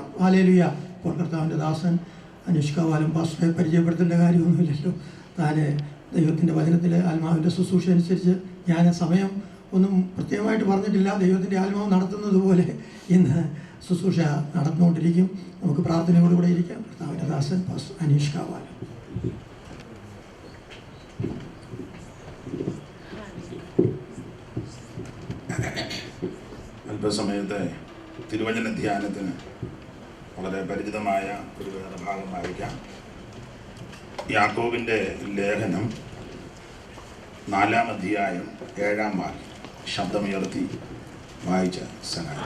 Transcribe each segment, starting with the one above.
പ്രാർത്ഥിക്കാം. ഹല്ലേലൂയ. ഇപ്പോൾ കർത്താവിൻ്റെ ദാസൻ അനീഷ് കവാലം പാസ്റ്ററെ പരിചയപ്പെടുത്തേണ്ട കാര്യമൊന്നുമില്ലല്ലോ. താൻ ദൈവത്തിൻ്റെ വചനത്തിലെ ആത്മാവിൻ്റെ ശുശ്രൂഷ അനുസരിച്ച് ഞാൻ സമയം ഒന്നും പ്രത്യേകമായിട്ട് പറഞ്ഞിട്ടില്ല. ദൈവത്തിൻ്റെ ആത്മാവ് നടത്തുന്നത് പോലെ ഇന്ന് ശുശ്രൂഷ നടന്നുകൊണ്ടിരിക്കും. നമുക്ക് പ്രാർത്ഥനയോടുകൂടെ ഇരിക്കാം. കർത്താവിൻ്റെ ദാസൻ പാസ്റ്റർ അനീഷ് കവാലം. അല്പസമയത്തെ തിരുവചന ധ്യാനത്തിന് വളരെ പരിചിതമായ ഒരു വേദഭാഗം വായിക്കാം. യാക്കോബിൻ്റെ ലേഖനം 4-ാം അധ്യായം 7-ാം വാക്യം ശബ്ദമുയർത്തി വായിച്ച സഹായം.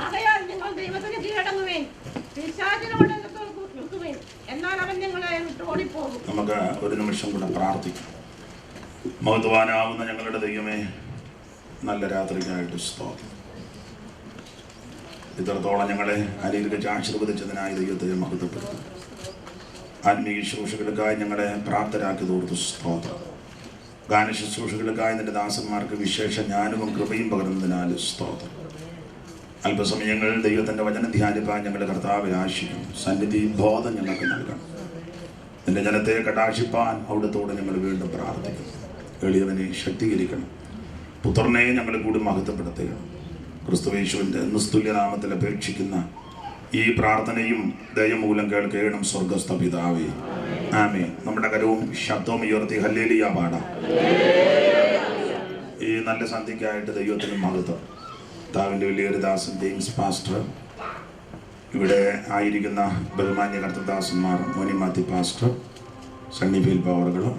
നമുക്ക് ഒരു നിമിഷം കൂടെ പ്രാർത്ഥിക്കാം. മഹത്വാനാവുന്ന ഞങ്ങളുടെ ദൈവമേ, നല്ല രാത്രിക്കായിട്ട് സ്തോത്രം. ഇത്രത്തോളം ഞങ്ങളെ അനുഗ്രഹിച്ച് ആശീർവദിച്ചതിനായി ദൈവത്തെ മഹത്വപ്പെടുത്തും. ആത്മീയ ശുശ്രൂഷകൾക്കായി ഞങ്ങളെ പ്രാപ്തരാക്കി തോർത്തു സ്തോത്രം. ഗാന ശുശ്രൂഷകൾക്കായി നിന്റെ ദാസന്മാർക്ക് വിശേഷ ജ്ഞാനവും കൃപയും പകർന്നതിനാൽ സ്തോത്രം. അല്പസമയങ്ങൾ ദൈവത്തിൻ്റെ വചനം ധ്യാനിപ്പാൻ ഞങ്ങളുടെ കർത്താവിൽ ആശിക്കും. സന്നിധി ബോധം ഞങ്ങൾക്ക് നൽകണം. നിന്റെ ജനത്തെ കടാക്ഷിപ്പാൻ അവിടുത്തോടെ ഞങ്ങൾ വീണ്ടും പ്രാർത്ഥിക്കുന്നു. എളിയവനെ ശക്തീകരിക്കണം. പുത്രനെ ഞങ്ങൾ കൂടി മഹത്വപ്പെടുത്തുകയാണ്. ക്രിസ്തുയേശുവിൻ്റെ നിസ്തുല്യനാമത്തിൽ അപേക്ഷിക്കുന്ന ഈ പ്രാർത്ഥനയും ദയമൂലം കേൾക്കണം സ്വർഗസ്ഥ പിതാവേ, ആമേൻ. നമ്മുടെ കരവും ശബ്ദവും ഉയർത്തി ഹല്ലേലൂയ പാടാം. ഈ നല്ല സന്ധ്യയ്ക്കായിട്ട് ദൈവത്തിന് മഹത്വം. കർത്താവിൻ്റെ വലിയൊരു ദാസൻ ജെയിംസ് പാസ്റ്റർ, ഇവിടെ ആയിരിക്കുന്ന ബഹുമാന്യ കർത്തദാസന്മാർ മോനി മാത്യു പാസ്റ്റർ, സണ്ണി ഫീൽ പവറുകളും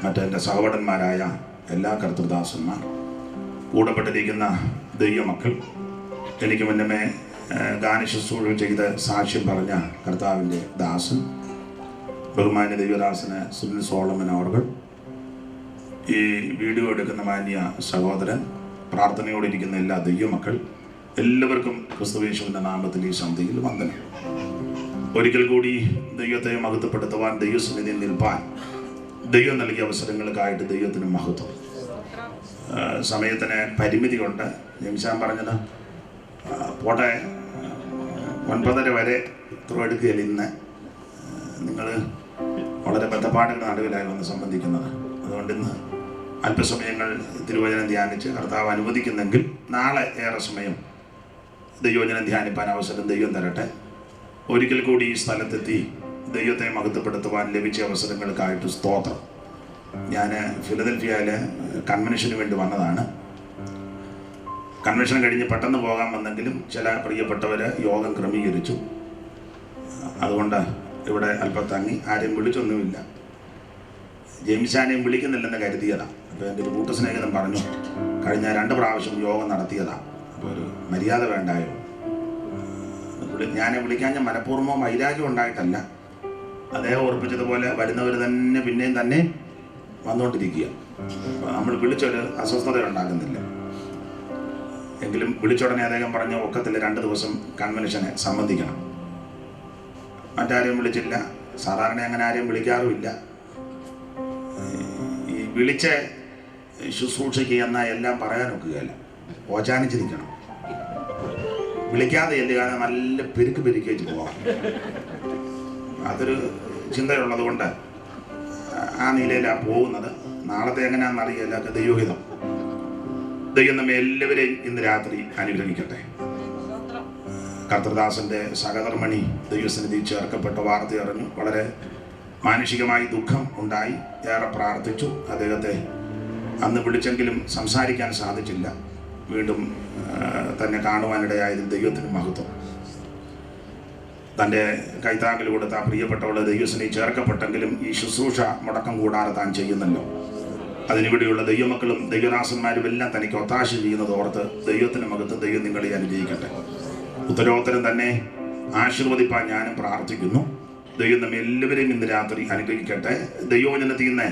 മറ്റെൻ്റെ സഹോദരന്മാരായ എല്ലാ കർത്തദാസന്മാർ, കൂടപ്പെട്ടിരിക്കുന്ന ദൈവമക്കൾ, എനിക്ക് മുന്നമേ ഗാനശുശ്രൂഷ ചെയ്ത് സാക്ഷ്യം പറഞ്ഞ കർത്താവിൻ്റെ ദാസൻ ബഹുമാന്യ ദൈവദാസന് സുനിൽ സോളമൻ അവർ, ഈ വീഡിയോ എടുക്കുന്ന മാന്യ സഹോദരൻ, പ്രാർത്ഥനയോടിരിക്കുന്ന എല്ലാ ദൈവമക്കൾ, എല്ലാവർക്കും ക്രിസ്തുയേശുവിൻ്റെ നാമത്തിൽ ഈ സന്ധ്യയിൽ വന്ദനം. ഒരിക്കൽ കൂടി ദൈവത്തെ മഹത്വപ്പെടുത്തുവാൻ, ദൈവസന്നിധിയിൽ നിൽപ്പാൻ ദൈവം നൽകിയ അവസരങ്ങൾക്കായിട്ട് ദൈവത്തിന് മഹത്വം. സമയത്തിന് പരിമിതി കൊണ്ട് ജംഷാൻ പറഞ്ഞത് പോട്ടെ 9:30 വരെ ഇത്ര എടുക്കുകയില്ല. ഇന്ന് നിങ്ങൾ വളരെ ബദ്ധപ്പാടുകളുടെ നടുവിലായി വന്ന് സംബന്ധിക്കുന്നത്. അതുകൊണ്ട് ഇന്ന് അല്പസമയങ്ങൾ തിരുവചനം ധ്യാനിച്ച് കർത്താവ് അനുവദിക്കുന്നെങ്കിൽ നാളെ ഏറെ സമയം ദൈവവചനം ധ്യാനിപ്പാൻ അവസരം ദൈവം തരട്ടെ. ഒരിക്കൽ കൂടി ഈ സ്ഥലത്തെത്തി ദൈവത്തെ മഹത്വപ്പെടുത്തുവാൻ ലഭിച്ച അവസരങ്ങൾക്കായിട്ട് സ്തോത്രം. ഞാൻ ഫിലദൽഫിയയിൽ കൺവെൻഷന് വേണ്ടി വന്നതാണ്. കൺവെൻഷൻ കഴിഞ്ഞ് പെട്ടെന്ന് പോകാൻ വന്നെങ്കിലും ചില പ്രിയപ്പെട്ടവർ യോഗം ക്രമീകരിച്ചു. അതുകൊണ്ട് ഇവിടെ അല്പം തങ്ങി. ആരെയും വിളിച്ചൊന്നുമില്ല. ജെയിംസാനെയും വിളിക്കുന്നില്ലെന്ന് കരുതിയതാണ്. അപ്പോൾ എൻ്റെ ഒരു കൂട്ടസ്നേഹിതൻ പറഞ്ഞു, കഴിഞ്ഞ 2 പ്രാവശ്യം യോഗം നടത്തിയതാണ്, അപ്പോൾ ഒരു മര്യാദ വേണ്ടായോ. ഞാൻ വിളിക്കാൻ മനഃപൂർവ്വമോ വൈരാഗ്യം ഉണ്ടായിട്ടല്ല. അദ്ദേഹം ഓർപ്പിച്ചതുപോലെ വരുന്നവർ പിന്നെയും തന്നെ വന്നുകൊണ്ടിരിക്കുക. നമ്മൾ വിളിച്ചൊരു അസ്വസ്ഥത ഉണ്ടാക്കുന്നില്ല. എങ്കിലും വിളിച്ചുടനെ അദ്ദേഹം പറഞ്ഞു, ഒക്കത്തിൽ 2 ദിവസം കൺവെൻഷനെ സംബന്ധിക്കണം. മറ്റാരെയും വിളിച്ചില്ല. സാധാരണ അങ്ങനെ ആരെയും വിളിക്കാറുമില്ല. ഈ വിളിച്ച ശുശ്രൂഷയ്ക്ക് എന്നാൽ എല്ലാം പറയാൻ ഒക്കുകയല്ല, ഓചാനിച്ചിരിക്കണം. വിളിക്കാതെ ചെല്ലുക, നല്ല പെരുക്ക് വെച്ച് പോകാം. അതൊരു ചിന്തയുള്ളത് കൊണ്ട് ആ നിലയിലാണ് പോകുന്നത്. നാളത്തെ എങ്ങനെയാണെന്നറിയില്ല. ദൈവഹിതം. ദൈവം നമ്മെ എല്ലാവരെയും ഇന്ന് രാത്രി അനുഗ്രഹിക്കട്ടെ. കർത്തൃദാസന്റെ സഹധർമ്മണി ദൈവസന്നിധി ചേർക്കപ്പെട്ട വാർത്ത അറിഞ്ഞു. വളരെ മാനുഷികമായി ദുഃഖം ഉണ്ടായി. ഏറെ പ്രാർത്ഥിച്ചു. അദ്ദേഹത്തെ അന്ന് വിളിച്ചെങ്കിലും സംസാരിക്കാൻ സാധിച്ചില്ല. വീണ്ടും തന്നെ കാണുവാനിടയായതിൽ ദൈവത്തിന് മഹത്വം. തൻ്റെ കൈത്താങ്ങിൽ കൊടുത്ത പ്രിയപ്പെട്ടവളെ ദൈവസന്നിധി ചേർക്കപ്പെട്ടെങ്കിലും ഈ ശുശ്രൂഷ മുടക്കം കൂടാതെ താൻ ചെയ്യുന്നല്ലോ. അതിനിവിടെയുള്ള ദൈവമക്കളും ദൈവദാസന്മാരും എല്ലാം തനിക്ക് ഒത്താശ ചെയ്യുന്നത് ഓർത്ത് ദൈവത്തിന് മഹത്വം. ദൈവം നിങ്ങളെ അനുഗ്രഹിക്കട്ടെ. ഉത്തരോത്തരം തന്നെ ആശീർവദിപ്പാൻ ഞാനും പ്രാർത്ഥിക്കുന്നു. ദൈവം നമ്മെ എല്ലാവരെയും ഇന്ന് രാത്രി അനുഗ്രഹിക്കട്ടെ. ദൈവവചനത്തിൽ നിന്ന്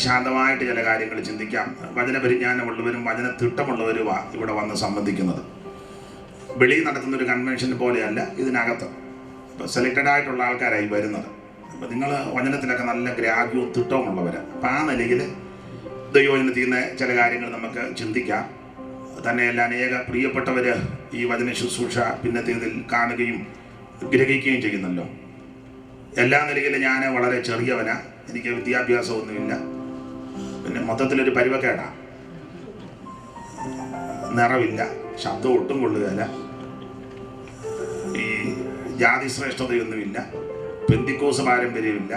ശാന്തമായിട്ട് ചില കാര്യങ്ങൾ ചിന്തിക്കാം. വചനപരിജ്ഞാനമുള്ളവരും വചനത്തിട്ടമുള്ളവരും ഇവിടെ വന്ന് സംബന്ധിക്കുന്നത്. വെളിയിൽ നടത്തുന്നൊരു കൺവെൻഷൻ പോലെയല്ല ഇതിനകത്ത്. ഇപ്പോൾ സെലക്റ്റഡ് ആയിട്ടുള്ള ആൾക്കാരായി വരുന്നത്. അപ്പോൾ നിങ്ങൾ വചനത്തിലൊക്കെ നല്ല ഗ്രാഹ്യവും തിട്ടവും ഉള്ളവരാണ്. അപ്പോൾ ആ നിലയിൽ ദൈവവചനത്തിൽ നിന്ന് ചില കാര്യങ്ങൾ നമുക്ക് ചിന്തിക്കാം. തന്നെയല്ല, അനേക പ്രിയപ്പെട്ടവർ ഈ വചന ശുശ്രൂഷ പിന്നത്തേതിൽ കാണുകയും ഗ്രഹിക്കുകയും ചെയ്യുന്നല്ലോ. എല്ലാ നിലയിലും ഞാൻ വളരെ ചെറിയവനാ, എനിക്ക് വിദ്യാഭ്യാസമൊന്നുമില്ല, പിന്നെ മൊത്തത്തിലൊരു പരുവക്കേടാ, നിറവില്ല, ശബ്ദം ഒട്ടും കൊള്ളുകയില്ല, ഈ ജാതി ശ്രേഷ്ഠതയൊന്നുമില്ല, പെന്തിക്കോസ് പാരമ്പര്യമില്ല,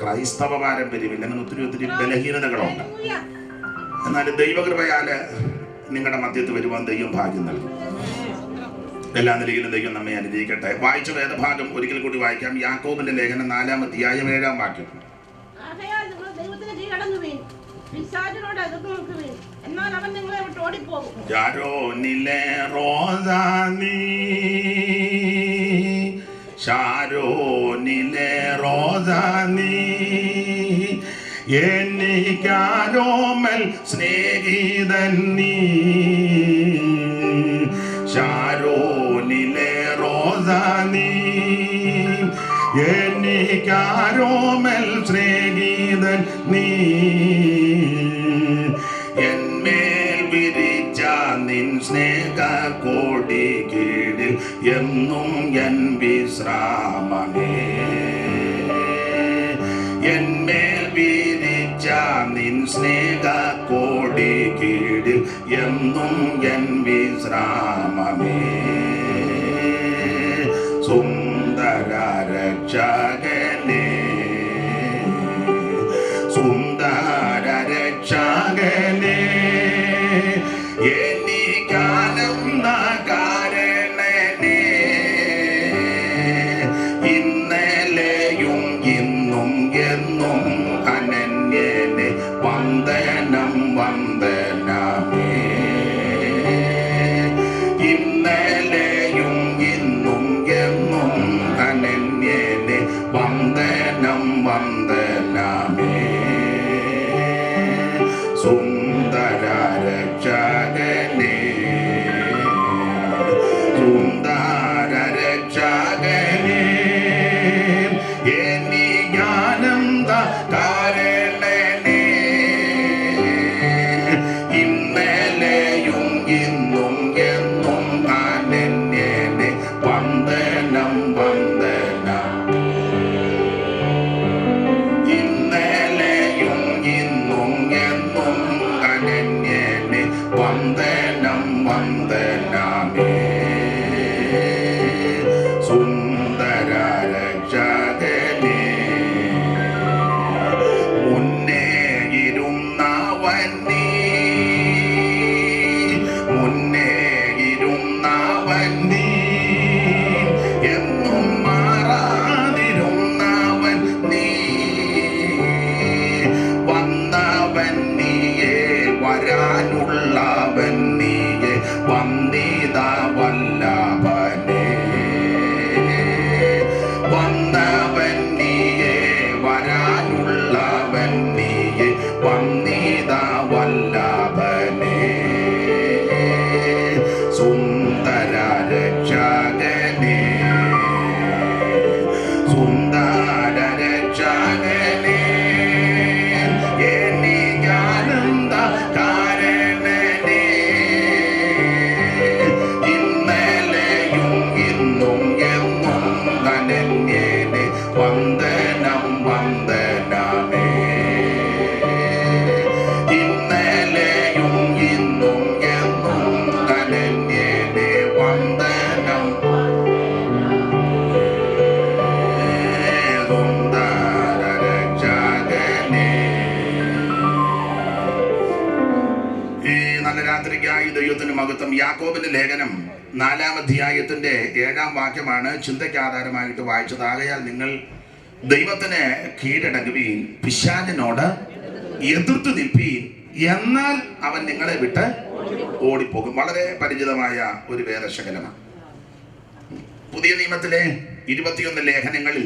ക്രൈസ്തവ പാരമ്പര്യമില്ല, അങ്ങനെ ഒത്തിരി ഒത്തിരി ബലഹീനതകളുണ്ട്. എന്നാലും ദൈവകൃപയാല് നിങ്ങളുടെ മധ്യത്തിൽ വരുവാൻ ദൈവം ഭാഗ്യം നൽകും. എല്ലാ നിലയിലും ദൈവം നമ്മെ അനുഗ്രഹിക്കട്ടെ. വായിച്ച വേദഭാഗം ഒരിക്കൽ കൂടി വായിക്കാം. യാക്കോബിന്റെ ലേഖനം 4-ാം അധ്യായം 7-ാം വാക്യം. ശാരോനിലെ റോസാനി എനിക്കാരോമൽ സ്നേഹിതൻ നീ. ശാരോനിലെ റോസാനി എനിക്കാരോമൽ സ്നേഹിതൻ നീ. എന്മേൽ വിരിച്ച നിൻ സ്നേഹ കോടി കീഴിൽ എന്നും എൻ വിശ്രാമമേ. എന്മേൽ വിരിച്ച നിൻ സ്നേഹ കോടി കീഴിൽ എന്നും എൻ വിശ്രാമമേ. സുന്ദര രക്ഷകനേ, സുന്ദര രക്ഷകനേ, എനിക്കാനന്ദ കാരണനേ. ഇന്നലെയും ഇന്നും എന്നും അനന്യനെ വന്ദനം വന്ദനമേ. ഇന്നലെയും ഇന്നും എന്നും അനന്യനെ വന്ദനം വന്ദനമേ. സുന്ദര രക്ഷകനേ, സുന്ദര രക്ഷകനേ, എനിക്കാനന്ദ കാരണനേ. ഇന്നലെയും ഇന്നും എന്നും അനന്യനെ വന്ദനം വന്ദനം. ഇന്നലെയും ഇന്നും എന്നും അനന്യനെ വന്ദനം വന്ദനമേ. സുന്ദര രക്ഷകനേ, മുന്നേ ഇരുന്നവൻ നീ, മുന്നേ ഇരുന്നവൻ നീ, എന്നും മാറാതിരുന്നവൻ നീ. വന്നവൻ നീയേ, വരാനുള്ളവൻ നീയേ, വന്നിത വല്ലഭനേ. വന്നവൻ നീയേ, വരാനുള്ളവൻ നീയേ, വന്നിത വല്ലഭനേ. സുന്ദര രക്ഷകനേ, സുന്ദര രക്ഷകനേ, എനിക്കാനന്ദ കാരണനേ. ഇന്നലെയും ഇന്നും എന്നും അനന്യനെ വന്ദനം വന്ദനമേ. ഇന്നലെയും ഇന്നും എന്നും അനന്യനെ വന്ദനം. സുന്ദര രക്ഷകനേ. ഈ നല്ല രാത്രിക്കായി ദൈവത്തിന് മഹത്വം. യാക്കോബിന്റെ ലേഖനം 4-ാം അധ്യായത്തിന്റെ 7-ാം വാക്യമാണ് ചിന്തയ്ക്ക് ആധാരമായിട്ട് വായിച്ചത്. ആകയാൽ നിങ്ങൾ ദൈവത്തിന് കീഴടങ്ങുവീൻ, പിശാചിനോട് എതിർത്ത് നിൽപ്പീൻ, എന്നാൽ അവൻ നിങ്ങളെ വിട്ട് ഓടിപ്പോകും. വളരെ പരിചിതമായ ഒരു വേദശകലമാണ്. പുതിയ നിയമത്തിലെ 21 ലേഖനങ്ങളിൽ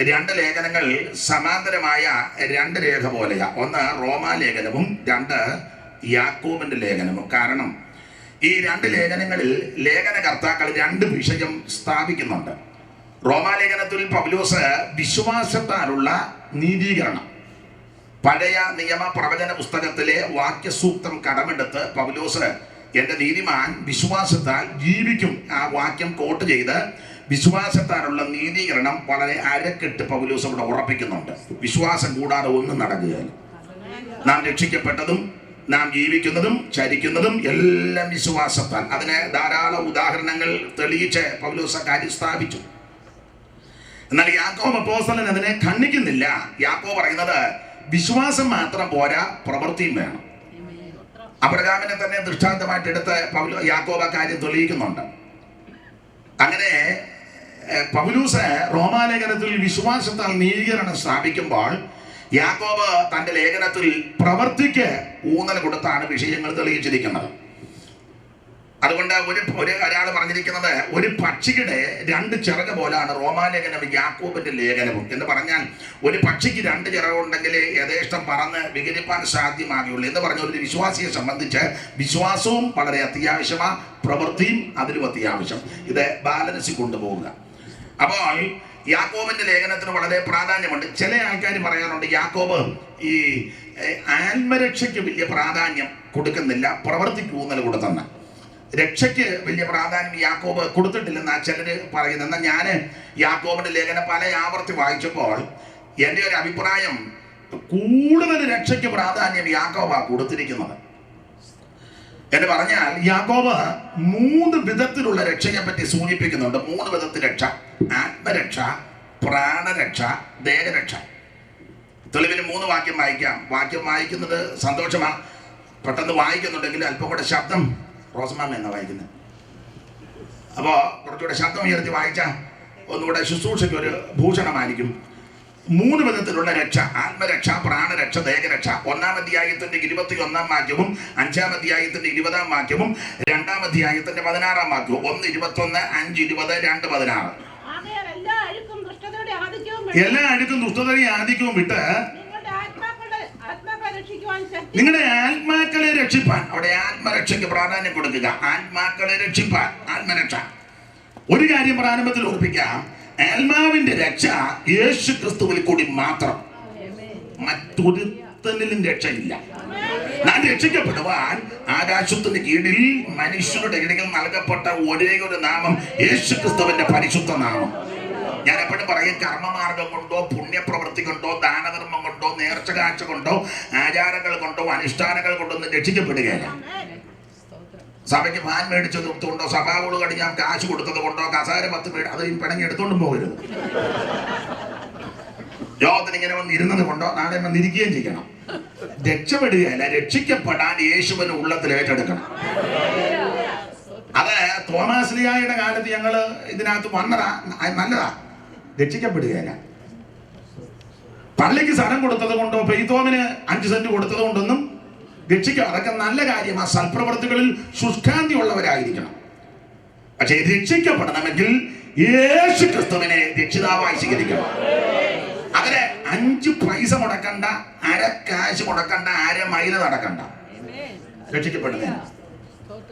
2 ലേഖനങ്ങൾ സമാന്തരമായ 2 രേഖ പോലെയാ. ഒന്ന് റോമാലേഖനവും 2 യാക്കോബിന്റെ ലേഖനവും. കാരണം ഈ 2 ലേഖനങ്ങളിൽ ലേഖനകർത്താക്കൾ 2 വിഷയം സ്ഥാപിക്കുന്നുണ്ട്. റോമാലേഖനത്തിൽ പൗലോസ് വിശ്വാസത്താലുള്ള നീതീകരണം, പഴയ നിയമ പ്രവചന പുസ്തകത്തിലെ വാക്യസൂക്തം കടമെടുത്ത് പൗലോസ് എൻ്റെ നീതിമാൻ വിശ്വാസത്താൽ ജീവിക്കും ആ വാക്യം കോട്ട് ചെയ്ത് വിശ്വാസത്താലുള്ള നീതീകരണം വളരെ അരക്കെട്ട് പൗലോസ് അവിടെ ഉറപ്പിക്കുന്നുണ്ട്. വിശ്വാസം കൂടാതെ ഒന്നും നടക്കുകയില്ല. നാം രക്ഷിക്കപ്പെട്ടതും നാം ജീവിക്കുന്നതും ചരിക്കുന്നതും എല്ലാം വിശ്വാസത്താൽ. അതിന് ധാരാളം ഉദാഹരണങ്ങൾ തെളിയിച്ച് പൗലോസ് കാര്യം സ്ഥാപിച്ചു. എന്നാൽ യാക്കോബ് അപ്പോസ്തലൻ അതിനെ ഖണ്ഡിക്കുന്നില്ല. യാക്കോബ് പറയുന്നത് വിശ്വാസം മാത്രം പോരാ, പ്രവൃത്തിയും വേണം. അബ്രഹാമിനെ തന്നെ ദൃഷ്ടാന്തമായിട്ട് എടുത്ത് യാക്കോബ് ആ കാര്യം തെളിയിക്കുന്നുണ്ട്. അങ്ങനെ പൗലോസ് റോമാലേഖനത്തിൽ വിശ്വാസത്താൽ നീതീകരണം സ്ഥാപിക്കുമ്പോൾ യാക്കോബ് തന്റെ ലേഖനത്തിൽ പ്രവൃത്തിക്ക് ഊന്നൽ കൊടുത്താണ് വിഷയങ്ങൾ തെളിയിച്ചിരിക്കുന്നത്. അതുകൊണ്ട് ഒരാൾ പറഞ്ഞിരിക്കുന്നത് ഒരു പക്ഷിയുടെ 2 ചിറക് പോലാണ് റോമാലേഖനം യാക്കോബിന്റെ ലേഖനവും എന്ന് പറഞ്ഞാൽ, ഒരു പക്ഷിക്ക് 2 ചിറകുണ്ടെങ്കിൽ യഥേഷ്ടം പറന്ന് വികരിപ്പാൻ സാധ്യമാകുള്ളൂ എന്ന് പറഞ്ഞ ഒരു വിശ്വാസിയെ സംബന്ധിച്ച് വിശ്വാസവും വളരെ അത്യാവശ്യമാണ്, പ്രവൃത്തിയും അതിലും അത്യാവശ്യം. ഇത് ബാലൻസ് കൊണ്ടുപോകുക. അപ്പോൾ യാക്കോബിന്റെ ലേഖനത്തിന് വളരെ പ്രാധാന്യമുണ്ട്. ചില ആൾക്കാർ പറയാറുണ്ട് യാക്കോബ് ഈ ആത്മരക്ഷയ്ക്ക് വലിയ പ്രാധാന്യം കൊടുക്കുന്നില്ല, പ്രവൃത്തിക്ക് ഊന്നൽ കൊടുത്തെന്ന്. രക്ഷയ്ക്ക് വലിയ പ്രാധാന്യം യാക്കോബ് കൊടുത്തിട്ടില്ലെന്നാ ചിലര് പറയുന്നത്. എന്നാൽ ഞാൻ യാക്കോബിന്റെ ലേഖനം പല ആവർത്തി വായിച്ചപ്പോൾ എൻ്റെ ഒരു അഭിപ്രായം, കൂടുതൽ രക്ഷയ്ക്ക് പ്രാധാന്യം യാക്കോബാണ് കൊടുത്തിരിക്കുന്നത്. എന്ന് പറഞ്ഞാൽ യാക്കോബ് 3 വിധത്തിലുള്ള രക്ഷയെ പറ്റി സൂചിപ്പിക്കുന്നുണ്ട്. 3 വിധത്തിൽ രക്ഷ: ആത്മരക്ഷ, പ്രാണരക്ഷ, ദേഹരക്ഷ. തെളിവിന് 3 വാക്യം വായിക്കാം. വാക്യം വായിക്കുന്നത് സന്തോഷമാണ്. പെട്ടെന്ന് വായിക്കുന്നുണ്ടെങ്കിൽ അല്പം കൂടെ ശബ്ദം, റോസമാമ എന്നാ വായിക്കുന്നത്, അപ്പോൾ കുറച്ചുകൂടെ ശബ്ദം ഉയർത്തി വായിച്ചാൽ ഒന്നുകൂടെ ശുശ്രൂഷയ്ക്ക് ഒരു ഭൂഷണമായിരിക്കും. 3 വിധത്തിലുള്ള രക്ഷ: ആത്മരക്ഷ, പ്രാണരക്ഷ, ദേഹരക്ഷ. 1-ാം അധ്യായത്തിന്റെ 21-ാം വാക്യവും 5-ാം അധ്യായത്തിന്റെ 20-ാം വാക്യവും 2-ാം അധ്യായത്തിന്റെ 16-ാം വാക്യവും. 1:21, 5:20, 2:16. എല്ലാ അഴുക്കും ദുഷ്ടതയും ആധിക്യവും വിട്ട് നിങ്ങളുടെ ആത്മാക്കളെ രക്ഷിപ്പാൻ. അവിടെ ആത്മരക്ഷയ്ക്ക് പ്രാധാന്യം കൊടുക്കുക. ആത്മാക്കളെ രക്ഷിപ്പാൻ, ആത്മരക്ഷ. ഒരു കാര്യം പ്രാരംഭത്തിൽ ഓർപ്പിക്കാം, ആത്മാവിന്റെ രക്ഷ യേശു ക്രിസ്തുവിൽ കൂടി മാത്രം, മറ്റൊരുത്തനിലും രക്ഷയില്ല. നാം രക്ഷിക്കപ്പെടുവാൻ ആകാശത്തിന് കീഴിൽ മനുഷ്യരുടെ ഇടയിൽ നൽകപ്പെട്ട ഒരേ ഒരു നാമം യേശു ക്രിസ്തുവിന്റെ പരിശുദ്ധ നാമം. ഞാൻ എപ്പോഴും പറയും, കർമ്മമാർഗം കൊണ്ടോ പുണ്യപ്രവൃത്തി കൊണ്ടോ ദാനധർമ്മം കൊണ്ടോ നേർച്ച കാഴ്ച കൊണ്ടോ ആചാരങ്ങൾ കൊണ്ടോ അനുഷ്ഠാനങ്ങൾ കൊണ്ടോ ഒന്നും രക്ഷിക്കപ്പെടുകയില്ല. സഭയ്ക്ക് ഫാൻ മേടിച്ചത് കൊണ്ടോ സഭാവുകൾ കടിഞ്ഞാൽ കാശ് കൊടുത്തത് കൊണ്ടോ കസാര 10 അത് പിണങ്ങി എടുത്തോണ്ടും പോകരുത്. ലോകത്തിന് ഇങ്ങനെ വന്ന് ഇരുന്നത് കൊണ്ടോ നാളെ വന്നിരിക്കുകയും ചെയ്യണം. രക്ഷപ്പെടുകയല്ല, രക്ഷിക്കപ്പെടാൻ യേശുവിന് ഉള്ളത്തിൽ ഏറ്റെടുക്കണം. അത് തോമാശ്ലീഹായുടെ കാലത്ത് ഞങ്ങൾ ഇതിനകത്ത് വന്നതാ, നല്ലതാ. രക്ഷിക്കപ്പെടുകയല്ല. പള്ളിക്ക് സ്ഥലം കൊടുത്തത് കൊണ്ടോ പെയ്ത്തോമിന് 5 സെന്റ് കൊടുത്തത് കൊണ്ടൊന്നും രക്ഷിക്കുക. അതൊക്കെ നല്ല കാര്യമാണ്. സൽപ്രവൃത്തികളിൽ ശുഷ്കാന്തി ഉള്ളവരായിരിക്കണം. പക്ഷെ രക്ഷിക്കപ്പെടണമെങ്കിൽ യേശു ക്രിസ്തുവിനെ രക്ഷിതാവായി സ്വീകരിക്കണം. അതിന് 5 പൈസ മുടക്കണ്ട, 1/2 കാശ് മുടക്കണ്ട, 1/2 മൈൽ നടക്കണ്ട. രക്ഷിക്കപ്പെടുന്നതിന്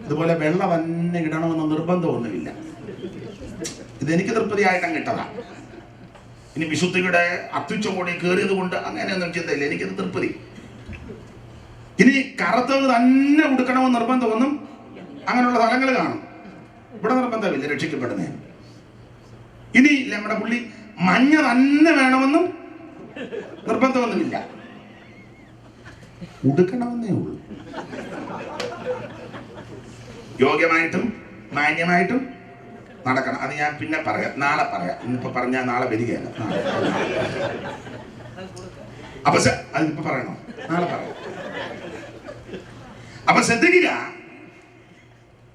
ഇതുപോലെ വെള്ളം തന്നെ ഇടണമെന്ന് നിർബന്ധമൊന്നുമില്ല. ഇതെനിക്ക് തൃപ്തിയായിട്ടും കിട്ടതാ. ഇനി വിശുദ്ധിയുടെ അത്യുച്ചകോടി കയറിയത് കൊണ്ട് അങ്ങനെയൊന്നും ചിന്തയില്ല. എനിക്കത് തൃപ്തി. ഇനി കറുത്തത് തന്നെ ഉടുക്കണമെന്ന് നിർബന്ധമൊന്നും അങ്ങനെയുള്ള സ്ഥലങ്ങൾ കാണും. ഇവിടെ നിർബന്ധമില്ല രക്ഷിക്കപ്പെടുന്നതിന്. ഇനി നമ്മുടെ പുള്ളി മഞ്ഞ തന്നെ വേണമെന്നും നിർബന്ധമൊന്നുമില്ല, ഉടുക്കണമെന്നേ ഉള്ളൂ. യോഗ്യമായിട്ടും മാന്യമായിട്ടും നടക്കണം. അത് ഞാൻ പിന്നെ പറയാം, നാളെ പറയാം. ഇന്നിപ്പോ പറഞ്ഞാൽ നാളെ വരികയല്ല. അപ്പൊ അതിപ്പോ പറയണോ? നാളെ പറയാം. അപ്പൊ ശ്രദ്ധിക്കുക,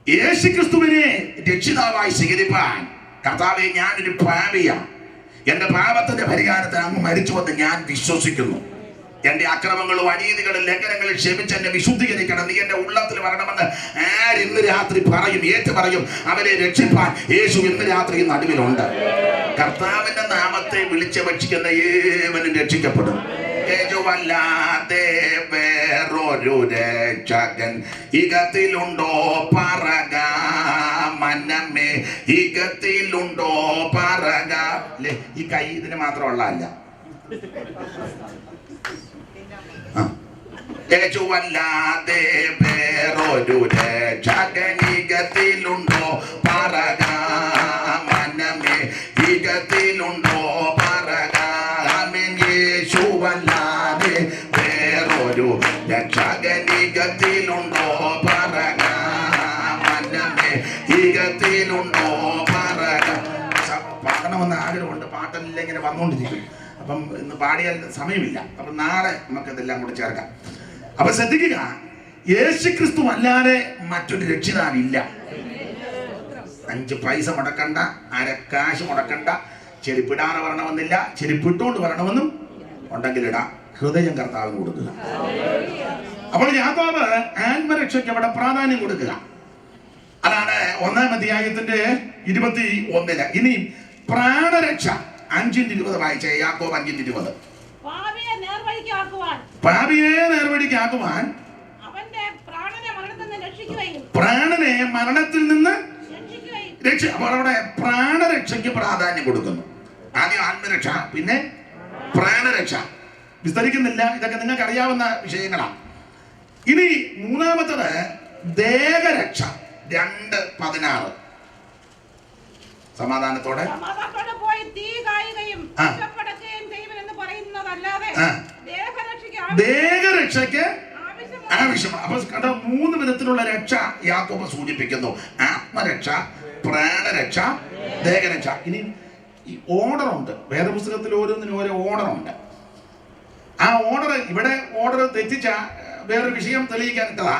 യേശുക്രിസ്തുവിനെ രക്ഷിതാവായി സ്വീകരിപ്പാൻ, കർത്താവേ ഞാനൊരു പാപിയാണ്, എന്റെ പാപത്തിന്റെ പരിഹാരത്തിന് അങ്ങ് മരിച്ചുവെന്ന് ഞാൻ വിശ്വസിക്കുന്നു, എന്റെ അക്രമങ്ങളും അനീതികളും ലംഘനങ്ങളും ക്ഷമിച്ച് എന്നെ വിശുദ്ധീകരിക്കണം, നീ എന്റെ ഉള്ളത്തിൽ വരണമെന്ന് ഇന്ന് രാത്രി പറയും, ഏറ്റു പറയും. അവരെ രക്ഷിപ്പാൻ യേശു ഇന്ന് രാത്രി നടുവിലുണ്ട്. കർത്താവിന്റെ നാമത്തെ വിളിച്ചപേക്ഷിക്കുന്ന ഏവനും രക്ഷിക്കപ്പെടും. യേശുവല്ലാതെ വേറൊരു രക്ഷകൻ ഇകത്തിലുണ്ടോ പറക മനമേ, ഇകത്തിലുണ്ടോ പറക. ഈ കൈ ഇതിന് മാത്രമുള്ളതല്ല. യേശുവല്ലാതെ വേറൊരു രക്ഷകൻ ഇകത്തിലുണ്ടോ പറക മനമേ, യുഗത്തിലുണ്ടോ പറകാമൻ യേശുവല്ലാതെ വേറൊരു രക്ഷകനികത്തിലുണ്ടോ പറകാമനമേ യുഗത്തിലുണ്ടോ പറക. പാടണമെന്ന് ആഗ്രഹമുണ്ട്, പാട്ടെല്ലാം ഇങ്ങനെ വന്നുകൊണ്ടിരിക്കും. അപ്പം ഇന്ന് പാടിയാൽ സമയമില്ല. അപ്പം നാളെ നമുക്കിതെല്ലാം കൂടി ചേർക്കാം. അപ്പൊ ശ്രദ്ധിക്കുക, യേശുക്രിസ്തു അല്ലാതെ മറ്റൊരു രക്ഷിതാവില്ല. 5 പൈസ മുടക്കണ്ട, അരക്കാശ് മുടക്കണ്ട, ചെരുപ്പിടാതെ വരണമെന്നില്ല, ചെരുപ്പിട്ടുകൊണ്ട് വരണമെന്നും ഉണ്ടെങ്കിൽ ഇടാം. ഹൃദയം കർത്താവിന് കൊടുക്കുക. അപ്പോൾ യാക്കോബ് ആത്മരക്ഷയ്ക്ക് അവിടെ പ്രാധാന്യം കൊടുക്കുക. അതാണ് 1-ാം അധ്യായത്തിന്റെ 21. ഇനി പ്രാണരക്ഷ 5:20 വായിച്ചേ. യാക്കോബ് 5:20. പാപിയെ നേർവഴിക്കാക്കുവാൻ പ്രാണനെ മരണത്തിൽ നിന്ന് രക്ഷ. അപ്പോൾ അവിടെ പ്രാണരക്ഷയ്ക്ക് പ്രാധാന്യം കൊടുക്കുന്നു. ആദ്യം ആത്മരക്ഷ, പിന്നെ പ്രാണരക്ഷ. വിസ്തരിക്കുന്നില്ല, ഇതൊക്കെ നിങ്ങൾക്ക് അറിയാവുന്ന വിഷയങ്ങളാണ്. ഇനി മൂന്നാമത്തത് ദേഹരക്ഷ. 2:16. സമാധാനത്തോടെ ദേഹരക്ഷയ്ക്ക് ആവശ്യമാണ്. അപ്പൊ കണ്ട 3 വിധത്തിലുള്ള രക്ഷ യാക്കോബ് സൂചിപ്പിക്കുന്നു: ആത്മരക്ഷ, പ്രാണരക്ഷ, ദേഹരക്ഷ. ഇനി ഈ ഓർഡറുണ്ട്. വേദപുസ്തകത്തിൽ ഓരോന്നിനും ഓരോ ഓർഡറുണ്ട്. ആ ഓർഡർ ഇവിടെ ഓർഡർ തെറ്റിച്ച വേറൊരു വിഷയം തെളിയിക്കാൻ ഇട്ടതാ.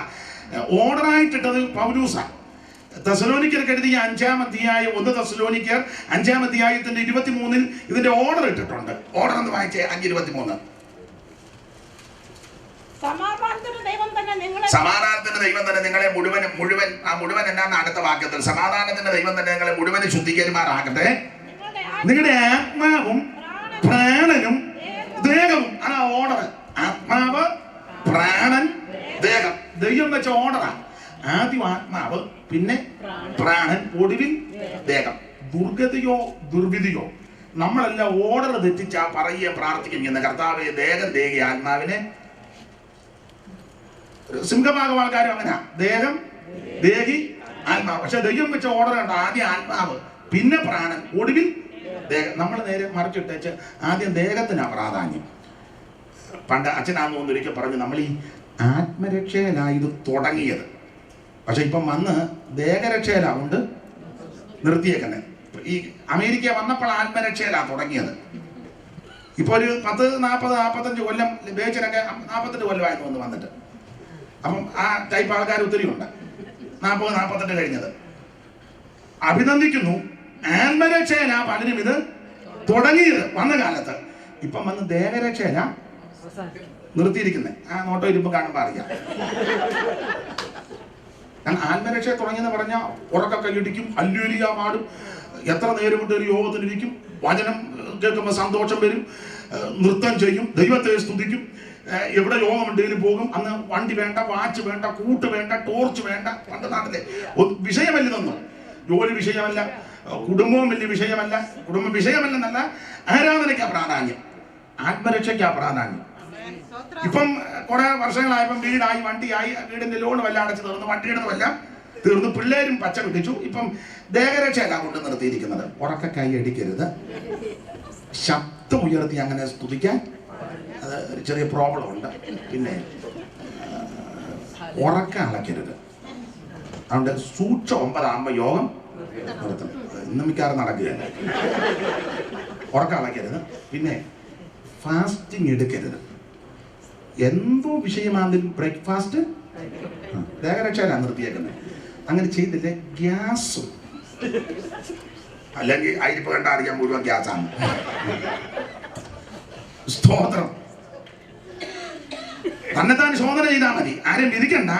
ഓർഡറായിട്ടിട്ടത് പൗലൂസ. തെസ്സലോനിക്കർക്ക് എഴുതിയ 5-ാം അധ്യായം 1 തെസ്സലോനിക്കർ 5-ാം അധ്യായത്തിന്റെ 23-ൽ ഇതിന്റെ ഓർഡർ ഇട്ടിട്ടുണ്ട്. ഓർഡർ എന്ന് വായിച്ചേ. 5:23. സമാധാനത്തിന്റെ ദൈവം തന്നെ നിങ്ങളെ മുഴുവൻ എന്നാണ് അടുത്ത വാക്യത്തിൽ. സമാധാനത്തിന്റെ ദൈവം തന്നെ നിങ്ങളെ മുഴുവൻ ശുദ്ധീകരിമാറാകട്ടെ. നിങ്ങളുടെ ആത്മാവും പ്രാണനും ദേഹവും. ആണ് ഓർഡർ. ആത്മാവ്, പ്രാണൻ, ദേഹം. ദൈവം വെച്ച ഓർഡറാണ്. ആദ്യം ആത്മാവ്, പിന്നെ പ്രാണൻ, ഒടുവിൽ ദേഹം. ദുർഗതിയോ ദുർവിധിയോ നമ്മളെല്ലാം ഓർഡർ തെറ്റിച്ചാ പറയുക പ്രാർത്ഥിക്കുന്ന കർത്താവേ ദേഹം ദേഹി ആത്മാവിനെ. സിംഹഭാഗം ആൾക്കാരും അങ്ങനെ ദേഹം ദേഹി ആത്മാവ്. പക്ഷെ ദൈവം വെച്ച ഓർഡർ ഉണ്ട്. ആദ്യം ആത്മാവ്, പിന്നെ പ്രാണൻ, ഒടുവിൽ ദേഹം. നമ്മൾ നേരെ മറിച്ചിട്ടേച്ച് ആദ്യം ദേഹത്തിനാ പ്രാധാന്യം. പണ്ട് അച്ഛനാന്ന് ഒന്നൊരിക്കൽ പറഞ്ഞു, നമ്മൾ ഈ ആത്മരക്ഷയിലാണ് ഇത് തുടങ്ങിയത്, പക്ഷെ ഇപ്പം വന്ന് ദേഹരക്ഷയിലാവുണ്ട് നിർത്തിയേക്കുന്നത്. ഈ അമേരിക്ക വന്നപ്പോൾ ആത്മരക്ഷയിലാണ് തുടങ്ങിയത്. ഇപ്പോൾ ഒരു 40-45 കൊല്ലം ബേച്ചനൊക്കെ 48 കൊല്ലമായിരുന്നു ഒന്ന് വന്നിട്ട്. അപ്പം ആ ടൈപ്പ് ആൾക്കാർ ഒത്തിരി ഉണ്ട്. 40-48 കഴിഞ്ഞത്. അഭിനന്ദിക്കുന്നു. ആത്മരക്ഷയിലാ പലരും ഇത് തുടങ്ങിയത് വന്ന കാലത്ത്. ഇപ്പം വന്ന് ദേഹരക്ഷയില നിർത്തിയിരിക്കുന്നത്. ആ നോട്ടോ ഇരുമ്പ് കാണുമ്പോൾ അറിയാം. ഞാൻ ആത്മരക്ഷ തുടങ്ങിയെന്ന് പറഞ്ഞാൽ ഉറക്ക കൈയിടിക്കും, ഹല്ലേലൂയ പാടും, എത്ര നേരം കൊണ്ട് ഒരു യോഗത്തിലിരിക്കും, വചനം കേൾക്കുമ്പോൾ സന്തോഷം വരും, നൃത്തം ചെയ്യും, ദൈവത്തെ സ്തുതിക്കും, എവിടെ യോഗമുണ്ടെങ്കിലും പോകും. അന്ന് വണ്ടി വേണ്ട, വാച്ച് വേണ്ട, കൂട്ട് വേണ്ട, ടോർച്ച് വേണ്ട. പണ്ട് നാട്ടിലെ വിഷയമല്ലതൊന്നും. ജോലി വിഷയമല്ല, കുടുംബവും വലിയ വിഷയമല്ല. കുടുംബ വിഷയമല്ലെന്നല്ല, ആരാധനയ്ക്കാ പ്രാധാന്യം, ആത്മരക്ഷയ്ക്കാ പ്രാധാന്യം. ഇപ്പം കുറെ വർഷങ്ങളായപ്പം വീടായി, വണ്ടിയായി, വീടിന്റെ ലോൺ വല്ല അടച്ചു തീർന്നു, വണ്ടിയുടെ വല്ല തീർന്നു, പിള്ളേരും പച്ച പിടിച്ചു. ഇപ്പം ദേഹരക്ഷയല്ല കൊണ്ട് നിർത്തിയിരിക്കുന്നത്. ഉറക്ക കൈ അടിക്കരുത്, ശബ്ദം ഉയർത്തി അങ്ങനെ സ്തുതിക്കാൻ അത് ചെറിയ പ്രോബ്ലം ഉണ്ട്. പിന്നെ ഉറക്ക അളക്കരുത്. അതുകൊണ്ട് സൂക്ഷ 9 ആകുമ്പോൾ യോഗം നിർത്തണം. ഇന്ന് മിക്കാറും നടക്കുകയല്ല. ഉറക്ക അളക്കരുത്. പിന്നെ ഫാസ്റ്റിംഗ് എടുക്കരുത്. എന്തോ വിഷയമാണെങ്കിലും ബ്രേക്ക്ഫാസ്റ്റ് ദേഹരക്ഷയിലാണ് നിർത്തിയേക്കുന്നത്. അങ്ങനെ ചെയ്തില്ലേ ഗ്യാസും, അല്ലെങ്കിൽ അരിപ്പ് കണ്ട അറിയാൻ മുഴുവൻ ഗ്യാസാണ്. സ്തോത്രം. തന്നെത്താൻ ശോധന ചെയ്താൽ മതി, ആരും വിധിക്കണ്ട.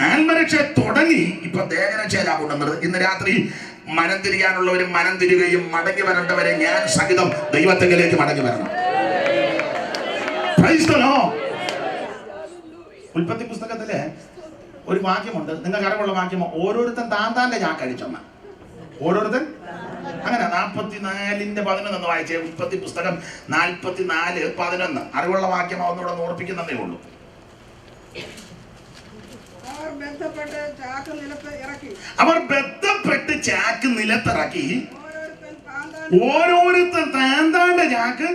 ആത്മരക്ഷ തുടങ്ങി ഇപ്പൊ ദേഹരക്ഷയിലാ കൊണ്ടുവന്നത്. ഇന്ന് രാത്രി മനം തിരിയാനുള്ളവരും മനം തിരികയും മടങ്ങി വരേണ്ടവരെ ഞാൻ സഹിതം ദൈവത്തെങ്കിലേക്ക് മടങ്ങി വരണം. ഉൽപ്പത്തി പുസ്തകത്തില് ഒരു വാക്യമുണ്ട്, നിങ്ങൾക്ക് അറിവുള്ള വാക്യമോ, ഓരോരുത്തൻ താന്താന്റെ ചാക്കഴിച്ചെന്ന. ഓരോരുത്തൻ അങ്ങനെ 44:11 വായിച്ചേ. ഉൽപ്പത്തി പുസ്തകം 44:11. അറിവുള്ള വാക്യമോ ഒന്നുകൂടെ ഓർപ്പിക്കുന്നതേ ഉള്ളൂ. അവർ ബന്ധപ്പെട്ട് ചാക്ക് നിലത്തിറക്കി ഓരോരുത്തർ താന്താന്റെ ചാക്ക്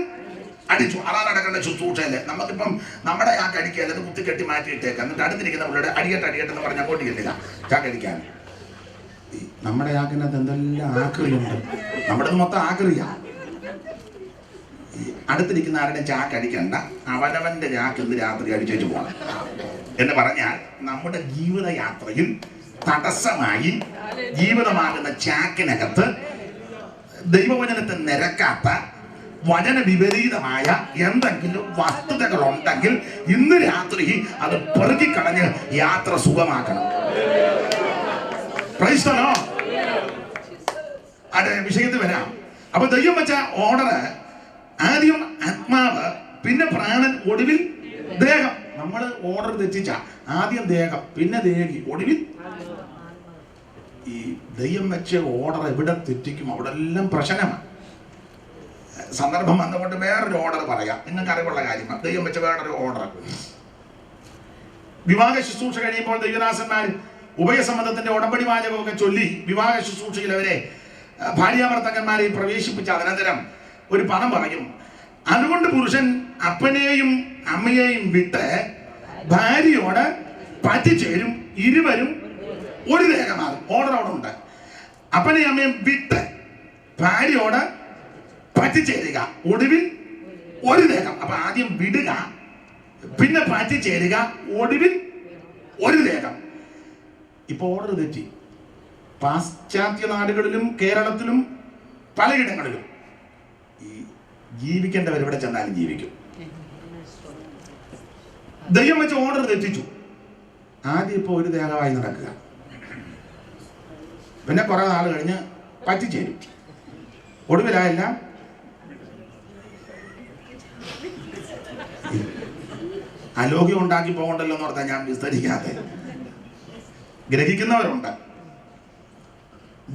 അടിച്ചു. അതാണ് നടക്കേണ്ട ശുശ്രൂഷയല്ലേ. നമുക്കിപ്പം നമ്മുടെ ചാക്ക് അടിക്കുക, അല്ലെങ്കിൽ കുത്തിക്കെട്ടി മാറ്റിയിട്ടേക്ക്, എന്നിട്ട് അടുത്തിരിക്കുന്ന പിള്ളേരുടെ അടിയട്ടെ എന്ന് പറഞ്ഞ് അങ്ങോട്ട് ചെല്ലില്ല ചാക്കടിക്കാൻ. നമ്മുടെ ചാക്കിനകത്ത് എന്തെല്ലാം ആക്രിയുണ്ട്. നമ്മുടെ മൊത്തം ആക്രിയ. അടുത്തിരിക്കുന്ന ആരുടെ ചാക്ക് അടിക്കണ്ട, അവനവന്റെ ചാക്ക് ഇന്ന് രാത്രി അടിച്ചു പോകണം എന്ന് പറഞ്ഞാൽ നമ്മുടെ ജീവിതയാത്രയിൽ തടസ്സമായി ജീവിതമാകുന്ന ചാക്കിനകത്ത് ദൈവവചനത്തെ നിരക്കാത്ത വചന വിപരീതമായ എന്തെങ്കിലും വസ്തുതകൾ ഉണ്ടെങ്കിൽ ഇന്ന് രാത്രി അത് പെറുക്കിക്കളഞ്ഞ് യാത്ര സുഖമാക്കണം. അതെ, വിഷയത്തിൽ വരാം. അപ്പൊ ദൈവം വെച്ച ഓർഡർ ആദ്യം ആത്മാവ്, പിന്നെ പ്രാണൻ, ഒടുവിൽ ദേഹം. നമ്മൾ ഓർഡർ തെറ്റിച്ച ആദ്യം ദേഹം, പിന്നെ ദേഹി, ഒടുവിൽ ഈ ദൈവം വെച്ച ഓർഡർ എവിടെ തെറ്റിക്കും അവിടെ എല്ലാം പ്രശ്നമാണ്. സന്ദർഭം വന്നുകൊണ്ട് വേറൊരു ഓർഡർ പറയാം, നിങ്ങൾക്ക് അറിവുള്ള കാര്യമാണ്. ദൈവം വെച്ച വേറൊരു ഓർഡർ. വിവാഹ ശുശ്രൂഷ കഴിയുമ്പോൾ ദൈവദാസന്മാർ ഉഭയസമ്മതത്തിന്റെ ഉടമ്പടി വാചകമൊക്കെ ചൊല്ലി വിവാഹ ശുശ്രൂഷയിൽ അവരെ ഭാര്യാഭർത്തക്കന്മാരെ പ്രവേശിപ്പിച്ച അനന്തരം ഒരു പദം പറയും. അതുകൊണ്ട് പുരുഷൻ അപ്പനെയും അമ്മയെയും വിട്ട് ഭാര്യയോട് പറ്റിച്ചേരും, ഇരുവരും ഒരു ദേഹമാകും. ഓർഡർ അവിടെ ഉണ്ട്. അപ്പനെയും അമ്മയും വിട്ട് ഭാര്യയോട് പറ്റിച്ചേരുക, ഒടുവിൽ ഒരു ദേഹം. അപ്പൊ ആദ്യം വിടുക, പിന്നെ പറ്റിച്ചേരുക, ഒടുവിൽ ഒരു ദേഹം. ഇപ്പൊ ഓർഡർ തെറ്റി. പാശ്ചാത്യ നാടുകളിലും കേരളത്തിലും പലയിടങ്ങളിലും ഈ ജീവിക്കേണ്ടവർ എവിടെ ചെന്നാലും ജീവിക്കും. ദൈവം വെച്ച ഓർഡർ തെറ്റിച്ചു. ആദ്യം ഇപ്പൊ ഒരു ദേഹമായി നടക്കുക, പിന്നെ കുറെ നാൾ കഴിഞ്ഞ് പറ്റിച്ചേരും, ഒടുവിലായില്ല അലോഗ്യം ഉണ്ടാക്കി പോകണ്ടല്ലോ എന്ന് ഓർത്താ ഞാൻ വിസ്തരിക്കാതെ. ഗ്രഹിക്കുന്നവരുണ്ട്.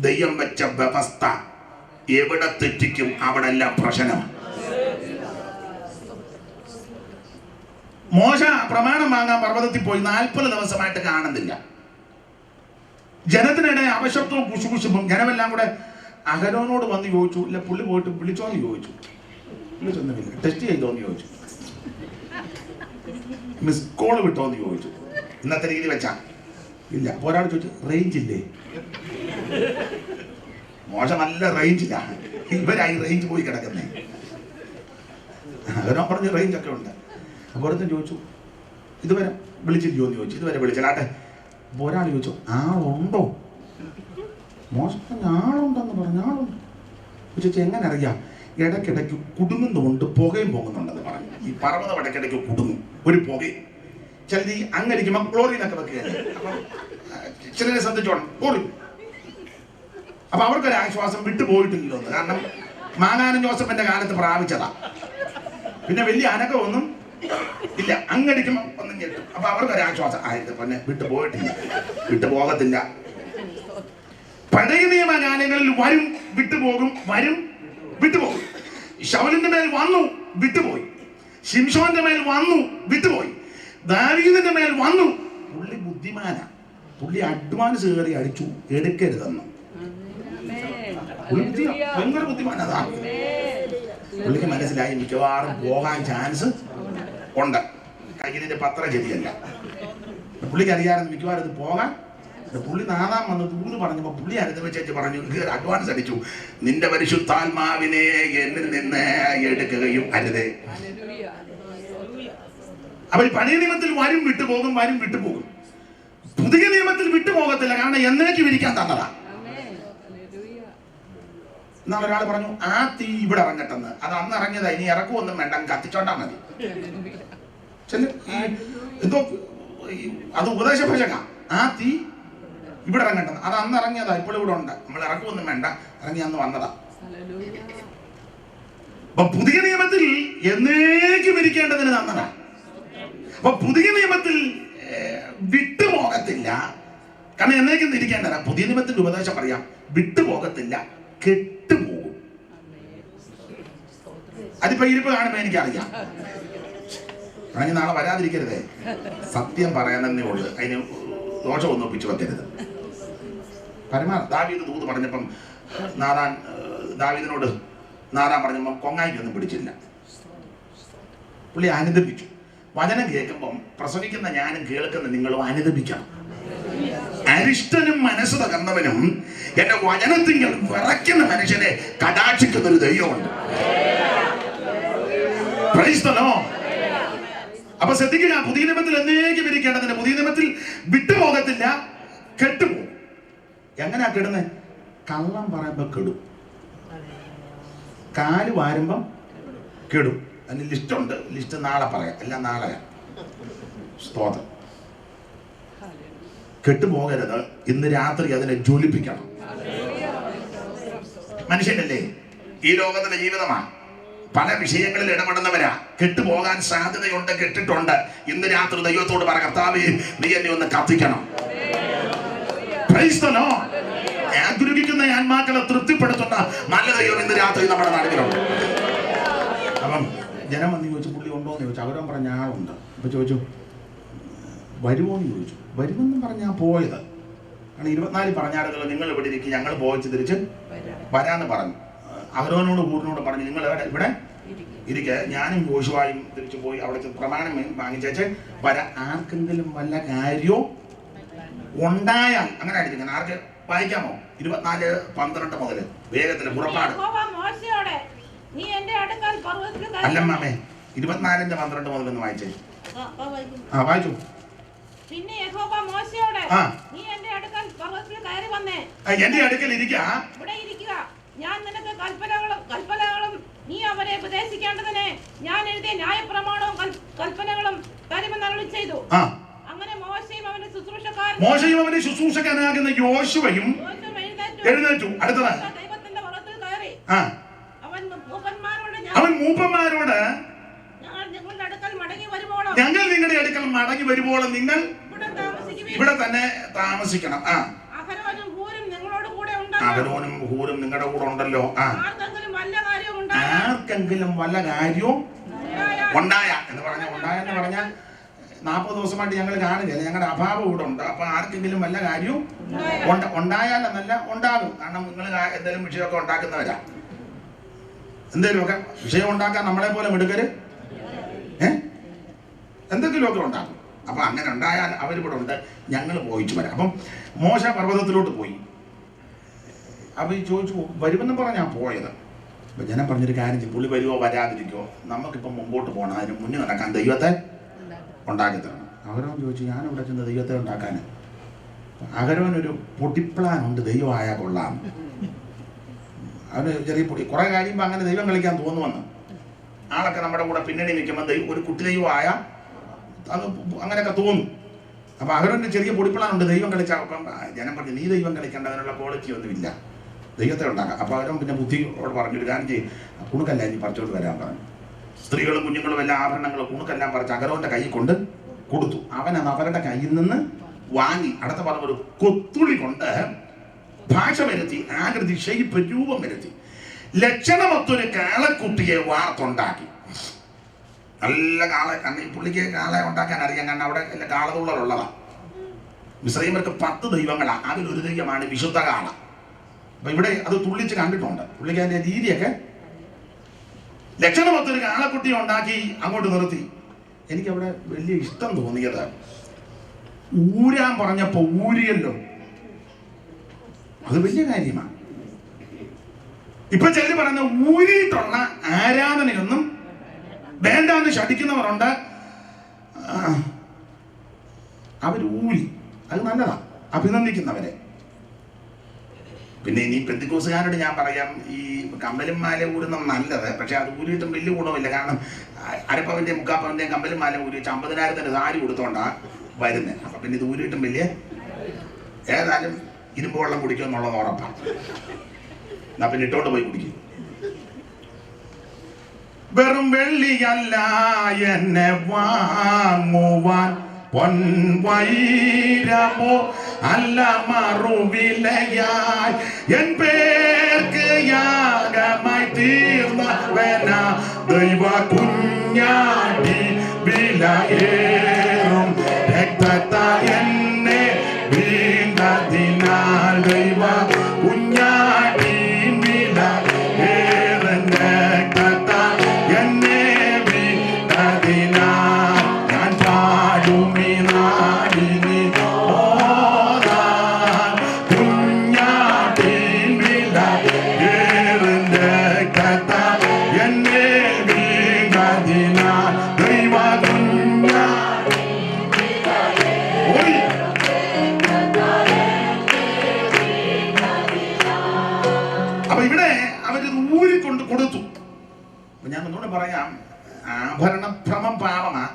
ദൈവം വെച്ച വ്യവസ്ഥ എവിടെ തെറ്റിക്കും അവിടെ എല്ലാം പ്രശ്നമാണ്. മോശ പ്രമാണം വാങ്ങാൻ പർവ്വതത്തിൽ പോയി 40 ദിവസമായിട്ട് കാണുന്നില്ല. ജനത്തിനിടെ അപശബ്ദവും കുശുകുശുമ്പും. ജനമെല്ലാം കൂടെ അഹരോനോട് വന്ന് ചോദിച്ചു, ഇല്ല പുള്ളി പോയിട്ട് വിളിച്ചോന്ന് ചോദിച്ചു. വിളിച്ചൊന്നുമില്ല. ടെസ്റ്റ് ചെയ്തോന്ന് ചോദിച്ചു, മിസ് കോള് വിട്ടോന്ന് ചോദിച്ചു. ഇന്നത്തെ രീതി വെച്ചാ ഇല്ല. ഒരാൾ ചോദിച്ചു, റേഞ്ച് ഇല്ലേ? മോശ നല്ല റേഞ്ചിലാണ്, ഇവരായി റേഞ്ച് പോയി കിടക്കുന്നേ. അവരോ പറഞ്ഞ് റേഞ്ച് ഒക്കെ ഉണ്ട്. അപ്പോൾ ഒരുത്തൻ ചോദിച്ചു, ഇതുവരെ വിളിച്ചില്ലയോ എന്ന് ചോദിച്ചു. ഇതുവരെ വിളിച്ചില്ലാട്ടെ. ഒരാൾ ചോദിച്ചു, ആളുണ്ടോ? മോശം പറഞ്ഞ ആളുണ്ടെന്ന് പറഞ്ഞു. ആളുണ്ട് ചോദിച്ചു, എങ്ങനെ അറിയാം? ഇടയ്ക്കിടയ്ക്ക് കുടുങ്ങുന്നുണ്ട്, പുകയും പോകുന്നുണ്ടെന്ന് പറഞ്ഞു. ഈ പർവ്വതം ഇടയ്ക്കിടയ്ക്ക് കുടുങ്ങും, ഒരു പുകയും. ചിലത് ഈ അങ്ങടിക്കുമ്പോൾ ക്ലോറിനൊക്കെ വെക്കുകയല്ലേ. അപ്പം ചിലരെ ശ്രദ്ധിച്ചോണം, ക്ലോറിൻ. അപ്പൊ അവർക്കൊരു ആശ്വാസം വിട്ടുപോയിട്ടില്ലല്ലോ. കാരണം മാങ്ങാനും ജോസഫിന്റെ കാലത്ത് പ്രാപിച്ചതാ. പിന്നെ വലിയ അനക്കമൊന്നും ഇല്ല. അങ്ങടിക്കുമ്പോൾ ഒന്നും കേട്ടു. അപ്പൊ അവർക്കൊരു ആശ്വാസം ആയത് പിന്നെ വിട്ടുപോയിട്ടില്ല, വിട്ടുപോകത്തില്ല. പഴയ നിയമകാലങ്ങളിൽ വരും വിട്ടുപോകും, വരും വിട്ടുപോകും. ശൗലിന്റെ മേൽ വന്നു, വിട്ടുപോയി. ശിംശോന്റെ മേൽ വന്നു, വിട്ടുപോയി. ദാവീദിന്റെ മേൽ വന്നു. പുള്ളി ബുദ്ധിമാനാ. പുള്ളി അഡ്വാൻസ് കയറി അടിച്ചു, എടുക്കരുതെന്ന്. ഭയങ്കര ബുദ്ധിമാനാ. പുള്ളിക്ക് മനസ്സിലായി മിക്കവാറും പോകാൻ ചാൻസ് ഉണ്ട്. കയ്യിലിന്റെ പത്രം ശരിയല്ല. പുള്ളിക്ക് അറിയാമായിരുന്നു മിക്കവാറും ഇത് പോകാൻ. പുള്ളി നാദാൻ വന്ന് ദൂത് പറഞ്ഞപ്പോ പുള്ളി അനുഭവിച്ചു പറഞ്ഞു, അഡ്വാൻസ് അടിച്ചു, നിന്റെ പരിശുദ്ധാത്മാവിനെ എന്നിൽ നിന്ന് എടുക്കുകയും അരുതേ. അപ്പൊ ഈ പഴയ നിയമത്തിൽ വരും വിട്ടുപോകും, വരും വിട്ടുപോകും. പുതിയ നിയമത്തിൽ വിട്ടുപോകത്തില്ല, കാരണം എന്നേക്കും ഇരിക്കാൻ തന്നതാ. എന്നാൽ ഒരാൾ പറഞ്ഞു, ആ തീ ഇവിടെ ഇറങ്ങട്ടെന്ന്. അത് അന്ന് ഇറങ്ങിയതാ, ഇനി ഇറക്കുമൊന്നും വേണ്ട, കത്തിച്ചോണ്ടാ മതി. എന്തോ അത് ഉപദേശ ഭജക. ആ തീ ഇവിടെ ഇറങ്ങട്ടെന്ന്. അത് അന്ന് ഇറങ്ങിയതാ, ഇപ്പോൾ ഇവിടെ ഉണ്ട്. നമ്മൾ ഇറക്കുമൊന്നും വേണ്ട, ഇറങ്ങി അന്ന് വന്നതാ. അപ്പൊ പുതിയ നിയമത്തിൽ എന്നേക്കും ഇരിക്കേണ്ടതിന് തന്നതാ. അപ്പൊ പുതിയ നിയമത്തിൽ വിട്ടുപോകത്തില്ല, കാരണം എന്നേക്കും ഇരിക്കേണ്ടതാ. പുതിയ നിയമത്തിന്റെ ഉപദേശം പറയാം, വിട്ടുപോകത്തില്ല, കെട്ടുപോകും. അതിപ്പോ ഇരിപ്പ് കാണുമ്പോ എനിക്കറിയാം. അങ്ങനെ നാളെ വരാതിരിക്കരുതേ. സത്യം പറയാനെന്നേ ഉള്ളു, അതിന് ദോഷമൊന്നും ഒപ്പിച്ചു വെക്കരുത്. ദാവീദ് ദൂത് പറഞ്ഞപ്പം നാദാൻ ദാവീദിനോട് നാരാൻ പറഞ്ഞപ്പോൾ കൊങ്ങായിക്കൊന്നും പിടിച്ചില്ല. പുള്ളി അനുദപിച്ചു. വചനം കേൾക്കുമ്പം പ്രസംഗിക്കുന്ന ഞാനും കേൾക്കുന്ന നിങ്ങളും അനുദപിക്കണം. അരിഷ്ടനും മനസ്സ് തകർന്നവനും എന്റെ വചനത്തിങ്കിൽ വിറയ്ക്കുന്ന മനുഷ്യനെ കടാക്ഷിക്കുന്ന ഒരു ദൈവമുണ്ട്. അപ്പൊ ശ്രദ്ധിക്കുക, പുതിയ നിയമത്തിൽ എന്നേക്കും ഇരിക്കേണ്ടതിന് പുതിയ നിയമത്തിൽ വിട്ടുപോകത്തില്ല, കെട്ടുപോകും. എങ്ങനെയാ കെടുന്നത്? കള്ളം പറയുമ്പോ കെടും, കാല് വാരുമ്പം കെടും. അതിന് ലിസ്റ്റുണ്ട്, ലിസ്റ്റ് നാളെ പറയാം, എല്ലാം നാളെ. സ്തോത്രം. കെട്ടുപോകരുത്. ഇന്ന് രാത്രി അതിനെ ജ്വലിപ്പിക്കണം. മനുഷ്യനല്ലേ, ഈ ലോകത്തിന്റെ ജീവിതമാണ്. പല വിഷയങ്ങളിൽ ഇടപെടുന്നവരാ. കെട്ടുപോകാൻ സാധ്യതയുണ്ട്, കെട്ടിട്ടുണ്ട്. ഇന്ന് രാത്രി ദൈവത്തോട് പറ, കർത്താവേ നീ എന്നെ ഒന്ന് കത്തിക്കണം. ആഗ്രഹിക്കുന്ന ആത്മാക്കളെ തൃപ്തിപ്പെടുത്തുന്ന നല്ല ദൈവം ഇന്ന് രാത്രി നമ്മുടെ നാട്ടിലുണ്ട്. അപ്പം ജനം വന്ന് ചോദിച്ചു, പുള്ളി ഉണ്ടോ എന്ന് ചോദിച്ചു. അവരും പറഞ്ഞ ആളുണ്ട്. അപ്പൊ ചോദിച്ചു, വരുമോ എന്ന് ചോദിച്ചു. വരുമെന്നും പറഞ്ഞാൽ പോയത്. കാരണം 24 പറഞ്ഞാടുകൾ നിങ്ങൾ ഇവിടെ ഇരിക്കും, ഞങ്ങൾ പോയിച്ച് തിരിച്ച് വരാന്ന് പറഞ്ഞു. അവരോനോട് കൂറിനോട് പറഞ്ഞു, നിങ്ങൾ ഇവിടെ ഇരിക്കെ ഞാനും യോശുവായും തിരിച്ചു പോയി അവിടെ പ്രമാണം വാങ്ങിച്ചേച്ച് വരാൻ. ആർക്കെങ്കിലും വല്ല കാര്യവും ഉണ്ടായാൽ അങ്ങനെ ആയിരിക്കും. ആർക്ക് വായിക്കാമോ? 24:12 മുതൽ വേഗത്തിൽ പുറപ്പാട്. അല്ലമ്മേ, 24:12 മുതൽ ഒന്ന് വായിച്ചേ. വായിച്ചു. പിന്നെ യഹോവ മോശയോട്, നീ എന്റെ അടുക്കൽ കയറി വന്നേ, എന്റെ അടുക്കൽ ഇരിക്കുക, ഇവിടെ ഇരിക്കുക. ഞാൻ നിനക്ക് കൽപ്പനകളും നീ അവരെ ഉപദേശിക്കേണ്ടതിന് ഞാൻ എഴുതിയ ന്യായപ്രമാണവും കൽപ്പനകളും തരുമെന്ന് അരുളി ചെയ്തു. അങ്ങനെ മോശയും അവന്റെ ശുശ്രൂഷക്കാരനാകുന്ന യോശുവയും എഴുന്നേറ്റു. അടുത്തത് ദൈവത്തിന്റെ പുറത്തിൽ കയറി അവൻ മൂപ്പന്മാരോട് ഞങ്ങൾ നിങ്ങളുടെ അടുക്കൽ മടങ്ങി വരുമ്പോഴും നിങ്ങൾ ഇവിടെ തന്നെ താമസിക്കണം. അഹരോനും ഹൂരും നിങ്ങളുടെ കൂടെ ഉണ്ടല്ലോ. ആർക്കെങ്കിലും വല്ല കാര്യവും ഉണ്ടായ എന്ന് പറഞ്ഞാൽ 40 ദിവസമായിട്ട് ഞങ്ങൾ കാണുകയല്ല, ഞങ്ങളുടെ അഭാവം ഇവിടെ ഉണ്ട്. അപ്പൊ ആർക്കെങ്കിലും വല്ല കാര്യവും ഉണ്ടായാലെന്നല്ല, ഉണ്ടാകും. കാരണം നിങ്ങൾ എന്തെങ്കിലും വിഷയമൊക്കെ ഉണ്ടാക്കുന്നവരാ. എന്തെങ്കിലുമൊക്കെ വിഷയം ഉണ്ടാക്കാൻ നമ്മളെ പോലെ മിടുക്കര് എന്തെങ്കിലുമൊക്കെ ഉണ്ടാകും. അപ്പൊ അങ്ങനെ ഉണ്ടായാൽ അവരിവിടെ ഉണ്ട്, ഞങ്ങൾ പോയിച്ചു വരാം. അപ്പം മോശ പർവ്വതത്തിലോട്ട് പോയി. അപ്പൊ ഈ ചോദിച്ചു, വരുമെന്ന് പറഞ്ഞാൽ പോയത്. അപ്പൊ ജനം പറഞ്ഞൊരു കാര്യം ചെയ്യും, പുള്ളി വരുമോ വരാതിരിക്കോ, നമുക്കിപ്പം മുമ്പോട്ട് പോകണം, അതിന് മുന്നേ നടക്കാൻ ദൈവത്തെ ഉണ്ടാക്കി തരണം. അഹരോൻ ചോദിച്ചു, ഞാനിവിടെ ചെന്ന് ദൈവത്തെ ഉണ്ടാക്കാൻ. അഹരോനൊരു പൊട്ടിപ്ലാൻ ഉണ്ട്, ദൈവമായാൽ കൊള്ളാം. അവന് ചെറിയ പൊടി കുറെ കഴിയുമ്പോൾ അങ്ങനെ ദൈവം കളിക്കാൻ തോന്നുമെന്ന്. ആളൊക്കെ നമ്മുടെ കൂടെ പിന്നണി നിൽക്കുമ്പോൾ ഒരു കുട്ടി ദൈവമായ അത് അങ്ങനെയൊക്കെ തോന്നും. അപ്പൊ അഹരോന്റെ ചെറിയ പൊടിപ്പിളാനുണ്ട്, ദൈവം കളിച്ചാൽ. അപ്പം ജനം പറഞ്ഞു, നീ ദൈവം കളിക്കേണ്ട, അതിനുള്ള ക്വാളിറ്റി ഒന്നുമില്ല, ദൈവത്തെ ഉണ്ടാക്കാം. അപ്പൊ അവരും പിന്നെ ബുദ്ധിയോട് പറഞ്ഞൊരു കാര്യം ചെയ്യും, കുണുക്കെല്ലാം ഇനി പറിച്ചോട്ട് വരാൻ പറഞ്ഞു. സ്ത്രീകളും കുഞ്ഞുങ്ങളും എല്ലാ ആഭരണങ്ങളും കുണുക്കെല്ലാം പറിച്ച് അഹരോന്റെ കൈ കൊണ്ട് കൊടുത്തു. അവനത് അവരുടെ കയ്യിൽ നിന്ന് വാങ്ങി അടുത്ത പറഞ്ഞ ഒരു കൊത്തുളി കൊണ്ട് ഭാഷ വരുത്തി, ആകൃതി, ഷെയ്പ്പ്, രൂപം വരുത്തി ലക്ഷണമൊത്തൊരു കാളക്കുട്ടിയെ വാർത്തുണ്ടാക്കി. നല്ല കാള, കാരണം ഈ പുള്ളിക്ക് കാളെ ഉണ്ടാക്കാൻ അറിയാം, കാരണം അവിടെ എല്ലാ കാളതുള്ളലുള്ളതാ. മിസ്രൈമർക്ക് 10 ദൈവങ്ങളാണ്, അതിലൊരു ദൈവമാണ് വിശുദ്ധ കാള. അപ്പൊ ഇവിടെ അത് തുള്ളിച്ച് കണ്ടിട്ടുണ്ട്. പുള്ളിക്ക് അതിന്റെ രീതിയൊക്കെ ലക്ഷണമൊത്തൊരു കാളക്കുട്ടിയെ ഉണ്ടാക്കി അങ്ങോട്ട് നിർത്തി. എനിക്കവിടെ വലിയ ഇഷ്ടം തോന്നിയത്, ഊരാൻ പറഞ്ഞപ്പോ ഊരിയല്ലോ, അത് വലിയ കാര്യമാണ്. ഇപ്പൊ ചിലർ പറയുന്ന ഊരിയിട്ടുള്ള ആരാധനയൊന്നും വേണ്ടാന്ന് ശഠിക്കുന്നവരുണ്ട്. അവർ ഊരി, അത് നല്ലതാ, അഭിനന്ദിക്കുന്നവരെ. പിന്നെ ഇനി പെന്തിക്കോസുകാരോട് ഞാൻ പറയാം, ഈ കമ്പലും മാല ഊരുന്ന നല്ലത്, പക്ഷെ അത് ഊരിയിട്ടും വലിയ ഗുണമില്ല. കാരണം അരപ്പവന്റെയും മുക്കാപ്പവന്റെയും കമ്പലും മാല ഊരി 50,000 സാരി കൊടുത്തോണ്ടാ വരുന്നത്. അപ്പൊ പിന്നെ ഇത് ഊരിയിട്ടും വലിയ, ഏതായാലും ഇരുമ്പ് വെള്ളം കുടിക്കും എന്നുള്ളത് ഉറപ്പാണ്. എന്നാ പിന്നെ ഇട്ടോണ്ട് പോയി കുടിക്കും. വെറും വെള്ളിയല്ല എന്നെ വാങ്ങുവാൻ പൊൻവൈരമോ അല്ല മറുവിലയായി എൻ പേർക്ക് യാഗമായി തീർന്നവന ദൈവ കുഞ്ഞാടി വിലയേറും രക്തത്താൽ എന്നെ വീണ്ടതിനാൽ ദൈവ കുഞ്ഞാടി വില ദൈവ അപ്പൊ ഇവിടെ അവരിത് ഊരിക്കൊണ്ട് കൊടുത്തു. ഞാൻ ഒന്നുകൂടെ പറയാം, ആഭരണഭ്രമം പാപമാണ്.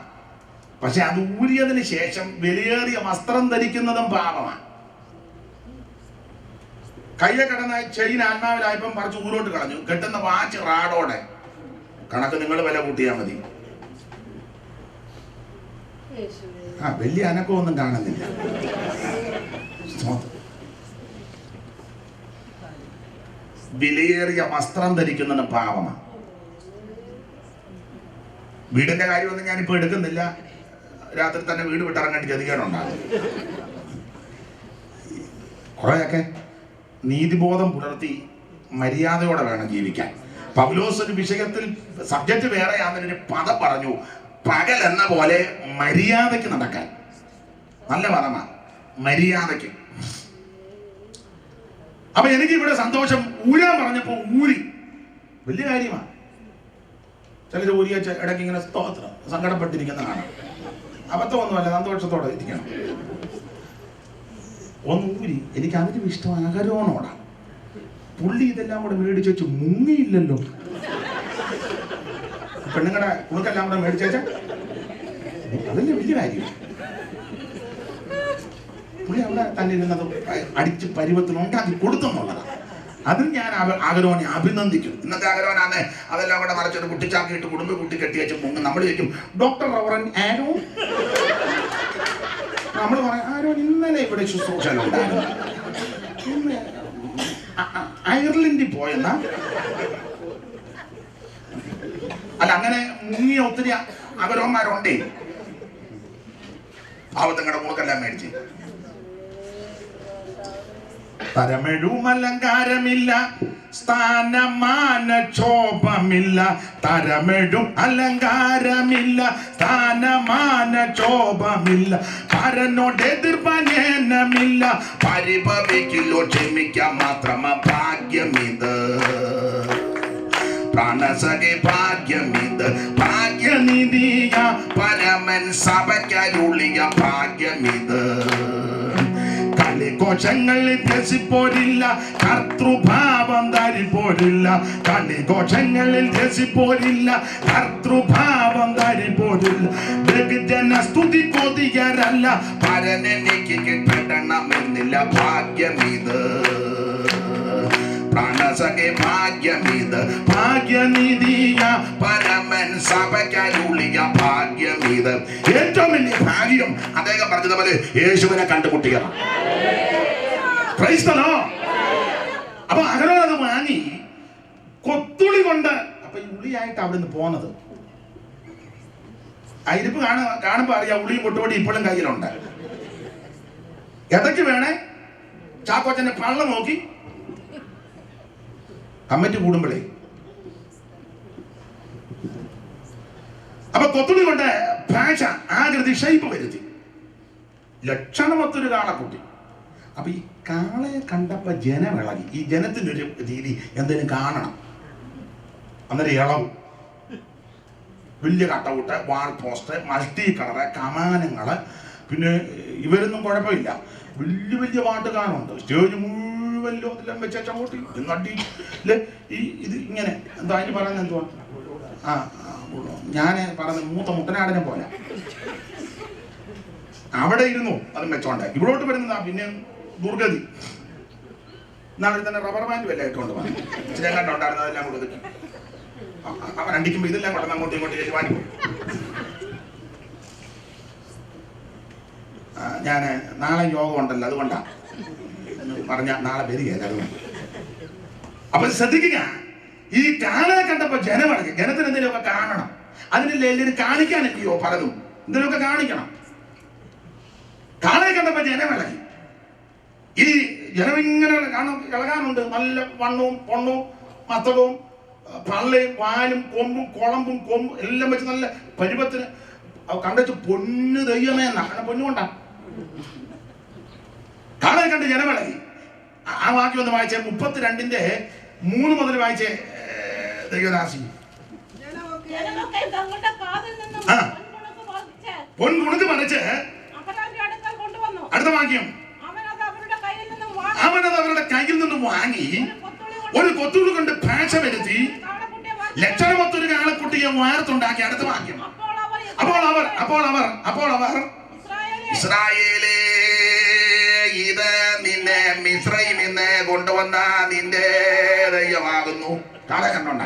പക്ഷെ അത് ഊരിയതിന് ശേഷം വിലയേറിയ വസ്ത്രം ധരിക്കുന്നതും പാപമാണ്. കയ്യെ കിടന്ന ചെയിൻ ആത്മാവിലായപ്പം പറിച്ച് ഊരോട്ട് കളഞ്ഞു. കെട്ടുന്ന വാച്ച് റാഡോടെ. കണക്ക് നിങ്ങൾ വില കൂട്ടിയാൽ മതി. വലിയ അനക്കമൊന്നും കാണുന്നില്ല. വിലയേറിയ വസ്ത്രം ധരിക്കുന്നതും പാപമാണ്. വീടിന്റെ കാര്യമൊന്നും ഞാനിപ്പോ എടുക്കുന്നില്ല. രാത്രി തന്നെ വീട് വിട്ടിറങ്ങേണ്ട ഗതികേടുണ്ടാകും. കുറെയൊക്കെ നീതിബോധം പുലർത്തി മര്യാദയോടെ വേണം ജീവിക്കാൻ. പൗലോസ് ഒരു വിഷയത്തിൽ സബ്ജക്റ്റ് വേറെയാണെന്നൊരു പദം പറഞ്ഞു, പകൽ എന്ന പോലെ മര്യാദയ്ക്ക് നടക്കാൻ. നല്ല പദമാണ്, മര്യാദയ്ക്ക്. അപ്പൊ എനിക്ക് ഇവിടെ സന്തോഷം. ഊരാൻ പറഞ്ഞപ്പോ ഊരി, വലിയ കാര്യമാണ്. ചിലര് ഊരിയ ഇടയ്ക്ക് ഇങ്ങനെ സ്തോത്രം സങ്കടപ്പെട്ടിരിക്കുന്ന കാണാം. അബദ്ധമൊന്നുമല്ല, സന്തോഷത്തോടെ ഇരിക്കണം. ഒന്ന് ഊരി. എനിക്ക് അതിനും ഇഷ്ടം അകരോണോടാ. പുള്ളി ഇതെല്ലാം കൂടെ മേടിച്ചു വെച്ച് മുങ്ങിയില്ലല്ലോ. പെണ്ണുങ്ങളുടെ കുണുക്കെല്ലാം കൂടെ മേടിച്ച അതല്ലേ വലിയ കാര്യം. പുള്ളി അവിടെ തന്നെ ഇരുന്നത് അടിച്ച് പരുവത്തിനുണ്ടാക്കി കൊടുത്തെന്നുള്ളതാണ്. അതിൽ ഞാൻ ആഗ്രഹനെ അഭിനന്ദിക്കും. ഇന്നത്തെ ആഗ്രഹനാണ് അതെല്ലാം കൂടെ മറിച്ചൊരു കുട്ടിച്ചാക്കിയിട്ട് കുടുംബ കുട്ടി കെട്ടി വെച്ച് മുങ്ങും. നമ്മൾ ചോദിക്കും, ഡോക്ടർ റവറൻ ആരോ. നമ്മൾ പറയാം, ആരോ ഇന്നലെ ഇവിടെ ശുശ്രൂഷയിലുണ്ടായിരുന്നു, അയർലൻഡിൽ പോയെന്നാ. അല്ല, അങ്ങനെ മുങ്ങിയ ഒത്തിരി അഗരോന്മാരുണ്ടേ. ആവത്തങ്ങളുടെ മുളക്കെല്ലാം മേടിച്ച്. തരമെഴും അലങ്കാരമില്ല, സ്ഥാനമാന ക്ഷോഭമില്ല. തരമെഴും അലങ്കാരമില്ല, സ്ഥാനമാന ക്ഷോഭമില്ല. പരനോട് എതിർപ്പനേനമില്ല, പരിഭവിക്കില്ലോ ക്ഷമിക്കാൻ മാത്രമ ഭാഗ്യമിത്. പ്രാണസഖി ഭാഗ്യമിത്, ഭാഗ്യനിധിയ പരമൻ സഭയ്ക്കരുളിയ ഭാഗ്യമിത്. കളിഘോഷങ്ങളിൽ രസിപ്പോരില്ല, കർത്തൃഭാവം ധരിപ്പോരില്ല. കളിഘോഷങ്ങളിൽ രസിപ്പോരില്ല, കർത്തൃഭാവം ധരിപ്പോരില്ല. ബഹുജന സ്തുതി കൊതിയരല്ല, പരനെനിക്ക് കിട്ടണമെന്നില്ല ഭാഗ്യമിത്. പ്രാണസഖി ഭാഗ്യമിത്, ഭാഗ്യനിധിയ പരമൻ സഭയ്ക്കരുളിയ ഭാഗ്യമിത്. ഏറ്റവും വലിയ ഭാഗ്യം അദ്ദേഹം പറഞ്ഞതുപോലെ യേശുവിനെ കണ്ടുമുട്ടിയതാണ്. അപ്പൊ അകലോത് വാങ്ങി കൊത്തുളി കൊണ്ട്. അപ്പൊ ഈ ഉളിയായിട്ട് അവിടെ നിന്ന് പോന്നത് ആ ഇരിപ്പ് കാണുമ്പോ അറിയാം, ഉളിയും കൊട്ടുപൊടി ഇപ്പോഴും കയ്യിലുണ്ട്. ഇടയ്ക്ക് വേണേ ചാക്കോച്ചന്റെ പള്ള നോക്കി കമ്മിറ്റി കൂടുമ്പോഴേ. അപ്പൊ കൊത്തുളി കൊണ്ട് ഭാഷ ആകൃതി ഷൈപ്പ് വരുത്തി ലക്ഷണമൊത്തൊരു കാളക്കുട്ടി. അപ്പൊ ഈ കാളയെ കണ്ടപ്പോ ജനമിളകി. ഈ ജനത്തിന്റെ ഒരു രീതി എന്തെങ്കിലും കാണണം. അന്നേരം ഇളവും വലിയ കട്ടൗട്ട്, വാൾ പോസ്റ്റ്, മൾട്ടി കളറ്, കമാനങ്ങള്. പിന്നെ ഇവരൊന്നും കുഴപ്പമില്ല, വലിയ വലിയ പാട്ടുകാരുണ്ട്. സ്റ്റേജ് മുഴുവല്ലോ എല്ലാം വെച്ചോട്ടി നടി. ഈ ഇത് ഇങ്ങനെ എന്താ അതിന് പറയുന്നത്, എന്തുവാ, ഞാൻ പറയുന്നത് മൂത്ത മുട്ടനാടിനെ പോലെ അവിടെ ഇരുന്നു അതും വെച്ചോണ്ട്. ഇവിടോട്ട് വരുന്നതാ പിന്നെ ദുർഗതി. നാളെ തന്നെ റബ്ബർ ബാൻഡ് വല്ല ഇട്ടുകൊണ്ട് വന്നു. ഇച്ചിരി കണ്ടുണ്ടായിരുന്നു, അതെല്ലാം കൂടെ ഒതുക്കി അവൻ അടിക്കുമ്പോ ഇതെല്ലാം കൊണ്ടുവന്ന് അങ്ങോട്ടും ഇങ്ങോട്ടും ചേച്ചി വാങ്ങി. ഞാൻ നാളെ യോഗം ഉണ്ടല്ലോ, അതുകൊണ്ടാ പറഞ്ഞ നാളെ വരികയല്ല, അതുകൊണ്ട്. അപ്പൊ ശ്രദ്ധിക്കുക, ഈ കാളയെ കണ്ടപ്പോ ജനമടങ്ങി. ജനത്തിന് എന്തെങ്കിലുമൊക്കെ കാണണം. അതിനല്ലേ എല്ലാവരും കാണിക്കാനൊക്കെയോ പലതും എന്തെങ്കിലുമൊക്കെ കാണിക്കണം. കാളയെ കണ്ടപ്പോ ജനമിളകി. ഈ ജനമിങ്ങനെ ഇളകാനുണ്ട്. നല്ല വണ്ണവും പൊണ്ണവും മത്തകവും പള്ളയും വാലും കൊമ്പും കുളമ്പും കൊമ്പും എല്ലാം വെച്ച് നല്ല പരുവത്തിന് കണ്ടുവച്ച് പൊന്നു ദൈവമേ എന്നാ. അങ്ങനെ പൊന്നുകൊണ്ടാ കാളയെ കണ്ട് ജനമിളകി. ആ വാക്യം ഒന്ന് വായിച്ചേ, 32:3 മുതൽ വായിച്ചേ ദൈവദാസി. ജനമൊക്കെ ഇസ്രായേൽ തങ്ങളുടെ കാതിൽ നിന്നും പൊൻകുണുക്ക് പറിച്ച് അഹരോന്റെ അടുക്കൽ കൊണ്ടുവന്നു. അടുത്ത വാക്യം, അവനത് അവരുടെ കയ്യിൽ നിന്നും വാങ്ങി ഒരു കൊത്തുള്ളി കൊണ്ട് ഭാഷ വരുത്തി ലക്ഷണമൊത്തൊരു കാളക്കുട്ടിയെ വാർത്തുണ്ടാക്കി. അടുത്ത വാക്യം, അപ്പോൾ അവർ ഇസ്രായേലേ, ഇത് നിന്നെ മിസ്രൈമിൽ നിന്ന് കൊണ്ടുവന്ന നിന്റെ ദൈവമാകുന്നു. കാളെ കണ്ടോണ്ട.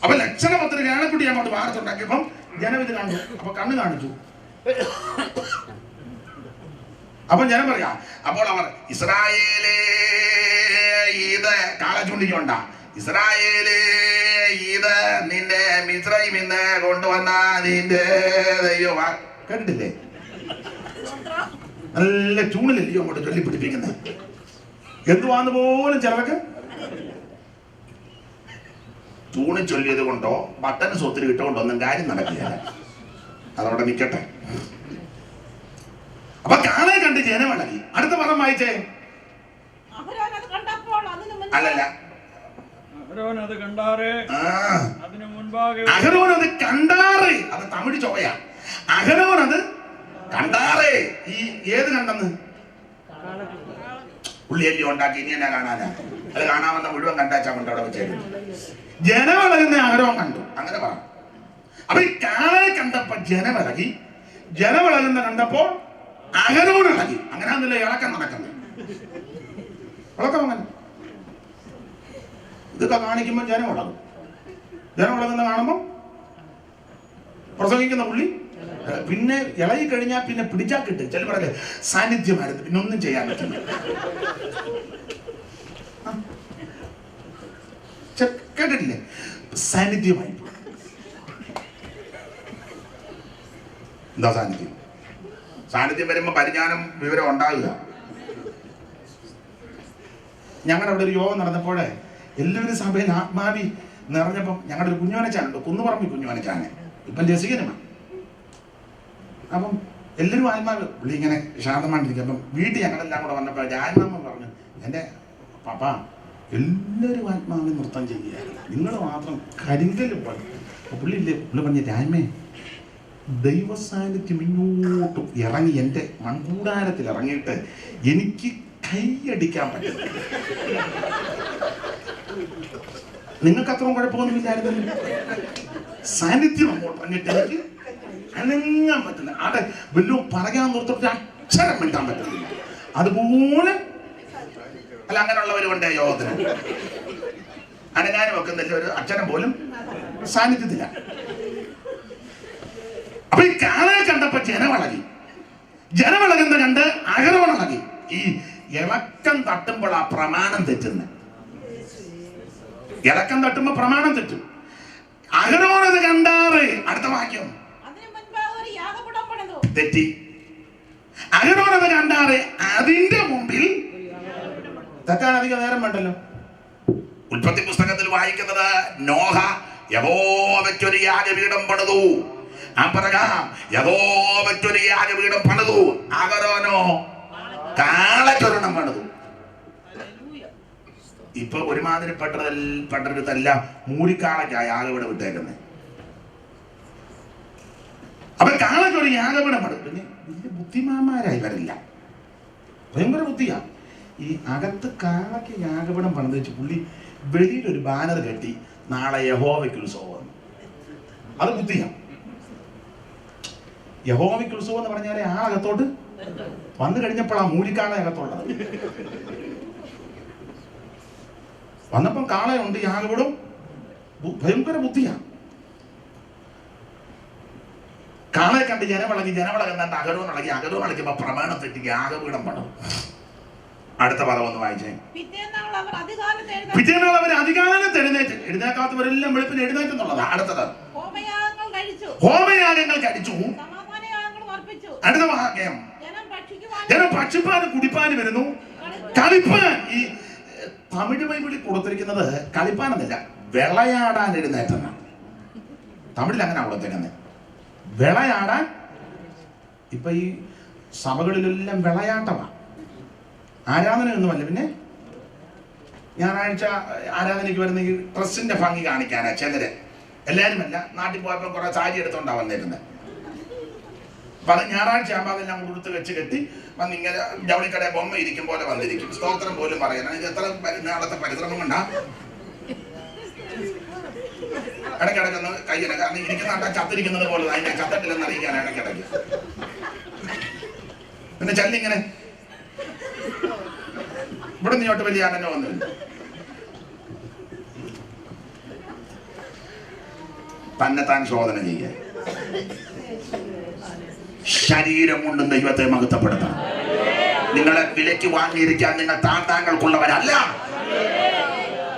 അപ്പൊ ലക്ഷണമൊത്തൊരു കാളക്കുട്ടി അങ്ങോട്ട് വാർത്തുണ്ടാക്കിയപ്പം ജനം ഇത് കണ്ടു. അപ്പൊ കണ്ണ് കാണിച്ചു. അപ്പൊ ജനം പറയാ, അപ്പോൾ അവർ ഇസ്രായേലേ, ഇത് കാള ചൂണ്ടിക്കൊണ്ട, ഇസ്രായേലേ, ഇത് നിന്റെ മിസ്രൈമിൽ നിന്ന് കൊണ്ടുവന്ന നിന്റെ ദൈവമാ. കേട്ടിട്ടില്ലേ? നല്ല ചൂണിലല്ലയോ അങ്ങോട്ട് ചൊല്ലിപ്പിടിപ്പിക്കുന്നത്. എന്തുവാന്ന് പോലും ചിലർക്ക് ചൂണി ചൊല്ലിയത് കൊണ്ടോ ബട്ടന് സ്വത്തിന് കിട്ടുകൊണ്ടോ ഒന്നും കാര്യം നടക്കില്ല. അതവിടെ നിൽക്കട്ടെ. അപ്പൊ കാളെ കണ്ട് ജനം ഇളകി. അടുത്ത പദം വായിച്ചേ. അല്ലല്ല, അഹരോൻ അത് കണ്ടാറ്. അത് തമിഴ് ചോയ. അഹരോൻ അത് കണ്ടാറേ. ഈ ഏത് കണ്ടെന്ന് പുള്ളിയല്ലി ഉണ്ടാക്കി. ഇനി എന്നാ കാണാനാ? അത് കാണാമെന്ന മുഴുവൻ കണ്ടാച്ചാ കൊണ്ട് അവിടെ വെച്ചേക്കും. ജനമിളകുന്ന അഹരോൻ കണ്ടു. അങ്ങനെ പറ. അപ്പൊ ഈ കാളെ കണ്ടപ്പോ ജനമിളകി, ജനമിളകുന്ന കണ്ടപ്പോ അഹരോൻ ഇളകി. അങ്ങനെ ഒന്നുമില്ല, ഇളക്കം നടക്കുന്നത്. ഇളക്കം അങ്ങനെ ഇതൊക്കെ കാണിക്കുമ്പോൾ ജനമിളകും. ജനമിളകുന്ന കാണുമ്പോൾ പ്രസംഗിക്കുന്ന പുള്ളി പിന്നെ ഇളകി കഴിഞ്ഞാൽ പിന്നെ പിടിച്ചാൽ കിട്ടും. ചില പറയല്ലേ സാന്നിധ്യമായിരുന്നു, പിന്നെ ഒന്നും ചെയ്യാൻ പറ്റില്ല. കേട്ടിട്ടില്ലേ? സാന്നിധ്യമായി. എന്താ സാന്നിധ്യം? സാന്നിധ്യം വരുമ്പോ പരിജ്ഞാനം വിവരം ഉണ്ടാകുക. ഞങ്ങളുടെ അവിടെ ഒരു യോഗം നടന്നപ്പോഴേ എല്ലാവരും സഭയിൽ ആത്മാവി നിറഞ്ഞപ്പം ഞങ്ങളുടെ ഒരു കുഞ്ഞുവനച്ചാനുണ്ട്, കുന്നുപറമ്പി കുഞ്ഞുവനച്ചാനെ, ഇപ്പം രസികനുമാണ്. അപ്പം എല്ലാവരും ആത്മാവ് പുള്ളി ഇങ്ങനെ ശാന്തമായിട്ടിരിക്കും. അപ്പം വീട്ടിൽ ഞങ്ങളെല്ലാം കൂടെ വന്നപ്പോൾ രാജമാമ പറഞ്ഞു, എൻ്റെ പാപ്പ എല്ലാവരും ആത്മാവിനെ നൃത്തം ചെയ്യുകയായിരുന്നു, നിങ്ങൾ മാത്രം കരിങ്കല്ല് പോലെ. അപ്പോൾ പുള്ളി ഇല്ലേ, പുള്ളി പറഞ്ഞ രാമേ, ദൈവസാന്നിധ്യം ഇങ്ങോട്ടും ഇറങ്ങി എൻ്റെ മൺകൂടാരത്തിൽ ഇറങ്ങിയിട്ട് എനിക്ക് കൈയടിക്കാൻ പറ്റും. നിങ്ങൾക്ക് അത്രയും കുഴപ്പമൊന്നുമില്ലായിരുന്നല്ലോ. സാന്നിധ്യം അങ്ങോട്ട് ഇറങ്ങിയിട്ട് എനിക്ക് അനങ്ങാൻ പറ്റില്ല. അവിടെ വല്ലതും പറയാൻ നിർത്തിട്ട് അക്ഷരം മിണ്ടാൻ പറ്റുന്നില്ല. അതുപോലെ അല്ല, അങ്ങനെയുള്ളവരുണ്ട് യോഗത്തിന്. അനങ്ങാനും വെക്കുന്നില്ല, ഒരു അക്ഷരം പോലും സാന്നിധ്യത്തില്ല. അപ്പൊ ഈ കാളയെ കണ്ടപ്പോ ജനമിളകി. ജനമിളകുന്ന കണ്ട് അഹരോൻ ഇളകി. ഈ ഇളക്കം തട്ടുമ്പോൾ ആ പ്രമാണം തെറ്റുന്നു. ഇളക്കം തട്ടുമ്പോ പ്രമാണം തെറ്റും. അഹരോൻ അത് കണ്ടാറ്. അടുത്ത വാക്യം തെറ്റി. അഹരോൻ അത് കണ്ടാറ്. അതിന്റെ മുമ്പിൽ തെറ്റാൻ അധികം നേരം വേണ്ടല്ലോ. ഉൽപ്പത്തി പുസ്തകത്തിൽ വായിക്കുന്നത്, നോഹ യഹോവയ്ക്കൊരു യാഗപീഠം പണിതു. യഹോവയ്ക്കൊരു യാഗപീഠം പണിതു. അഹരോനോ കാളച്ചൊരണം പണിതു. ഇപ്പൊ ഒരുമാതിരി പെട്ടടുത്തെല്ലാം മൂരിക്കാളയ്ക്കാണ് യാഗപീഠം വിട്ടേക്കുന്നത്. അപ്പൊ കാളയ്ക്കൊരു യാഗപീഠം പണിതു. പിന്നെ വലിയ ബുദ്ധിമാന്മാരായി വരില്ല, ഭയങ്കര ബുദ്ധിയാ. ഈ അകത്ത് കാളയ്ക്ക് യാഗപീഠം പണിത് വെച്ച് പുള്ളി വെളിയിലൊരു ബാനർ കെട്ടി, നാളെ യഹോവയ്ക്ക് ഉത്സവം. അത് ബുദ്ധിയാണ്. യഹോവയ്ക്ക് ഉത്സവം എന്ന് പറഞ്ഞാൽ ആ അകത്തോട്ട് വന്നു കഴിഞ്ഞപ്പോൾ ആ മൂലിക്കാള അകത്തുള്ളത്. വന്നപ്പം കാളയുണ്ട്, യാഗപീഠം. ഭയങ്കര ബുദ്ധിയാണ്. കാളയെ കണ്ട് ജനമിളകി. ജനമിളകുന്ന അഹരോൻ ഇളകി. അഹരോൻ ഇളകിയപ്പോ പ്രമാണം തെറ്റി യാഗപീഠം പണം. അടുത്ത പദം ഒന്ന് വായിച്ചേ. പിറ്റേന്നാൾ അവർ അധികാലത്ത് എഴുന്നേക്കാത്തവരെല്ലാം വെളുപ്പിന് എഴുന്നേറ്റെന്നുള്ളതാ. അടുത്തത് ഹോമയാഗങ്ങൾ കഴിച്ചു. അടുത്ത വാക്യം, ജനം ഭക്ഷിപ്പാനും കുടിപ്പാനും വരുന്നു. കളിപ്പാൻ. ഈ തമിഴ് ബൈബിളിൽ കൊടുത്തിരിക്കുന്നത് കളിപ്പാനെന്നല്ല, വിളയാടാൻ എഴുന്നേറ്റെന്നാണ്. തമിഴിൽ അങ്ങനെ കൊടുത്തേക്കുന്നത്, വിളയാടാൻ. ഇപ്പൊ ഈ സഭകളിലെല്ലാം വിളയാട്ടമാണ്, ആരാധനയൊന്നുമല്ല. പിന്നെ ഞായറാഴ്ച ആരാധനയ്ക്ക് വരുന്ന ഈ ഡ്രസ്സിന്റെ ഭംഗി കാണിക്കാനാ ചിലര്. എല്ലാവരുമല്ല, നാട്ടിൽ പോയപ്പോൾ കുറെ സാരി എടുത്തോണ്ടാ വന്നിരുന്നത്. അപ്പൊ അത് ഞായറാഴ്ച ആകുമ്പോൾ അതെല്ലാം കൊടുത്ത് വെച്ച് കെട്ടി വന്നിങ്ങനെ ജൗളിക്കട ബൊമ്മ ഇരിക്കും പോലെ വന്നിരിക്കും. സ്തോത്രം പോലും പറയാനാണ്. ഇത് എത്ര നാളത്തെ പരിശ്രമം കൊണ്ടാ. ഇടയ്ക്കിടയ്ക്കൊന്ന് കയ്യില, കാരണം ഇരിക്കുന്ന ചത്തിരിക്കുന്നത് പോലെ അതിനെ ചത്തിട്ടില്ലെന്ന് അറിയിക്കാൻ ഇടയ്ക്കിടയ്ക്ക്. പിന്നെ ചല്ലിങ്ങനെ ഇവിടെ നീട്ട് വലിയ ആനോ ഒന്നുമില്ല. തന്നെത്താൻ ശോധന ചെയ്യാൻ ശരീരം കൊണ്ടും ദൈവത്തെ മഹത്വപ്പെടുത്തണം. നിങ്ങളെ വിലയ്ക്ക് വാങ്ങിയിരിക്കാൻ നിങ്ങൾ താങ്കൾക്കുള്ളവരല്ല.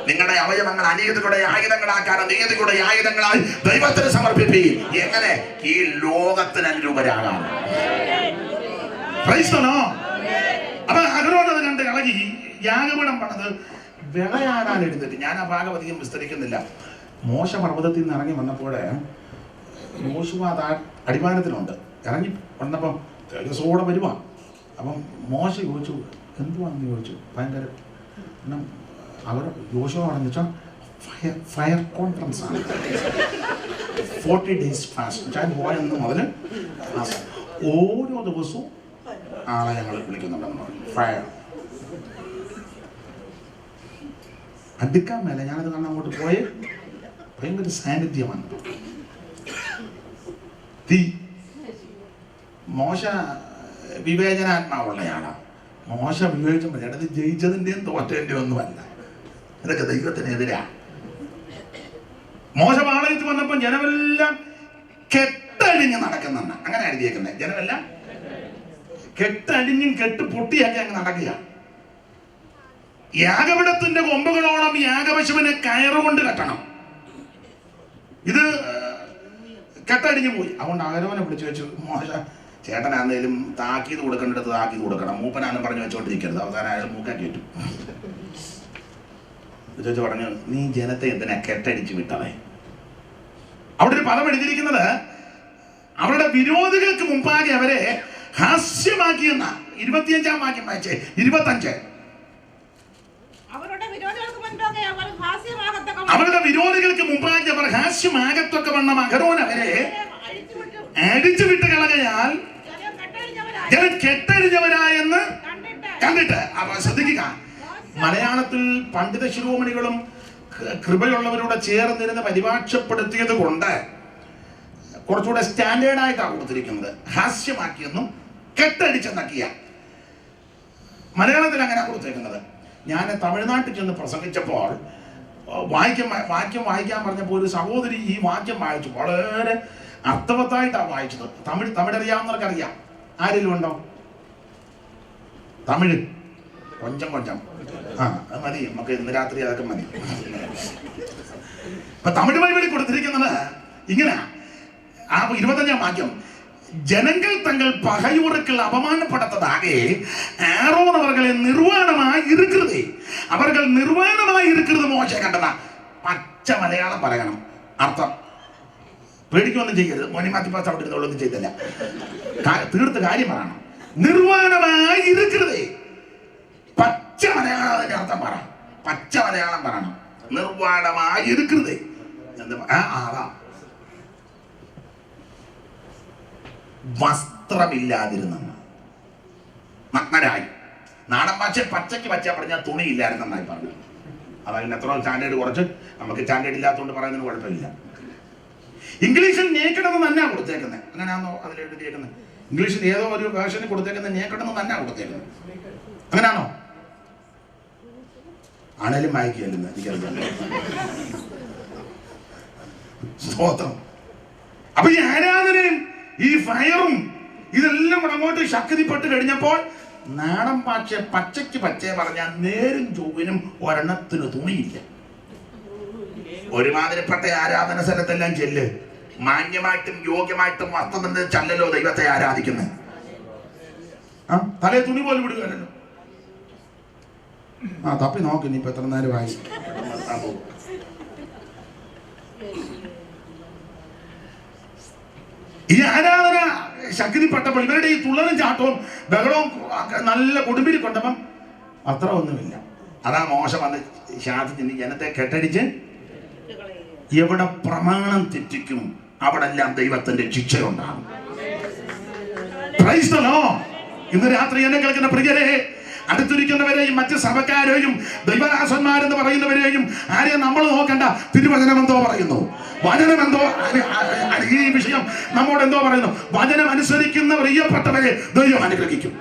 നിങ്ങളുടെ അവയവങ്ങൾ അനീതിയുടെ ആയുധങ്ങളാക്കാനും നീതിയുടെ ആയുധങ്ങളായി ദൈവത്തിന് സമർപ്പിക്കുകയും എങ്ങനെ ഈ ലോകത്തിന് അനുരൂപരാകാം. അപ്പൊ അഹരോനത് കണ്ട് ഇളകി യാഗപീഠം പണിത് വിളയാടാൻ എഴുന്നിട്ട്. ഞാൻ ആ ഭാഗം അധികം വിസ്തരിക്കുന്നില്ല. മോശ പർവ്വതത്തിൽ നിന്ന് ഇറങ്ങി വന്നപ്പോഴേ യോശുവ അടിവാരത്തിലുണ്ട്. ഇറങ്ങി വന്നപ്പം തേജസ്സോടെ വരുവാ. അപ്പം മോശ ചോദിച്ചു, എന്തുവാണെന്ന് ചോദിച്ചു. ഭയങ്കര അവർ യോശുവ പറഞ്ഞു വെച്ചാൽ ഫയർ കോൺഫറൻസ് ആണ്. 40 days ഫാസ്റ്റ്. ഞാൻ പോയെന്ന് മുതൽ ഓരോ ദിവസവും ആളെ ഞങ്ങൾ വിളിക്കുന്നുണ്ടെന്ന് പറഞ്ഞു. ഫയർ അടുക്കാൻ മേലെ ഞാനത് കാരണം അങ്ങോട്ട് പോയി ഭയങ്കര സാന്നിധ്യമാണ്. തീ. മോശ വിവേചനാത്മാവുള്ളയാളാണ്. മോശ വിവേചനം പറഞ്ഞത് ജയിച്ചതിൻ്റെയും തോറ്റതിൻ്റെയും ഒന്നുമല്ല. ഇതൊക്കെ ദൈവത്തിനെതിരാണ്. മോശ പാളയത്ത് വന്നപ്പോൾ ജനമെല്ലാം കെട്ടഴിഞ്ഞ് നടക്കുന്നെന്ന് അങ്ങനെ എഴുതിയേക്കുന്നത്. ജനമെല്ലാം കെട്ടഴിഞ്ഞും കെട്ട് പൊട്ടിയൊക്കെ അങ്ങ് നടക്കുക. യാഗപീഠത്തിന്റെ കൊമ്പുകളോളം യാഗപശുവിനെ കയറുകൊണ്ട് കെട്ടണം. ഇത് കെട്ടടിഞ്ഞു പോയി. അതുകൊണ്ട് അഹരോനെ വിളിച്ചു വെച്ചു, മോശ ചേട്ടനാന്നേലും താക്കീത് കൊടുക്കേണ്ടത് താക്കീത് കൊടുക്കണം, മൂപ്പനാന്നും പറഞ്ഞു വെച്ചോണ്ടിരിക്കരുത്. അവസാനം അയാൾ മൂക്കാക്കി വെച്ചു. ചോദിച്ചു പറഞ്ഞു, നീ ജനത്തെ എന്തിനാ കെട്ടടിച്ച് വിട്ടവേ? അവിടെ ഒരു പദം എഴുതിയിരിക്കുന്നത് അവരുടെ വിരോധികൾക്ക് മുമ്പാകെ അവരെ ഹാസ്യമാക്കിയെന്ന. 25-ാം വാക്യം വായിച്ചേ. 25. അവരുടെ വിരോധികൾക്ക് മുമ്പാകെ അവർ ഹാസ്യമാകത്തൊക്കെ വണ്ണം അഹരോൻ അവരെ അടിച്ചു വിട്ട് കളകയാൽ ജനം കെട്ടഴിഞ്ഞവരായെന്ന് കണ്ടിട്ട്. അപ്പൊ ശ്രദ്ധിക്കുക, മലയാളത്തിൽ പണ്ഡിത ശിരോമണികളും കൃപയുള്ളവരോട് ചേർന്നിരുന്ന് പരിഭാഷപ്പെടുത്തിയത് കൊണ്ട് കുറച്ചുകൂടെ സ്റ്റാൻഡേർഡായിട്ടാണ് കൊടുത്തിരിക്കുന്നത്. ഹാസ്യമാക്കിയെന്നും കെട്ടടിച്ചെന്നക്കിയ. മലയാളത്തിൽ അങ്ങനെ കൊടുത്തേക്കുന്നത്. ഞാൻ തമിഴ്നാട്ടിൽ ചെന്ന് പ്രസംഗിച്ചപ്പോൾ വാക്യം വായിക്കാൻ പറഞ്ഞപ്പോൾ ഒരു സഹോദരി ഈ വാക്യം വായിച്ചു. വളരെ അർത്ഥവത്തായിട്ടാണ് വായിച്ചത്. തമിഴ് അറിയാവുന്നവർക്ക് അറിയാം. ആരെങ്കിലും ഉണ്ടോ തമിഴ്? കൊഞ്ചം അത് മതി, നമുക്ക് ഇന്ന് രാത്രി അതൊക്കെ മതി. ഇപ്പൊ തമിഴ് ബൈബിളിൽ കൊടുത്തിരിക്കുന്നത് ഇങ്ങനെ. ആ 25-ാം വാക്യം, ജനങ്ങൾ തങ്ങൾ പകയൂറുക്കൾ അപമാനപ്പെടുത്തതാകെ ആരോൻ അവർകളെ നിർവാണമായി ഇരിക്കുന്നത്. അവർകൾ നിർവാണമായി ഇരിക്കുന്നത് മോശ കണ്ടതാ. പച്ച മലയാളം പറയണം. അർത്ഥം പേടിക്കൊന്നും ചെയ്യരുത്. മോനിമാത്തിപ്പാസ് അവിടെ ഇരുന്നൊന്നും ചെയ്തില്ല. തീർത്ത് കാര്യം പറയണം. നിർവാണമായി ഇരിക്കുന്നത്. പച്ച മലയാളം അതിന്റെ അർത്ഥം പറ. പച്ച മലയാളം പറയണം. നിർവാണമായി ഇരിക്കുന്നത് ആകാം. വസ്ത്രമില്ലാതിരുന്ന നഗ്നരായി. നാടൻ ഭാഷ പച്ചയ്ക്ക് പച്ച പറഞ്ഞാൽ തുണിയില്ലായിരുന്നെന്നായി പറഞ്ഞു. അതതിന് എത്ര സ്റ്റാൻഡേർഡ് കുറച്ച് നമുക്ക് സ്റ്റാൻഡേർഡ് ഇല്ലാത്തതുകൊണ്ട് പറയുന്നതിന് കുഴപ്പമില്ല. ഇംഗ്ലീഷിൽ നേക്കടെന്ന് തന്നെയാണ് കൊടുത്തേക്കുന്നത്. അങ്ങനെയാണോ അതിൽ എഴുതിയേക്കുന്നത്? ഇംഗ്ലീഷിൽ ഏതോ ഒരു വേർഷനിൽ കൊടുത്തേക്കുന്നത് നേക്കടെന്ന് തന്നെയാണ് കൊടുത്തേക്കുന്നത്. അങ്ങനെയാണോ? ആണേലും വായിക്കുകയല്ലെന്ന് എനിക്കറിയാം. സ്തോത്രം. അപ്പൊ ഈ ആരാധനയും ഈ ഫയറും ഇതെല്ലാം കൂടെ അങ്ങോട്ട് ശക്തിപ്പെട്ട് കഴിഞ്ഞപ്പോൾ നാടൻ ഭാഷ പച്ചയ്ക്ക് പച്ചയെ പറഞ്ഞാൽ നേരും ചൊവ്വിനും ഒരെണ്ണത്തിന് തുണിയില്ല. ഒരുമാതിരിപ്പെട്ട ആരാധന സ്ഥലത്തെല്ലാം ചെല്ല്. മാന്യമായിട്ടും യോഗ്യമായിട്ടും വസ്ത്രത്തിന്റെ ചല്ലല്ലോ ദൈവത്തെ ആരാധിക്കുന്നത്. തലേ തുണി പോലും വിടുകയല്ലോ. തപ്പി നോക്കി ഇനിയിപ്പോ എത്ര നേരമായി. ഈ ആരാധന ശക്തിപ്പെട്ടപ്പോൾ ഇവരുടെ ഈ തുള്ളലും ചാട്ടവും ബഹളവും നല്ല കൊടുമ്പിരി കൊണ്ടപ്പം അത്ര ഒന്നുമില്ല. അതാ മോശം വന്ന് ശാസിച്ച് ജനത്തെ കെട്ടടിച്ച് എവിടെ പ്രമാണം തെറ്റിക്കും അവിടെല്ലാം ദൈവത്തിന്റെ ശിക്ഷയുണ്ടാകും. Praise the Lord. ഇന്ന് രാത്രി എന്നെ കേൾക്കുന്ന പ്രിയരെ, അടുത്തിരിക്കുന്നവരെയും മറ്റ് സഭക്കാരെയും ദൈവദാസന്മാരെന്ന് പറയുന്നവരെയും ആരെയും നമ്മൾ നോക്കണ്ട. തിരുവചനം എന്തോ പറയുന്നു, വചനം എന്തോ, ഈ വിഷയം നമ്മോട് എന്തോ പറയുന്നു. വചനം അനുസരിക്കുന്ന പ്രിയപ്പെട്ടവരെ ദൈവം അനുഗ്രഹിക്കും.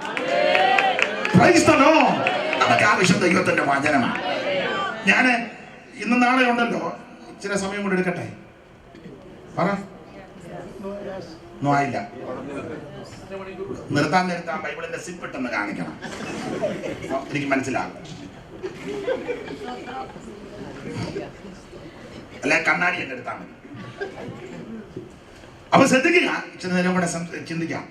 Praise the Lord. നമുക്ക് ആവശ്യം ദൈവത്തിന്റെ വചനമാണ്. ഞാൻ ഇന്ന് നാളെ ഉണ്ടല്ലോ, ഇച്ചിരി സമയം കൊണ്ട് എടുക്കട്ടെ. പറ. ആയില്ല. നിർത്താൻ ബൈബിളിന്റെ സിപ്പിട്ടെന്ന് കാണിക്കണം, എനിക്ക് മനസ്സിലാകും. അല്ലെ കണ്ണാടി എന്റെ എടുത്താൽ മതി. അപ്പൊ ശ്രദ്ധിക്കുക, ഇച്ചിരി നേരം കൂടെ ചിന്തിക്കാം.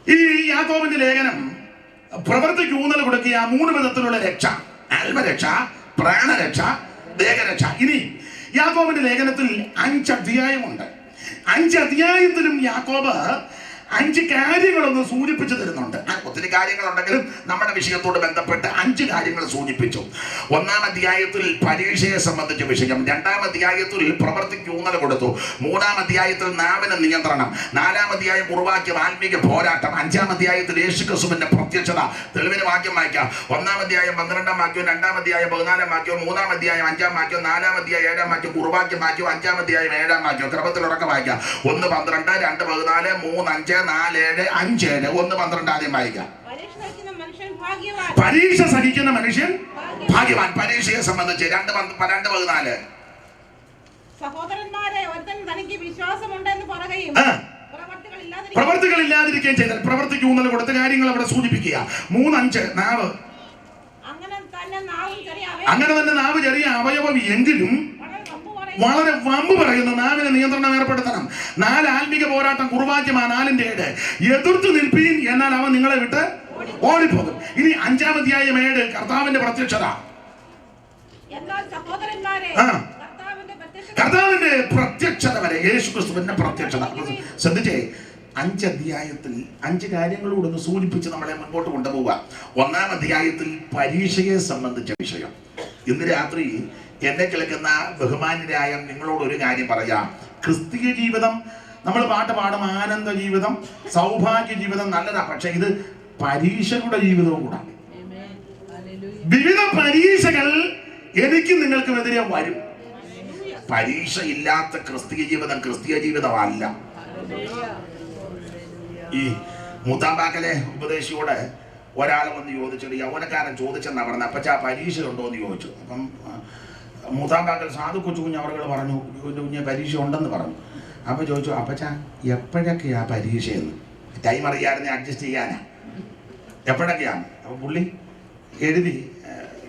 ഈ യാക്കോബിന്റെ ലേഖനം പ്രവൃത്തിക്ക് ഊന്നൽ കൊടുക്കുക 3 വിധത്തിലുള്ള രക്ഷ: ആത്മരക്ഷ, പ്രാണരക്ഷ, ദേഹരക്ഷ. ഇനി യാക്കോബിന്റെ ലേഖനത്തിൽ 5 അധ്യായമുണ്ട്. 5 അധ്യായത്തിലും യാക്കോബ് 5 കാര്യങ്ങളൊന്ന് സൂചിപ്പിച്ചു തരുന്നുണ്ട്. ഒത്തിരി കാര്യങ്ങളുണ്ടെങ്കിലും നമ്മുടെ വിഷയത്തോട് ബന്ധപ്പെട്ട് 5 കാര്യങ്ങൾ സൂചിപ്പിച്ചു. 1-ാം അധ്യായത്തിൽ പരീക്ഷയെ സംബന്ധിച്ച വിഷയം, 2-ാം അധ്യായത്തിൽ പ്രവൃത്തിക്ക് ഊന്നൽ കൊടുത്തു, 3-ാം അധ്യായത്തിൽ നാവിന് നിയന്ത്രണം, 4-ാം അധ്യായം കുറുവാക്യം ആത്മീക പോരാട്ടം, 5-ാം അധ്യായത്തിൽ യേശുക്രിസ്തുവിന്റെ പ്രത്യക്ഷത. തെളിവിന് വാക്യം വായിക്കാം. 1-ാം അധ്യായം 12-ാം വാക്യവും, 2-ാം അധ്യായം 14-ാം വാക്യവും, 3-ാം അധ്യായം 5-ാം വാക്യവും, 4-ാം അധ്യായം 7-ാം വാക്യം കുറുവാക്യം വാക്യവും, 5-ാം അധ്യായം 7-ാം വാക്യവും. ക്രമത്തിലുറക്കം വായിക്കാം. 1:12, 2:14, 3:5, 4:7, 5:7, 1:12 ആദ്യം വായിക്കാം. പരീക്ഷ സഹിക്കുന്ന മനുഷ്യൻ ഭാഗ്യവാൻ. പരീക്ഷയെ സംബന്ധിച്ച് 2:14 സഹോദരന്മാരെ, ഒരുത്തൻ തനിക്ക് വിശ്വാസമുണ്ടെന്ന് പറയുകയും പ്രവർത്തികളില്ലാതിരിക്കുകയും ചെയ്താൽ പ്രവർത്തിക്ക് ഊന്നൽ കൊടുത്ത കാര്യങ്ങൾ അവിടെ സൂചിപ്പിക്കുക. 3:5 നാവ്. അങ്ങനെ തന്നെ നാവ് ചെറിയ അവയവം എങ്കിലും വളരെ വമ്പ് പറയുന്നു. നാവിന് നിയന്ത്രണം ഏർപ്പെടുത്തണം. 4 ആത്മീക പോരാട്ടം കുറുവാക്യം 4:7. എതിർത്ത് നിൽപ്പീൻ, എന്നാൽ അവൻ നിങ്ങളെ വിട്ട് ഓടിപ്പോകും. ഇനി 5-ാം അധ്യായം 7 കർത്താവിന്റെ പ്രത്യക്ഷത. കർത്താവിന്റെ പ്രത്യക്ഷത വരെ, യേശുക്രിസ്തുവിന്റെ പ്രത്യക്ഷത. ശ്രദ്ധിച്ചേ, 5 അധ്യായത്തിൽ 5 കാര്യങ്ങളോടൊന്ന് സൂചിപ്പിച്ച് നമ്മളെ മുൻപോട്ട് കൊണ്ടുപോവുക. 1-ാം അധ്യായത്തിൽ പരീക്ഷയെ സംബന്ധിച്ച വിഷയം. ഇന്ന് രാത്രി എന്നെ കേൾക്കുന്ന ബഹുമാന്യരായ നിങ്ങളോട് ഒരു കാര്യം പറയാം. ക്രിസ്തീയ ജീവിതം, നമ്മൾ പാട്ട് പാടും, ആനന്ദ ജീവിതം, സൗഭാഗ്യ ജീവിതം നല്ലതാ. പക്ഷെ ഇത് പരീക്ഷകളുടെ ജീവിതവും കൂടാ. വിവിധ പരീക്ഷകൾ എനിക്ക് നിങ്ങൾക്കുമെതിരെ വരും. പരീക്ഷ ഇല്ലാത്ത ക്രിസ്തീയ ജീവിതം ക്രിസ്തീയ ജീവിതമല്ല. ഈ മൂത്താമ്പാക്കലെ ഉപദേശിയോട് ഒരാൾ വന്ന് ചോദിച്ചിട്ട്, യൗവനക്കാരൻ ചോദിച്ചെന്നാ പറഞ്ഞത്, അപ്പച്ചാ പരീക്ഷ ഉണ്ടോ എന്ന് ചോദിച്ചു. അപ്പം മൂത്താമ്പാക്കൽ സാധു കൊച്ചു കുഞ്ഞവറുകൾ പറഞ്ഞു, കുഞ്ഞ് പരീക്ഷ ഉണ്ടെന്ന് പറഞ്ഞു. അപ്പോൾ ചോദിച്ചു, അപ്പച്ചാ എപ്പോഴൊക്കെയാ പരീക്ഷയെന്ന്? ടൈം അറിയാതെ അഡ്ജസ്റ്റ് ചെയ്യാനാ, എപ്പോഴൊക്കെയാണ്? അപ്പോൾ പുള്ളി എഴുതി,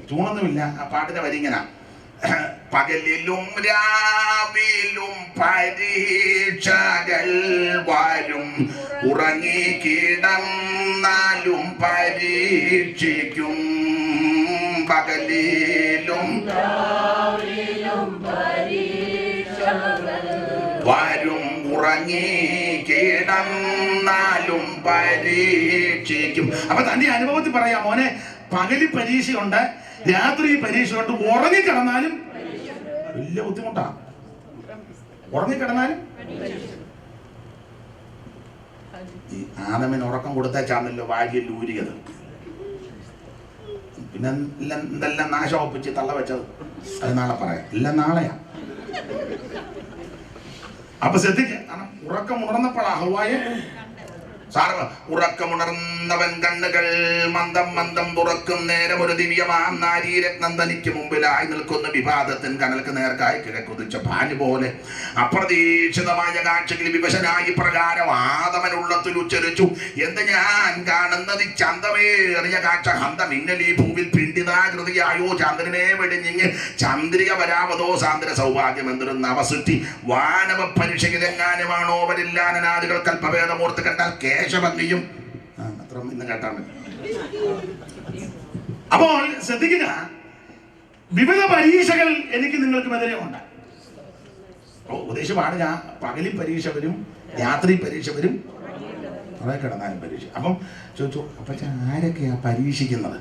ചൂണൊന്നുമില്ല, ആ പാട്ടിൻ്റെ വരി ഇങ്ങനെ: പകലിലും രാവിലും പരീക്ഷകൾ വരും, ഉറങ്ങിക്കിടന്നാലും പരീക്ഷിക്കും. പകലിലും വരും, ഉറങ്ങിക്കിടന്നാലും പരീക്ഷിക്കും. അപ്പൊ തന്റെ അനുഭവത്തിൽ പറയാം, മോനെ പകലിൽ പരീക്ഷയുണ്ട്, രാത്രി പരീക്ഷയുണ്ട്, ഉറങ്ങിക്കിടന്നാലും വലിയ ബുദ്ധിമുട്ടാ. ഉറങ്ങിക്കിടന്നാലും ഈ ആദമിന് ഉറക്കം കൊടുത്തേച്ചാണല്ലോ ഭാര്യയിൽ ഊരിയത്. പിന്നെ എന്തെല്ലാം നാശം ഒപ്പിച്ച് തള്ള വെച്ചത്, അത് നാളെ പറയാം. എല്ലാം നാളെയാ. അപ്പൊ ശ്രദ്ധിക്കുക, ഉറക്കം ഉണർന്നപ്പോഴാ ഹവ്വായെ സാറ് ഉറക്കമുണർന്നവൻ കണ്ണുകൾ മന്ദം മന്ദം തുറക്കും നേരം ഒരു ദിവ്യമാം നാരീരത്നം തനിക്ക് മുമ്പിലായി നിൽക്കുന്ന വിവാദത്തിൻ കനൽക്ക് നേർക്കായി കിഴക്കുതിച്ച ഭാര്യ പോലെ അപ്രതീക്ഷിതമായ കാഴ്ചയിൽ വിവശനായി പ്രകാരം ആദമനുള്ളത്തിൽ ഉച്ചരിച്ചു, എന്ത് ഞാൻ കാണുന്നത് ചന്തമേറിയ കാഴ്ച, ഹന്തമിന്നലീ ഭൂവിൽ പിണ്ടിതാകൃതിയായോ ചന്ദ്രനെ വെടിഞ്ഞിങ്ങ് ചന്ദ്രിക വരാമതോ സാന്ദ്ര സൗഭാഗ്യം എന്തൊരു നവസൃഷ്ടി, വാനവ പരിഷകിലെങ്ങാനുമാണോ വരില്ലാനാദികൾ കൽപ്പഭേദമൂർത്ത് കണ്ടാൽ കേശഭംഗിയും അത്ര ഇന്ന് കേട്ടാൽ മതി. അപ്പോൾ ശ്രദ്ധിക്കുക, വിവിധ പരീക്ഷകൾ എനിക്ക് നിങ്ങൾക്ക് എതിരെ ഉണ്ട്. ഉപദേശം പാടില്ല, പകലിൽ പരീക്ഷ വരും, രാത്രി പരീക്ഷ വരും, കുറെ കിടന്നാലും പരീക്ഷ. അപ്പം ചോദിച്ചു, അപ്പൊ ആരൊക്കെയാ പരീക്ഷിക്കുന്നത്?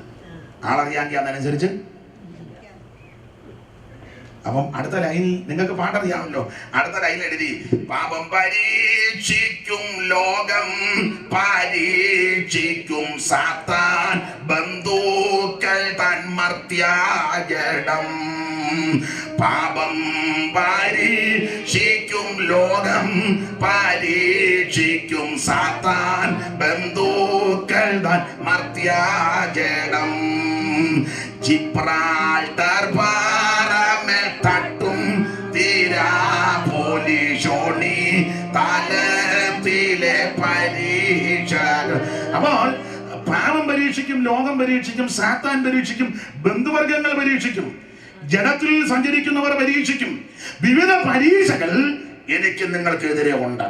ആളറിയാമെങ്കിൽ അതനുസരിച്ച് അപ്പം അടുത്ത ലൈനിൽ നിങ്ങൾക്ക് പാട്ടറിയാമല്ലോ. അടുത്ത ലൈനിൽ എഴുതി, പാപം പരീക്ഷിക്കും ലോകം, പരീക്ഷിക്കും സാത്താൻ, ബന്ധുക്കൾ തൻ മർത്യാജടം. പാപം പരീക്ഷിക്കും ലോകം, പരീക്ഷിക്കും സാത്താൻ, ബന്ധുക്കൾ തൻ മർത്യാജടം. ജിബ്രാൾട്ടർ പാറമേൽ തട്ടും തീരാപോലിശോണി തലത്തിലെ പരീക്ഷ. അപ്പോൾ പാപം പരീക്ഷിക്കും, ലോകം പരീക്ഷിക്കും, സാത്താൻ പരീക്ഷിക്കും, ബന്ധുവർഗങ്ങൾ പരീക്ഷിക്കും, ജഡത്തിൽ സഞ്ചരിക്കുന്നവർ പരീക്ഷിക്കും. വിവിധ പരീക്ഷകൾ എനിക്ക് നിങ്ങൾക്കെതിരെ ഉണ്ട്.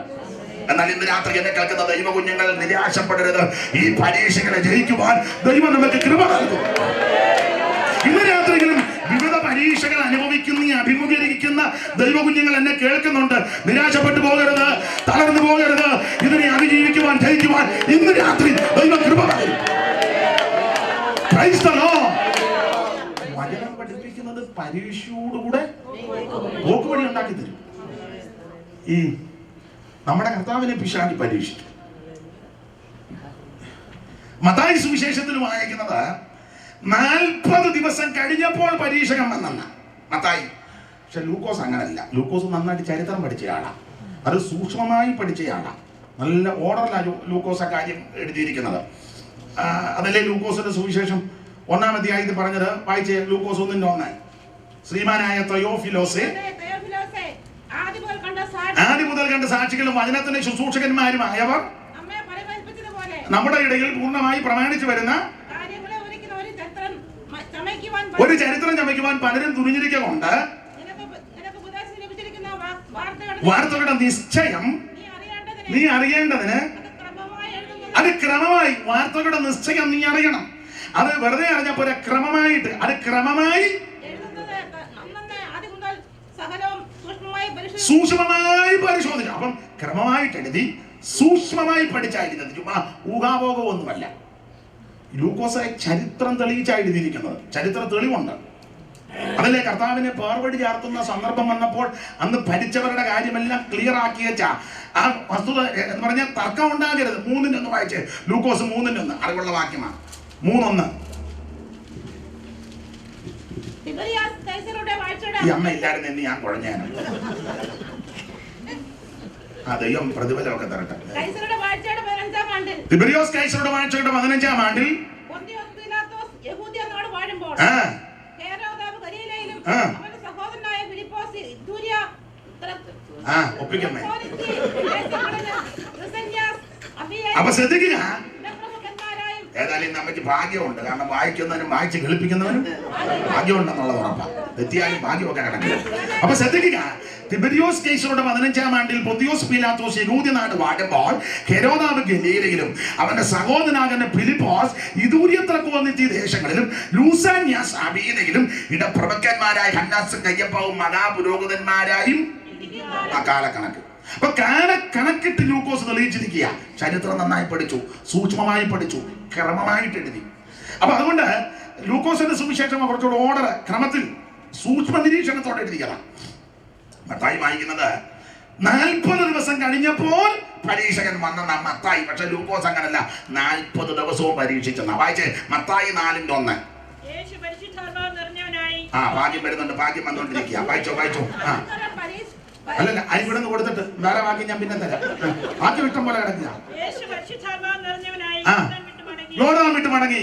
എന്നാൽ ഇന്ന് രാത്രി എന്നെ കേൾക്കുന്ന ദൈവ കുഞ്ഞുങ്ങൾ നിരാശപ്പെടരുത്. ഈ പരീക്ഷകളെ ജയിക്കുവാൻ ദൈവം നമുക്ക് കൃപ നൽകും. ഇന്ന് രാത്രിയിലും വിവിധ പരീക്ഷകൾ അഭിമുഖീകരിക്കുന്ന ദൈവ കുഞ്ഞുങ്ങൾ എന്നെ കേൾക്കുന്നുണ്ട്. നിരാശപ്പെട്ടു പോകരുത്, തളർന്നു പോകരുത്. ഇതിനെ അതിജീവിക്കുവാൻ, ജയിക്കുവാൻ ഇന്ന് രാത്രി ദൈവ കൃപ നൽകും. വചനം പഠിപ്പിക്കുന്നത് പരീക്ഷയോടുകൂടെ പോക്കുവഴി ഉണ്ടാക്കി തരും. ഈ നമ്മുടെ കർത്താവിനെ പിശാചി പരീക്ഷിക്കും. മത്തായി സുവിശേഷത്തിൽ വായിക്കുന്നത് 40 ദിവസം കഴിഞ്ഞപ്പോൾ പരീക്ഷകൻ വന്നെന്ന മത്തായി. പക്ഷെ ലൂക്കോസ് അങ്ങനല്ല. ലൂക്കോസ് നന്നായിട്ട് ചരിത്രം പഠിച്ചയാളാണ്, അത് സൂക്ഷ്മമായി പഠിച്ചയാളാണ്. നല്ല ഓർഡറിലാണ് ലൂക്കോസ് ആ കാര്യം എഴുതിയിരിക്കുന്നത്. അതല്ലേ ലൂക്കോസിന്റെ സുവിശേഷം 1-ാം അധ്യായത്തിൽ പറഞ്ഞത്. വായിച്ചേ, ലൂക്കോസ് 1:1. ശ്രീമാനായ തെയോഫിലോസേ, ആദ്യ മുതൽ കണ്ട സാക്ഷികളും വചനത്തിന്റെ ശുശ്രൂഷകന്മാരുമായവർ നമ്മുടെ ഇടയിൽ പൂർണ്ണമായി പ്രമാണിച്ചു വരുന്ന ഒരു ചരിത്രം ചമയ്ക്കുവാൻ പലരും തുനിഞ്ഞിരിക്കുന്നുണ്ട്. വാർത്തകളുടെ നിശ്ചയം നീ അറിയേണ്ടതിന് അത് ക്രമമായി, വാർത്തകളുടെ നിശ്ചയം നീ അറിയണം. അത് വെറുതെ അറിഞ്ഞപ്പോ ക്രമമായിട്ട്, അത് ക്രമമായി സൂക്ഷ്മമായി പരിശോധിക്കണം. അപ്പം ക്രമമായിട്ട് എഴുതി, സൂക്ഷ്മമായി പഠിച്ചായിരുന്നത്. ചുമ്മാ ഊഹാഭോഗമൊന്നുമല്ല. ലൂക്കോസ് ചരിത്രം തെളിയിച്ചാണ് എഴുതിയിരിക്കുന്നത്. ചരിത്ര തെളിവുണ്ട്. അതല്ലേ കർത്താവിനെ പേർവടി ചാർത്തുന്ന സന്ദർഭം വന്നപ്പോൾ അന്ന് ഭരിച്ചവരുടെ കാര്യമെല്ലാം ക്ലിയർ ആക്കി വെച്ച ആ വസ്തുത എന്ന് പറഞ്ഞാൽ തർക്കം ഉണ്ടാകരുത്. 3:1 വായിച്ചേ, ലൂക്കോസ് 3:1 അറിവുള്ള വാക്യമാണ്. 3:1. ഈ അമ്മ ഇല്ലായിരുന്നു എന്ന് ഞാൻ കുഴഞ്ഞാണ്. ദൈവം പ്രതിഫലമൊക്കെ തരട്ടെ. തിബരിയോസ് കൈസറുടെ വാഴ്ചയുടെ 15-ാം ആണ്ടിൽ ഒപ്പിക്കമ്മേ. അപ്പൊ ശ്രദ്ധിക്കുക, ഏതായാലും നമുക്ക് ഭാഗ്യമുണ്ട്. കാരണം വായിക്കുന്നവനും വായിച്ച് കേൾപ്പിക്കുന്നവനും ഭാഗ്യമുണ്ടെന്നുള്ളത് ഉറപ്പാണ്. തെറ്റിയാലും ഭാഗ്യമൊക്കെ കിടക്കുക. അപ്പൊ ശ്രദ്ധിക്കുക, തിബരിയോസ് കൈസറുടെ 15-ാം ആണ്ടിൽ പൊന്തിയോസ് പീലാത്തോസ് യഹൂദ്യ നാട് വാഴുമ്പോൾ ഹെരോദാവ് ഗലീലയിലും അവന്റെ സഹോദരനാകുന്ന ഫിലിപ്പോസ് ഇദൂര്യത്രക്ക് വന്നെത്തിയ ദേശങ്ങളിലും ലൂസാന്യാസ് അബീനയിലും ഇടപ്രഭുക്കന്മാരായ ഹന്നാസും കയ്യപ്പവും മഹാപുരോഹിതന്മാരായും ആ കാലക്കണക്ക്. അപ്പൊ കാലക്കണക്കിട്ട് ലൂക്കോസ് തെളിയിച്ചിരിക്കുക. ചരിത്രം നന്നായി പഠിച്ചു, സൂക്ഷ്മമായി പഠിച്ചു, ക്രമമായിട്ട് എഴുതി. അപ്പൊ അതുകൊണ്ട് ലൂക്കോസിന്റെ സുവിശേഷം കുറച്ചുകൂടെ ഓർഡർ, ക്രമത്തിൽ, സൂക്ഷ്മ നിരീക്ഷണത്തോടെ എഴുതിയതാണ്. മത്തായി വായിക്കുന്നത് 40 ദിവസം കഴിഞ്ഞപ്പോൾ പരീക്ഷകൻ വന്നെന്ന മത്തായി. പക്ഷെ ലൂക്കോസ് അങ്ങനല്ല, 40 ദിവസവും പരീക്ഷിച്ചെന്ന. വായിച്ചേ, മത്തായി 4:1. ഭാഗ്യം വരുന്നുണ്ട്, ഭാഗ്യം വന്നുകൊണ്ടിരിക്കുക. വായിച്ചോ. അല്ലല്ല, അരി ഇവിടെ കൊടുത്തിട്ട് വേറെ ബാക്കി ഞാൻ പിന്നെ തരാം. ബാക്കി ഇഷ്ടം പോലെ കിടക്കുക. യോർദാൻ വിട്ട് മടങ്ങി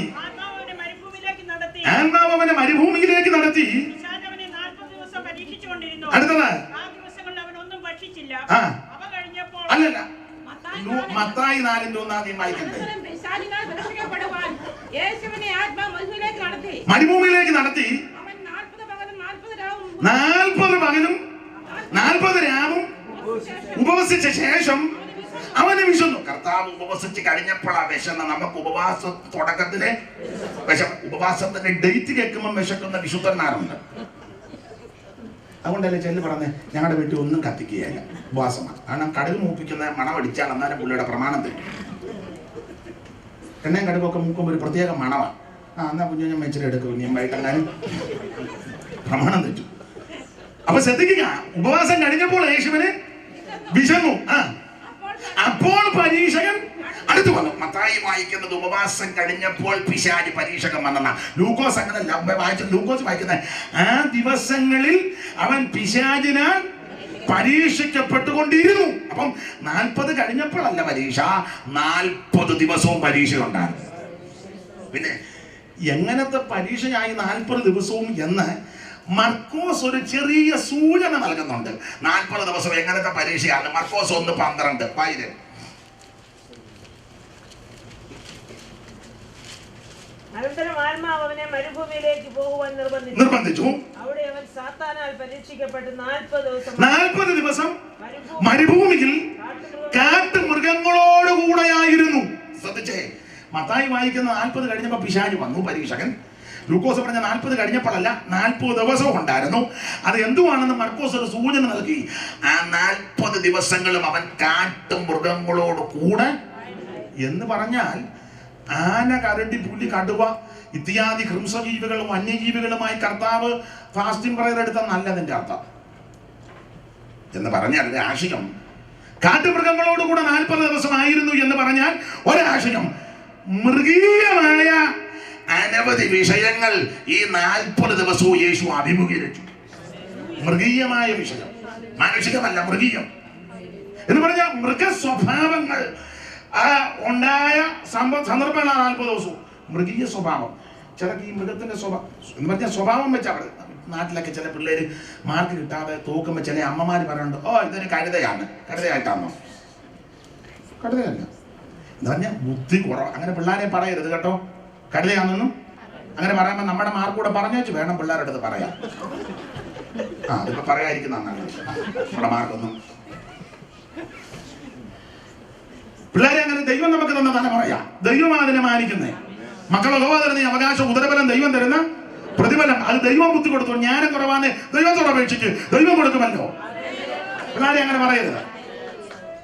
ആത്മാവ് അവനെ മരുഭൂമിയിലേക്ക് നടത്തി. അടുത്തത് അല്ലല്ല, മത്തായി 4:1 വായിക്കണ്ടേ. മരുഭൂമിയിലേക്ക് നടത്തി 40 പകലും 40 രാവും ഉപവസിച്ച ശേഷം അവന് വിശന്നു. കർത്താവ് ഉപവസിച്ച് കഴിഞ്ഞപ്പോഴാ വിശന്ന. നമുക്ക് ഉപവാസ തുടക്കത്തിലെ ഉപവാസത്തിന്റെ ഡേറ്റ് കേൾക്കുമ്പോൾ വിശക്കുന്ന വിശുദ്ധന്മാരുണ്ട്. അതുകൊണ്ടല്ലേ ചെല്ലു പറഞ്ഞ് ഞങ്ങളുടെ വീട്ടിൽ ഒന്നും കത്തിക്കുകയല്ല, ഉപവാസമാണ്. കാരണം കടുക് മൂപ്പിക്കുന്ന മണമടിച്ചാൽ എന്നാലും പുള്ളിയുടെ പ്രമാണം തരും. എണ്ണയും കടുകൊക്കെ മൂക്കുമ്പോൾ ഒരു പ്രത്യേക മണമാണ്. എന്നാ കുഞ്ഞു ഞാൻ വെച്ചിട്ട് എടുക്കും, ഇനിയും വൈകിട്ടെങ്ങാനും പ്രമാണം തെറ്റും. അപ്പൊ ശ്രദ്ധിക്കുക, ഉപവാസം കഴിഞ്ഞപ്പോൾ യേശുവിന് വിശന്നു. അപ്പോൾ പരീക്ഷകൻ അടുത്ത് വന്നു. മത്തായി വായിക്കുന്നത് ഉപവാസം കഴിഞ്ഞപ്പോൾ പിശാച് പരീക്ഷകൻ വന്നെന്ന. ലൂക്കോസ് അങ്ങനല്ല ലൂക്കോസ് വായിക്കുന്നത് ആ ദിവസങ്ങളിൽ അവൻ പിശാചിനാൽ പരീക്ഷിക്കപ്പെട്ടുകൊണ്ടിരുന്നു. അപ്പം 40 കഴിഞ്ഞപ്പോഴല്ല പരീക്ഷ, 40 ദിവസവും പരീക്ഷ ഉണ്ടായിരുന്നു. പിന്നെ എങ്ങനത്തെ പരീക്ഷയായി 40 ദിവസവും എന്ന് മർക്കോസ് ഒരു ചെറിയ സൂചന നൽകുന്നുണ്ട്. 40 ദിവസം എങ്ങനത്തെ പരീക്ഷയാണ്? മർക്കോസ് 1:12 വായിര്. അനന്തരം ആത്മാവ് അവനെ മരുഭൂമിയിലേക്ക് പോകുവാൻ നിർബന്ധിച്ചു. അവിടെ അവൻ സാത്താനാൽ പരീക്ഷിക്കപ്പെട്ട് 40 ദിവസം മരുഭൂമിയിൽ കാട്ടുമൃഗങ്ങളോടുകൂടെയായിരുന്നു. ശ്രദ്ധിച്ചേ, മത്തായി വായിക്കുന്ന 40 കഴിഞ്ഞപ്പോൾ പിശാച് വന്നു പരീക്ഷകൻ. ലൂക്കോസ് പറഞ്ഞ 40 കഴിഞ്ഞപ്പോഴല്ല, 40 ദിവസവും ഉണ്ടായിരുന്നു. അത് എന്തുവാണെന്ന് മർക്കോസ് ഒരു സൂചന നൽകി. ആ 40 ദിവസങ്ങളും അവൻ കാട്ടുമൃഗങ്ങളോട് കൂടെ എന്ന് പറഞ്ഞാൽ ആന, കരടി, പുലി, കടുവ ഇത്യാദി ഹൃംസജീവികളും വന്യജീവികളുമായി കർത്താവ് ഫാസ്റ്റിംഗ് പ്രയർ എടുത്ത നല്ലതിന്റെ അർത്ഥം എന്ന് പറഞ്ഞാൽ ആശയം കാട്ടുമൃഗങ്ങളോട് കൂടെ 40 ദിവസമായിരുന്നു എന്ന് പറഞ്ഞാൽ ഒരാശയം മൃഗീയമായ അനവധി വിഷയങ്ങൾ ഈ 40 ദിവസവും യേശു അഭിമുഖീകരിച്ചു. മൃഗീയമായ വിഷയം, മാനുഷികമല്ല, മൃഗീയം എന്ന് പറഞ്ഞാൽ മൃഗസ്വഭാവങ്ങൾ ഉണ്ടായ സന്ദർഭങ്ങളാണ് 40 ദിവസവും. മൃഗീയ സ്വഭാവം, ചില ഈ മൃഗത്തിന്റെ എന്ന് പറഞ്ഞാൽ സ്വഭാവം വെച്ച് അവിടെ നാട്ടിലൊക്കെ ചില പിള്ളേര് മാർക്ക് കിട്ടാതെ തോക്കുമ്പോൾ ചില അമ്മമാര് പറയുന്നുണ്ട്, ഓ ഇതൊരു കഴുതയാണ്. കഴുതയായിട്ടാണോ? കഴുതയല്ല എന്ന് പറഞ്ഞാൽ ബുദ്ധി കുറവ്. അങ്ങനെ പിള്ളേരെ പറയരുത് കേട്ടോ, കഴുതയാണെന്നും. അങ്ങനെ പറയുമ്പോൾ നമ്മുടെ മാർക്കൂടെ പറഞ്ഞു വെച്ച് വേണം പിള്ളേരുടെ അടുത്ത് പറയാം. അതിപ്പോ പറയാതിരിക്കുന്ന നമ്മുടെ മാർക്കൊന്നും. പിള്ളേരെ അങ്ങനെ ദൈവം നമുക്ക് തന്ന തലമുറയാ. ദൈവമാണ് അതിനെ മാനിക്കുന്നേ. മക്കളെ തരുന്ന അവകാശം, ഉദരബലം ദൈവം തരുന്ന പ്രതിഫലം. അത് ദൈവം ബുദ്ധി കൊടുത്തു. ജ്ഞാനം കുറവാന്ന് ദൈവത്തോട് അപേക്ഷിച്ച് ദൈവം കൊടുക്കുമല്ലോ. പിള്ളേരെ അങ്ങനെ പറയരുത്.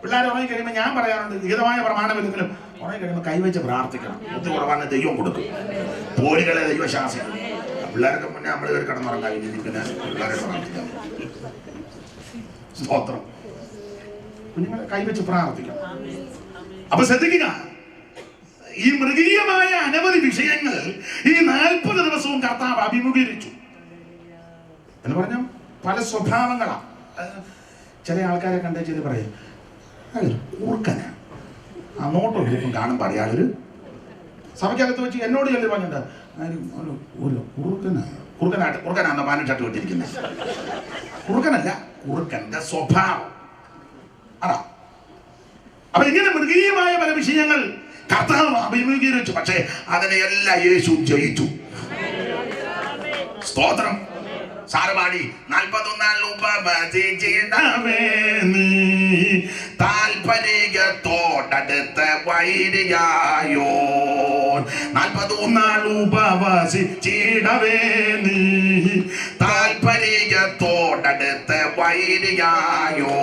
പിള്ളേർ ഉറങ്ങി കഴിയുമ്പോൾ ഞാൻ പറയാറുണ്ട്, ലിഖിതമായ പ്രമാണമില്ലെങ്കിലും ഉറങ്ങി കഴിയുമ്പോൾ കൈവച്ച് പ്രാർത്ഥിക്കണം. ബുദ്ധി കുറവാന്ന് ദൈവം കൊടുക്കും. പോരുകളെ ദൈവം ശാസിക്കും. പിള്ളേർക്ക് മുന്നേ നമ്മൾ കയറി കിടന്നുറങ്ങാൻ പിന്നെ പിള്ളേരെ പ്രാർത്ഥിക്കാം. സ്തോത്രം. കുഞ്ഞുങ്ങളെ കൈവച്ച് പ്രാർത്ഥിക്കണം. അപ്പൊ ശ്രദ്ധിക്കുക, ഈ മൃഗീയമായ അനവധി വിഷയങ്ങൾ ഈ 40 ദിവസവും കർത്താവ് അഭിമുഖീകരിച്ചു എന്ന് പറഞ്ഞ പല സ്വഭാവങ്ങളാ. ചില ആൾക്കാരെ കണ്ടേ ചെയ്ത് പറയും, ഊർക്കനാ. ആ നോട്ടോ ഗ്രൂപ്പും കാണുമ്പോൾ അറിയാതൊരു സഭയ്ക്കകത്ത് വെച്ച് എന്നോട് ചെല്ലു പറഞ്ഞിട്ട് കുറുക്കനാണ് പാനും ഷർട്ട് വിട്ടിരിക്കുന്നത്. കുറുക്കനല്ല, കുറുക്കന്റെ സ്വഭാവം അതാ. അപ്പൊ ഇങ്ങനെ മൃഗീയമായ പല വിഷയങ്ങൾ കർത്താവ് അഭിമുഖീകരിച്ചു. പക്ഷേ അതിനെയെല്ലാം യേശു ജയിച്ചു. സ്തോത്രം. സാറുപാടി 41 താൽപര്യത്തോടടുത്ത വൈരിയായോ 41 ഉപവസിച്ചിടവേ നീ താൽപര്യത്തോടടുത്ത വൈരിയായോ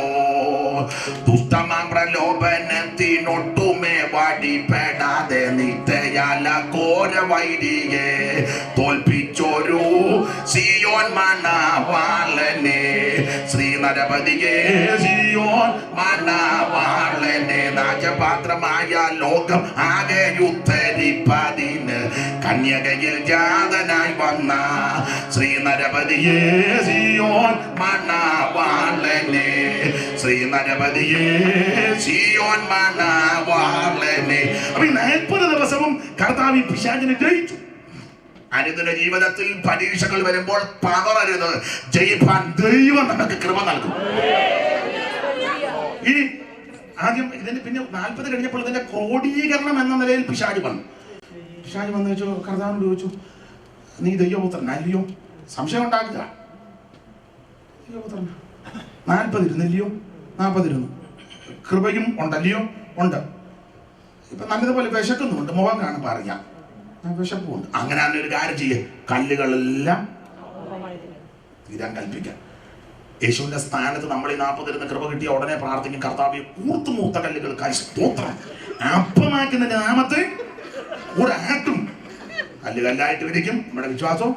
ദുഷ്ടമാം പ്രലോഭനത്തിനൊട്ടുമേ വടിപ്പെടാതെ നിത്യയാല ഘോര വൈരിയെ തോൽപ്പിച്ചൊരു സിയോൻ മണവാളനെ ശ്രീനരപതിയെ സിയോൻ മണവാളനെ രാജപാത്രമായ ലോകം ആകെ ഉദ്ധരിപ്പതിന് കന്യകയിൽ ജാതനായി വന്ന ശ്രീനരപതിയെ സിയോൻ മണവാളനെ ശ്രീനരപതിയെ സിയോൻ മണവാളനെ. അപ്പൊ 40 ദിവസവും കർത്താവ് പിശാചിനെ ജയിച്ചു. അനുദിന ജീവിതത്തിൽ പരീക്ഷകൾ വരുമ്പോൾ പതറരുത്. ജയിപ്പാൻ ദൈവം നമുക്ക് കൃപ നൽകും. ഇനി ആദ്യം ഇതിന് പിന്നെ 40 കഴിഞ്ഞപ്പോൾ ഇതിന്റെ ക്രോഡീകരണം എന്ന നിലയിൽ പിശാച് വന്നു. പിശാച് വന്നു വെച്ചു, കർത്താവിനോട് ചോദിച്ചു, നീ ദൈവപുത്രൻ അല്ലയോ? സംശയം ഉണ്ടാക്കുക. ദൈവപുത്രൻ 40 ഇരുന്നില്ലയോ? 40 ഇരുന്നു. കൃപയും ഉണ്ടല്ലയോ? ഉണ്ട്. ഇപ്പൊ നല്ലതുപോലെ വിശക്കുന്നുണ്ട്, മുഖം കാണുമ്പോൾ അറിയാം വിശപ്പുണ്ട്. അങ്ങനെ ഒരു കാര്യം ചെയ്യേ, കല്ലുകളെല്ലാം തീരാൻ കൽപ്പിക്കാം. യേശുവിന്റെ സ്ഥാനത്ത് നമ്മൾ ഈ 40 ഇരുന്ന് കൃപ കിട്ടിയ ഉടനെ പ്രാർത്ഥിക്കും, കർത്താവേ കൂർത്തുമൂത്ത കല്ലുകൾക്കായി സ്തോത്രം, അപ്പമാക്കുന്നതിന്റെ നാമത്തെ ഒരാട്ടും കല്ലുകല്ലായിട്ട് വിരിക്കും. നമ്മുടെ വിശ്വാസം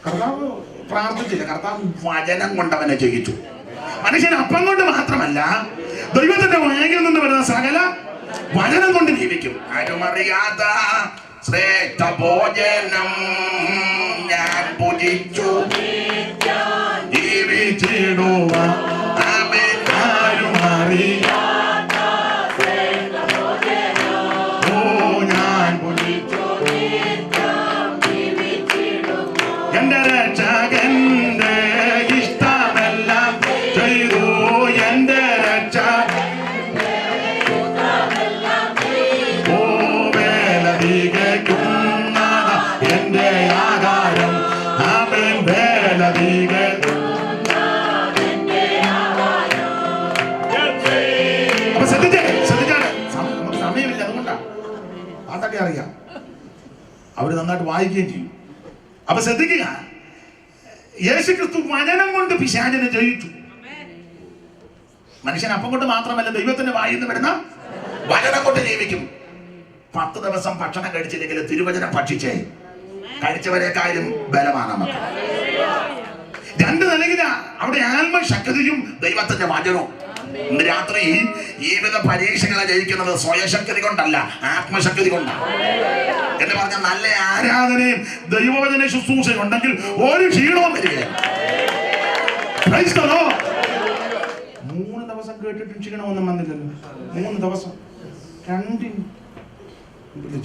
കർത്താവ് പ്രാർത്ഥിച്ചില്ല, കർത്താവ് വചനം കൊണ്ട് അവനെ ജയിച്ചു. മനുഷ്യൻ അപ്പം കൊണ്ട് മാത്രമല്ല, ദൈവത്തിന്റെ വായിൽ നിന്ന് വരുന്ന സകല വചനം കൊണ്ട് ജീവിക്കും. ആരുമറിയാത്ത ശ്രേഷ്ഠ ഭോജനം ഞാൻ ഭുജിച്ചു ജീവിച്ചിടുവാൻ എന്റെ രക്ഷകന്റെ ഇഷ്ടമെല്ലാം ചെയ്തു. എന്റെ രക്ഷ ഓ വേലതികയ്ക്കുന്ന എന്റെ ആകാരം അവൻ വേലതിക. അപ്പൊ ശ്രദ്ധിച്ചാണ് നമുക്ക് സമയമില്ല, അതുകൊണ്ടാണ് പാട്ടൊക്കെ അറിയാം, അവര് നന്നായിട്ട് വായിക്കുകയും ചെയ്യും. അപ്പൊ ശ്രദ്ധിക്കുക, യേശുക്രിസ്തു വചനം കൊണ്ട് പിശാചിനെ ജയിച്ചു. മനുഷ്യൻ അപ്പം കൊണ്ട് മാത്രമല്ല, ദൈവത്തിന്റെ വായിൽ നിന്ന് വരുന്ന വചനം കൊണ്ട് ജീവിക്കും. 10 ദിവസം ഭക്ഷണം കഴിച്ചില്ലെങ്കിൽ തിരുവചനം ഭക്ഷിച്ചേ കഴിച്ചവരെക്കാളും ബലമാണ് നമുക്ക്. 2 നിലയില അവിടെ ആത്മശക്തിയും ദൈവത്തിന്റെ വചനവും. ഇന്ന് രാത്രി ഈ വിധ പരീക്ഷകളെ ജയിക്കുന്നത് സ്വയശക്തി കൊണ്ടല്ല, ആത്മശക്തി കൊണ്ടാണ്. എന്ന് പറഞ്ഞാൽ നല്ല ആരാധനയും ദൈവവചന ശുശ്രൂഷയും ഉണ്ടെങ്കിൽ ഒരു ക്ഷീണവും വരികയാണ്. 3 ദിവസം കേട്ടിട്ട് ക്ഷീണമൊന്നും വന്നില്ലല്ലോ. 3 ദിവസം 2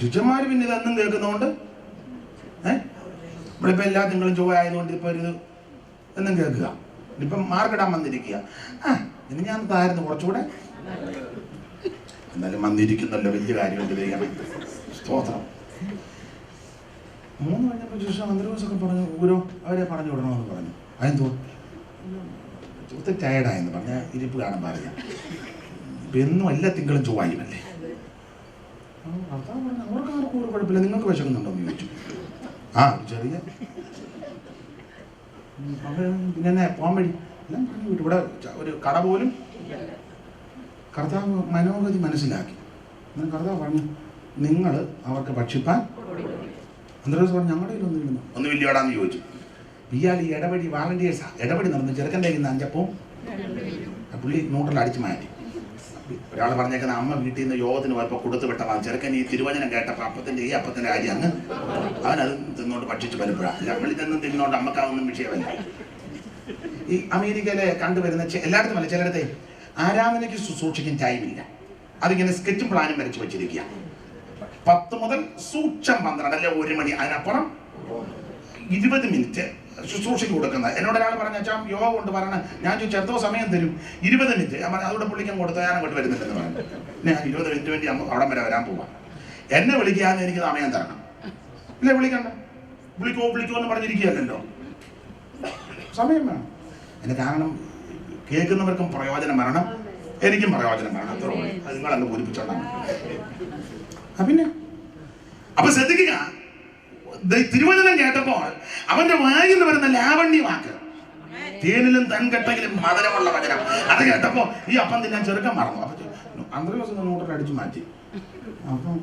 ശിഷ്യന്മാര് പിന്നെ ഇതെന്നും കേൾക്കുന്നതുകൊണ്ട് ഇവിടെ ഇപ്പൊ എല്ലാ തിങ്കളും ചൊവ്വ ആയതുകൊണ്ട് ഇപ്പൊ ഇത് എന്നും കേൾക്കുക. ഇപ്പം മാർക്കിടാൻ വന്നിരിക്കുക. ഇനി ഞാൻ തായിരുന്നു കുറച്ചുകൂടെ, എന്നാലും വന്നിരിക്കുന്നല്ലോ, വലിയ കാര്യം ദൈവം സ്തോത്രം. 3 കഴിഞ്ഞപ്പോൾ ശേഷം അന്തരവാസൊക്കെ പറഞ്ഞു, ഓരോ അവരെ പറഞ്ഞു വിടണമെന്ന് പറഞ്ഞു. അതെന്തോ ഒത്തിരി ടയർഡായെന്ന് പറഞ്ഞാൽ ഇരിപ്പ് കാണാൻ പറയാം. ഇപ്പം എന്നും എല്ലാ തിങ്കളും ചൊവ്വായുമല്ലേ. ഭർത്താവ് പറഞ്ഞു അവർക്ക് ആർക്കും ഒരു കുഴപ്പമില്ല, നിങ്ങൾക്ക് വിശക്കുന്നുണ്ടോ എന്ന് ചോദിച്ചു. ചെറിയ പിന്നെ പോകാൻ വഴി എല്ലാം പറഞ്ഞു വിട്ടു. ഇവിടെ ഒരു കട പോലും കർത്താവ് മനോഗതി മനസ്സിലാക്കി. കർത്താവ് പറഞ്ഞു നിങ്ങൾ അവർക്ക് ഭക്ഷിപ്പാൻ. അന്തരവാസ പറഞ്ഞു ഞങ്ങളുടെ കയ്യിലൊന്നുമില്ലെന്നോ. ഒന്നുമില്ലയോടാന്ന് ചോദിച്ചു. ഇയാൾ ഈ ഇടപെടി വാളണ്ടിയേഴ്സാ, ഇടപെടി നടന്നു ചെറുക്കൻ്റെ കയ്യിൽ നിന്ന് 5 അപ്പവും പുള്ളി ന്യൂട്രൽ അടിച്ചു മാറ്റി. ഒരാൾ പറഞ്ഞേക്കുന്ന അമ്മ വീട്ടിൽ നിന്ന് യോഗത്തിന് പോയപ്പോൾ കൊടുത്തു വിട്ടതാണ്. ചെറുക്കൻ ഈ തിരുവചനം കേട്ടപ്പോൾ ഈ അപ്പത്തിൻ്റെ കാര്യം അങ്ങ് അവനത് തിന്നോണ്ട് ഭക്ഷിച്ച് പലപ്പോഴാണ്. നമ്മളിൽ നിന്നും തിന്നോണ്ട് അമ്മക്കാവുന്ന വിഷയമല്ല. ഈ അമേരിക്കയിലെ കണ്ടുവരുന്ന എല്ലായിടത്തും അല്ല, ചിലയിടത്തെ ആരാധനയ്ക്ക് ശുശ്രൂഷിക്കാൻ ടൈമില്ല. അതിങ്ങനെ സ്കെച്ചും പ്ലാനും വരച്ച് വെച്ചിരിക്കുക. 10 മുതൽ സൂക്ഷം 12 അല്ലെ 1 മണി, അതിനപ്പുറം 20 മിനിറ്റ് ശുശ്രൂഷയ്ക്ക് കൊടുക്കുന്നത്. എന്നോട് ഒരാൾ പറഞ്ഞ വെച്ചാൽ യോഗ കൊണ്ട് പറയണം. ഞാൻ ചോദിച്ചു എന്തോ സമയം തരും? 20 മിനിറ്റ്. ഞാൻ പറഞ്ഞു അതുകൊണ്ട് പുള്ളിക്കാൻ കൊടുത്താൽ ഞാൻ അങ്ങോട്ട് വരുന്നില്ലെന്ന് പറഞ്ഞു. ഞാൻ 20 മിനിറ്റ് വേണ്ടി അവിടെ വരെ വരാൻ പോവാം. എന്നെ വിളിക്കാതെ എനിക്ക് സമയം തരണം. ഇല്ല വിളിക്കണ്ട, വിളിക്കോ എന്ന് പറഞ്ഞിരിക്കുകയല്ലോ. സമയം വേണം. അതിന് കാരണം കേൾക്കുന്നവർക്കും പ്രയോജനം വരണം, എനിക്കും പ്രയോജനം വേണം. അത്ര അത് നിങ്ങളെന്നെ പൂരിപ്പിച്ചോണ്ടാണ്. പിന്നെ അപ്പൊ ശ്രദ്ധിക്കുക, തിരുവചനം കേട്ടപ്പോൾ അവന്റെ വായിൽ നിന്ന് വരുന്ന ലാവണ്യ വാക്ക്, തേനിലും തൻകട്ടയിലും മധുരമുള്ള വചനം, അത് കേട്ടപ്പോ ഈ അപ്പം തിന്നാൻ ചെറുക്കൻ മറന്നു. അപ്പൊ അന്തരവാസം നോട്ടിൽ അടിച്ചു മാറ്റി. അപ്പം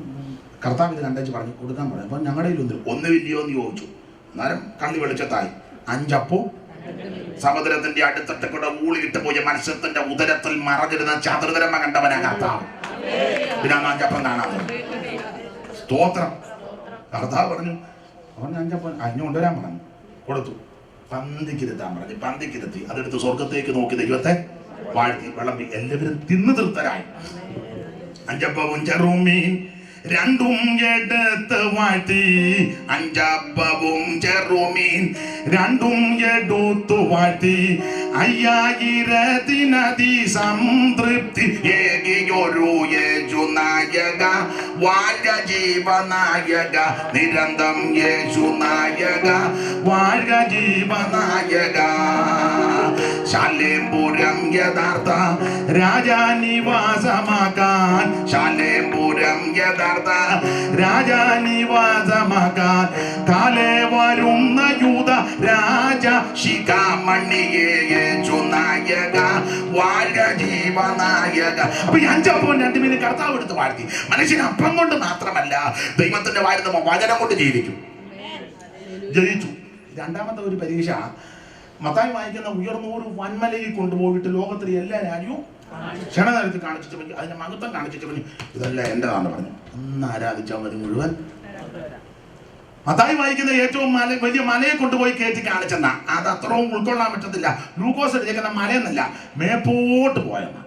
കർത്താവ് ഇത് കണ്ടേച്ച് പറഞ്ഞു കൊടുക്കാൻ പറഞ്ഞു. അപ്പൊ ഞങ്ങളുടെ ഒന്നുമില്ലയോ എന്ന് ചോദിച്ചു. അന്നേരം കള്ളി വെളിച്ചത്തായി 5 അപ്പവും സമുദ്രത്തിന്റെ അടുത്തിട്ട് കൂടെ ഊളിയിട്ട് പോയ മത്സ്യത്തിന്റെ ഉദരത്തിൽ മറഞ്ഞിരുന്ന ചതുർതരമ കണ്ടവനാ കർത്താവ്. പിന്നെ 5 അപ്പം കാണാതെ സ്തോത്രം. കർത്താവ് പറഞ്ഞു അവൻ 5 അപ്പം അതിന് കൊണ്ടുവരാൻ പറഞ്ഞു, കൊടുത്തു. പന്തിക്കിരുത്താൻ പറഞ്ഞു, പന്തിക്കിരുത്തി. അതെടുത്ത് സ്വർഗത്തേക്ക് നോക്കി ദൈവത്തെ വാഴ്ത്തി വിളമ്പി. എല്ലാവരും തിന്നു തൃപ്തരായി. 5 അപ്പവും ചെറുമീൻ 2 എടുത്ത് വാഴ്ത്തി. 5 അപ്പവും ചെറുമീൻ 2 എടുത്തു വാഴ്ത്തി. 5000 സംതൃപ്തി ഏകിയൊരു യേശു നായക, വാഴ ജീവനായക, നിരന്തം യേശു നായക, വാഴ ജീവനായക. ശാലേംപുരം യഥാർത്ഥ രാജാനിവാസമാക്കാൻ, ശാലേംപുരം യഥാർത്ഥ രാജാനിവാസമാക്കാൻ, കാലേ വരുന്ന യൂദ രാജ ശിഖാമണിയെ യേശു നായക, വാഴ ജീവനായക. അപ്പൊ 5 അപ്പവും 2 മീനും കർത്താവ് എടുത്ത് വാഴ്ത്തി. മനുഷ്യൻ അപ്പം കൊണ്ട് മാത്രമല്ല, ദൈവത്തിന്റെ വാഴ്ന്ന വചനം കൊണ്ട് ജീവിക്കും. ജയിച്ചു. രണ്ടാമത്തെ ഒരു പരീക്ഷ മത്തായി വായിക്കുന്ന ഉയർന്നൂറ് വൻമലയിൽ കൊണ്ടുപോയിട്ട് ലോകത്തിലെ എല്ലാ രാജ്യവും ക്ഷണനേരത്തിൽ കാണിച്ചിട്ട് പറഞ്ഞു, അതിന്റെ മഹത്വം കാണിച്ചിട്ട് പറഞ്ഞു, ഇതെല്ലാം എന്റേതാണെന്ന് പറഞ്ഞു. ഒന്ന് ആരാധിച്ചാൽ മതി മുഴുവൻ. മത്തായി വായിക്കുന്ന ഏറ്റവും വലിയ മലയെ കൊണ്ടുപോയി കയറ്റി കാണിച്ചെന്നാ. അത് അത്രയും ഉൾക്കൊള്ളാൻ പറ്റത്തില്ല. ഗ്ലൂക്കോസ് എടുത്തേക്കുന്ന മലയെന്നല്ല, മേപ്പോട്ട് പോയെന്ന.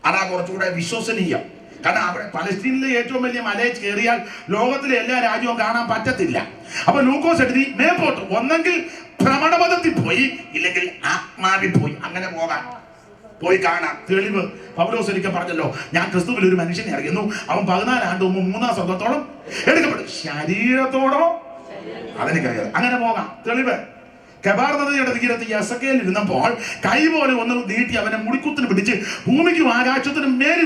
അതാ കുറച്ചുകൂടെ വിശ്വസനീയം. കാരണം അവിടെ പലസ്തീനിലെ ഏറ്റവും വലിയ മലയെ കയറിയാൽ ലോകത്തിലെ എല്ലാ രാജ്യവും കാണാൻ പറ്റത്തില്ല. അപ്പൊ ഗ്ലൂക്കോസ് എഴുതി മേപ്പോട്ട്, ഒന്നെങ്കിൽ ഭ്രമണപഥത്തിൽ പോയി, ഇല്ലെങ്കിൽ ആത്മാവിൽ പോയി. അങ്ങനെ പോയി കാണാം. തെളിവ് പൗലോസ് ഒരിക്കൽ പറഞ്ഞല്ലോ, ഞാൻ ക്രിസ്തുവിൽ ഒരു മനുഷ്യനെ അറിയുന്നു, അവൻ 14 ആണ്ട് മുമ്പ് 3-ാം സ്വർഗ്ഗത്തോളം എടുക്കപ്പെടും, ശരീരത്തോടോ അതിന് കഴിയാതെ. അങ്ങനെ പോകാം. തെളിവ് കെബാർ നദിയുടെ തീരത്ത് യെസക്കേൽ ഇരുന്നപ്പോൾ കൈ പോലെ ഒന്ന് നീട്ടി അവനെ മുടിക്കുത്തിന് പിടിച്ച് ഭൂമിക്കും ആകാശത്തിനും മേലെ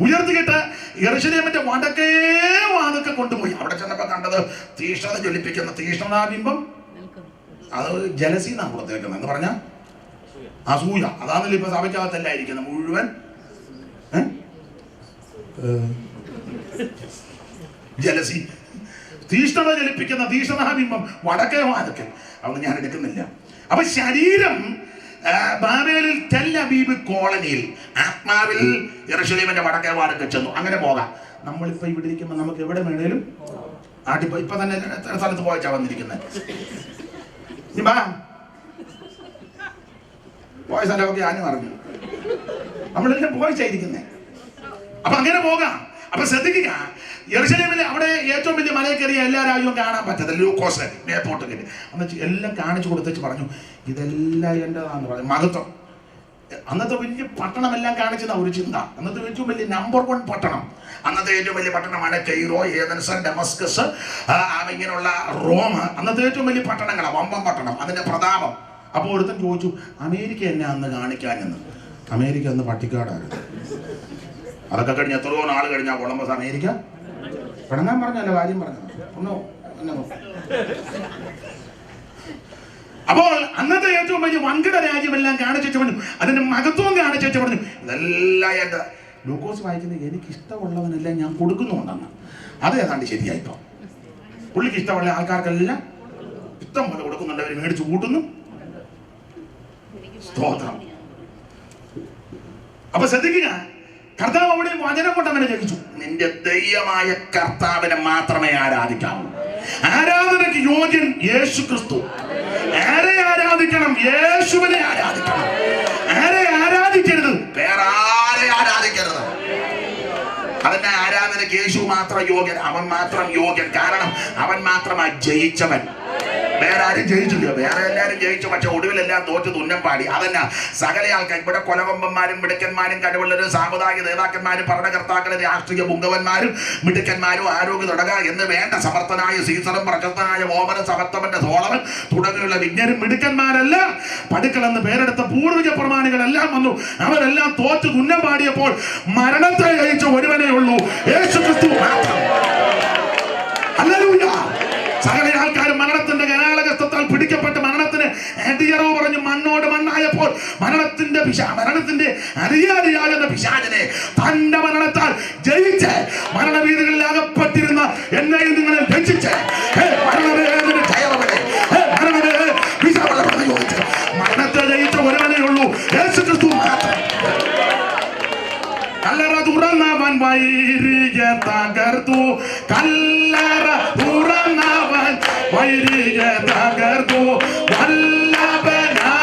ഉയർത്തിയിട്ട് യെരൂശലേമിന്റെ വടക്കേ വാതൊക്കെ കൊണ്ടുപോയി. അവിടെ ചെന്നപ്പോ കണ്ടത് തീഷ്ണത ജ്വലിപ്പിക്കുന്ന തീഷ്ണതാബിംബം. അത് ജലസി എന്നാണ് കൊടുത്തേക്കുന്നത് എന്ന് പറഞ്ഞ അസൂയ. അതാണല്ലോ ഇപ്പൊ സഭയ്ക്കകത്തല്ല ഇരിക്കുന്നത് മുഴുവൻ. ജലസി, തീഷ്ണത ജലിപ്പിക്കുന്ന തീഷ്ണതാബിംബം വടക്കേ വാതൊക്കെ. അതൊന്നും ഞാൻ എടുക്കുന്നില്ല. അപ്പൊ ശരീരം ബാബേലിൽ ടെൽ അബീബ് കോളനിയിൽ, ആത്മാവിൽ യെരൂശലേമിന്റെ വടക്കേ വാതൊക്കെ ചെന്നു. അങ്ങനെ പോകാം. നമ്മളിപ്പോ ഇവിടെ ഇരിക്കുമ്പോൾ നമുക്ക് എവിടെ വേണേലും ഇപ്പൊ തന്നെ സ്ഥലത്ത് പോയച്ചാ വന്നിരിക്കുന്നത്. പോയ സ്ഥലമൊക്കെ ഞാനും അറിഞ്ഞു. നമ്മളെല്ലാം പോയിച്ചായിരിക്കുന്നേ. അപ്പൊ അങ്ങനെ പോകാം. അപ്പൊ ശ്രദ്ധിക്കുക, യെരൂശലേമിൽ അവിടെ ഏറ്റവും വലിയ മലയിൽ കയറിയ എല്ലാ രാജ്യവും കാണാൻ പറ്റത്തില്ല. ലൂക്കോസ് മേപ്പോട്ട് കയറി എന്നിട്ട് എല്ലാം കാണിച്ചു കൊടുത്തേച്ച് പറഞ്ഞു, ഇതെല്ലാം എന്റേതാന്ന് പറഞ്ഞു. മഹത്വം. അന്നത്തെ വലിയ പട്ടണമെല്ലാം കാണിച്ചതാ ഒരു ചിന്ത. അന്നത്തെ ഏറ്റവും വലിയ നമ്പർ 1 പട്ടണം, അന്നത്തെ ഏറ്റവും വലിയ പട്ടണമാണ് കെയ്റോ, ഏതൻസ്, ഡെമസ്കസ്, ഇങ്ങനെയുള്ള റോം. അന്നത്തെ ഏറ്റവും വലിയ പട്ടണങ്ങളാണ്, വമ്പം പട്ടണം, അതിന്റെ പ്രതാപം. അപ്പോൾ ഒരുത്തൻ ചോദിച്ചു, അമേരിക്ക എന്നെ അന്ന് കാണിക്കാനെന്ന്. അമേരിക്ക അന്ന് പട്ടിക്കാടായിരുന്നു. അതൊക്കെ കഴിഞ്ഞ് എത്രയോ നാൾ കഴിഞ്ഞാ കൊളംബസ് അമേരിക്ക പിണങ്ങാൻ പറഞ്ഞല്ലോ, കാര്യം പറഞ്ഞു. അപ്പോൾ അന്നത്തെ ഏറ്റവും വലിയ വൻകിട രാജ്യമെല്ലാം കാണിച്ചു പറഞ്ഞു, അതിന്റെ മഹത്വം കാണിച്ചു പറഞ്ഞു, ഇതെല്ലാം എന്റെ. ഗ്ലൂക്കോസ് വായിക്കുന്നത് എനിക്ക് ഇഷ്ടമുള്ളവനെല്ലാം ഞാൻ കൊടുക്കുന്നുണ്ടെന്ന്. അത് ഏതാണ്ട് ശരിയായിപ്പോ. പുള്ളിക്ക് ഇഷ്ടമുള്ള ആൾക്കാർക്കെല്ലാം ഇഷ്ടം പോലെ കൊടുക്കുന്നുണ്ട്, അവർ മേടിച്ചു കൂട്ടുന്നു. സ്തോത്രം. അപ്പൊ ശ്രദ്ധിക്കുക, കർത്താവ് അവിടെ വചനം കൊണ്ട് അങ്ങനെ ജയിച്ചു. നിന്റെ ദൈവമായ കർത്താവിനെ മാത്രമേ ആരാധിക്കാവൂ. ആരാധനയ്ക്ക് യോഗ്യൻ യേശു ക്രിസ്തു. ആരെ ആരാധിക്കണം? യേശുവിനെ ആരാധിക്കണം. ആരെ ആരാധിക്കരുത്? വേറെ ആരെ ആരാധിക്കരുത്. അതിന്റെ ആരാധനയ്ക്ക് യേശു മാത്രം യോഗ്യൻ. അവൻ മാത്രം യോഗ്യൻ. കാരണം അവൻ മാത്രമായി ജയിച്ചവൻ. വേറെ ആരും ജയിച്ചില്ല. വേറെ എല്ലാവരും ജയിച്ചു, പക്ഷെ ഒടുവിലെല്ലാം തോറ്റ് തുന്നം പാടി. അതന്നെ സകല ആൾക്കാർ ഇവിടെ കൊലകൊമ്പന്മാരും മിടുക്കന്മാരും കഴിവുള്ളവരും സാമുദായിക നേതാക്കന്മാരും ഭരണകർത്താക്കളും രാഷ്ട്രീയ പുങ്കവന്മാരും മിടുക്കന്മാരും ആരോഗ്യ തുടങ്ങ എന്ന് വേണ്ട സമർത്ഥനായ സീസറും പ്രശസ്തനായ ഓമനും സമർത്ഥവന്റെ സോളവൻ തുടങ്ങിയുള്ള വിജ്ഞരും മിടുക്കന്മാരെല്ലാം പടുക്കളെന്ന് പേരെടുത്ത പൂർവിക പ്രമാണികളെല്ലാം വന്നു. അവരെല്ലാം തോറ്റ് തുന്നം പാടിയപ്പോൾ മരണത്തെ ജയിച്ച ഒരുവനേ ഉള്ളൂ, യേശു ക്രിസ്തു മാത്രം. ഹല്ലേലൂയ. സകല ആൾക്കാരും മരണത്തിന്റെ ഗനാളകത്വത്താൽ പിടിക്കപ്പെട്ട് മരണത്തിന് അടിയറവ് പറഞ്ഞു മണ്ണോട് മണ്ണായപ്പോൾ മരണത്തിന്റെ അധികാരിയാകുന്ന പിശാചിനെ തന്റെ മരണത്താൽ ജയിച്ച് മരണവീതികളിൽ അകപ്പെട്ടിരുന്ന എന്നെയും നിങ്ങളെ രക്ഷിച്ച് മരണത്തെ ജയിച്ച ഒരുവനേ ഉള്ളൂ, യേശു ക്രിസ്തു മാത്രം. കല്ലറ തുറന്നവൻ വൈരിയെ തകർത്തു. കല്ലറ തുറന്നവൻ വൈരിയെ തകർത്തു. വല്ലഭനായവനേ,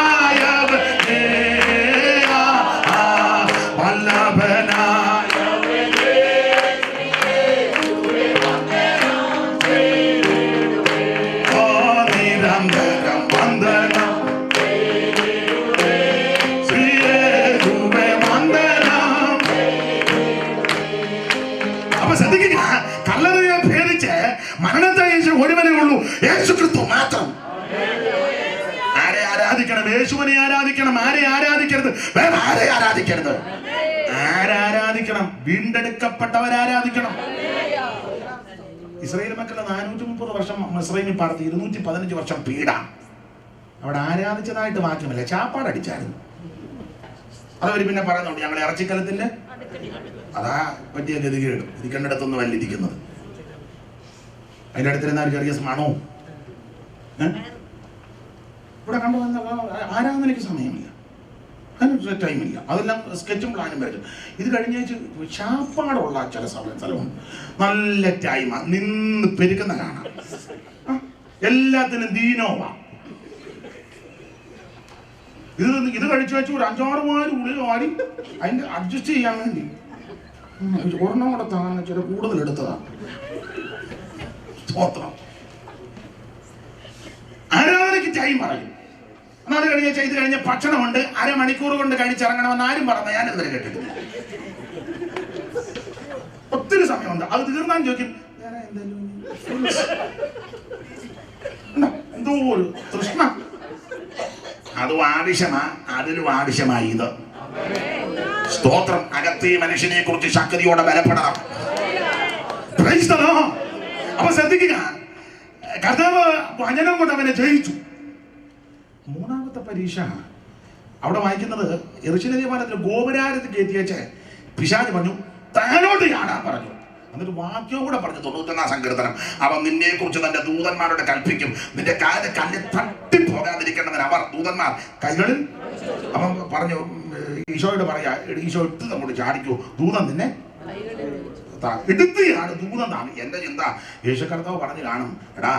വല്ലഭനായവനേ, നിരന്തരം വന്ദനം ശ്രീയേശുവേ വന്ദനം. അപ്പൊ ശ്രദ്ധിക്കുക, കല്ലറയെ ഭേദിച്ച് മരണത്തെ ഒരുവനേ ഉള്ളൂ, യേശു ക്രിസ്തു മാത്രം. ആരെ ആരാധിക്കണം? യേശുവിനെ ആരാധിക്കണം. ആരെ ആരാധിക്കരുത്? വേറെ ആരെ ആരാധിക്കരുത്? ആരാധിക്കണം? വീണ്ടെടുക്കപ്പെട്ടവരെ ആരാധിക്കണം. ഇസ്രായേൽ മക്കളെ 430 വർഷം മിസ്രൈമിൽ പാർത്ത് 215 വർഷം പീഡ. അവിടെ ആരാധിച്ചതായിട്ട് വാക്യമല്ല, ചാപ്പാടടിച്ചായിരുന്നു. അതവർ പിന്നെ പറയുന്നുണ്ട്, ഞങ്ങൾ ഇറച്ചിക്കലത്തിന്റെ അതാ പറ്റിയ ഗതികേടും ഇരിക്കേണ്ടിടത്തൊന്നും വല്ല ഇരിക്കുന്നത്. അതിൻ്റെ അടുത്തിരുന്ന ഒരു ചെറിയ മണവും ഇവിടെ കണ്ടു വന്ന ആരാധനയ്ക്ക് സമയമില്ല, അതിന് ടൈമില്ല. അതെല്ലാം സ്കെച്ചും പ്ലാനും വരച്ചു. ഇത് കഴിഞ്ഞ ശാപ്പാടുള്ള ചില സ്ഥലമുണ്ട്, നല്ല ടൈമാണ്, നിന്ന് പെരുക്കുന്ന കാണാം. എല്ലാത്തിനും ദീനോവാ. ഇത് കഴിച്ചു വെച്ച് ഒരു 5-6 ഉള്ളിൽ വാടി അതിൻ്റെ അഡ്ജസ്റ്റ് ചെയ്യാൻ വേണ്ടി ഒരെണ്ണം കൂടെ താങ്ങാൻ ചില കൂടുതൽ എടുത്തതാണ്. സ്തോത്രം. ആരാധനയ്ക്ക് ടൈം പറയും. എന്നാൽ ഇത് കഴിഞ്ഞ ഭക്ഷണമുണ്ട്, 1/2 മണിക്കൂർ കൊണ്ട് കഴിച്ചിറങ്ങണമെന്ന് ആരും പറഞ്ഞ ഞാൻ ഇതുവരെ കേട്ടിട്ടില്ല. ഒത്തിരി സമയമുണ്ട്. അത് തീർന്നാൻ ചോദിക്കും വേറെ എന്തെങ്കിലും എന്തോ ഒരു തൃഷ്ണ. അതും ആവശ്യമാ, അതിലും ആവശ്യമായി ഇത്. സ്തോത്രം. അകത്തെ മനുഷ്യനെ കുറിച്ച് ശക്തിയോടെ ബലപ്പെടണം. അപ്പൊ ശ്രദ്ധിക്കുക, കർത്താവ് വചനം കൊണ്ട് അവനെ ജയിച്ചു. 3ാമത്തെ പരീക്ഷ അവിടെ വായിക്കുന്നത്, യെരൂശലേം ദേവാലയത്തിൽ ഗോപുരാരത്തിൽ കയറ്റിയേച്ച് പിശാച് പറഞ്ഞു താനോട്ട് ചാടാൻ പറഞ്ഞു. എന്നിട്ട് വാക്യവും കൂടെ പറഞ്ഞു, 91-ാം സങ്കീർത്തനം, അവൻ നിന്നെ കുറിച്ച് തന്റെ ദൂതന്മാരോട് കൽപ്പിക്കും, നിന്റെ കാലിൽ കല്ല് തട്ടിപ്പോകാതിരിക്കേണ്ടതിന് അവർ ദൂതന്മാർ കൈകളിൽ. അവൻ പറഞ്ഞു, ഈശോയോട് പറയാ, ഈശോ എടുത്ത് നമ്മോട് ചാടിക്കൂ, ദൂതൻ നിന്നെ എടുത്തിയാണ് ദൂതൻ താങ്ങും. എന്റെ ചിന്ത, യേശു കർത്താവ് പറഞ്ഞു കാണും, എടാ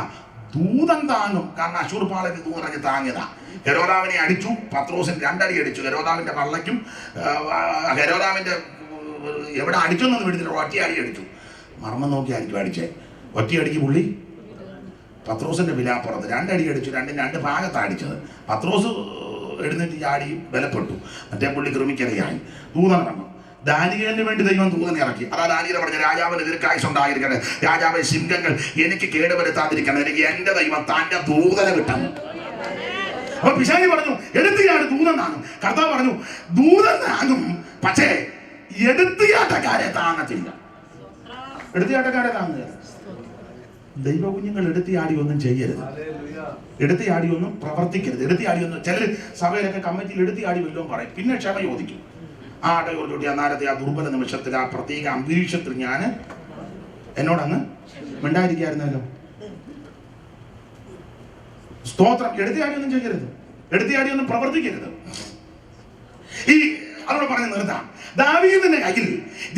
ദൂതൻ താങ്ങും, കാരണം അശൂർ പാളയത്തിൽ ദൂതൻ താങ്ങിയതാ. ഹെരോദാവിനെ അടിച്ചു, പത്രോസിന് 2 അടി അടിച്ചു. ഹെരോദാവിന്റെ പള്ളയ്ക്കും ഹെരോദാവിന്റെ എവിടെ അടിച്ചൊന്നും എടുത്തിട്ട് ഒറ്റയടി അടിച്ചു. മർമ്മം നോക്കിയായിരിക്കും അടിച്ചേ. ഒറ്റയടിക്ക് പുള്ളി പത്രോസിന്റെ വിലാപ്പുറത്ത് 2 അടി അടിച്ചു. 2 ഭാഗത്താണ് അടിച്ചത്. പത്രോസ് എഴുന്നേറ്റ് ചാടി ബലപ്പെട്ടു, മറ്റേ പുള്ളി കൃമിക്കരയായി. ദൂതൻ ഇറങ്ങും. ദാനിയേലിന് വേണ്ടി ദൈവം ദൂതനെ ഇറക്കി. അതാ ദാനിയേൽ പറഞ്ഞ, രാജാവിന് ദീർഘായുസ്സ് ഉണ്ടായിരിക്കട്ടെ, രാജാവെ സിംഹങ്ങൾ എനിക്ക് കേടുവരുത്താതിരിക്കണം, എനിക്ക് എന്റെ ദൈവം തന്റെ ദൂതനെ കിട്ടണം. അപ്പൊ പിശാചി പറഞ്ഞു എടുത്തിയാണ് ദൂതൻ താങ്ങും. കർത്താവ് പറഞ്ഞു ദൂതൻ താങ്ങും, പക്ഷേ എടുത്തിയാട്ടക്കാരെ താങ്ങത്തില്ല. എടുത്തിയാട്ടക്കാരെ താങ്ങുക. ദൈവ കുഞ്ഞുങ്ങൾ എടുത്തിയാടി ഒന്നും ചെയ്യരുത്, എടുത്തിയാടി ഒന്നും പ്രവർത്തിക്കരുത്, എടുത്തിയാടി ഒന്നും. ചിലർ സഭയിലൊക്കെ കമ്മിറ്റിയിൽ എടുത്തിയാടി വല്ലതും പറയും, പിന്നെ ക്ഷമ ചോദിക്കും. ആ അടയോടുകൂടി അന്നേരത്തെ ആ ദുർബല നിമിഷത്തിൽ, ആ പ്രത്യേക അന്തരീക്ഷത്തിൽ ഞാൻ എന്നോടങ്ങ് മിണ്ടായിരിക്കായിരുന്നല്ലോ. സ്തോത്രം. എടുത്തിയാടി ഒന്നും ചെയ്യരുത്, എടുത്തിയാടി ഒന്നും പ്രവർത്തിക്കരുത്. ഈ അതോടെ പറഞ്ഞ് നിർത്താം. ദാവീദിന്റെ കയ്യിൽ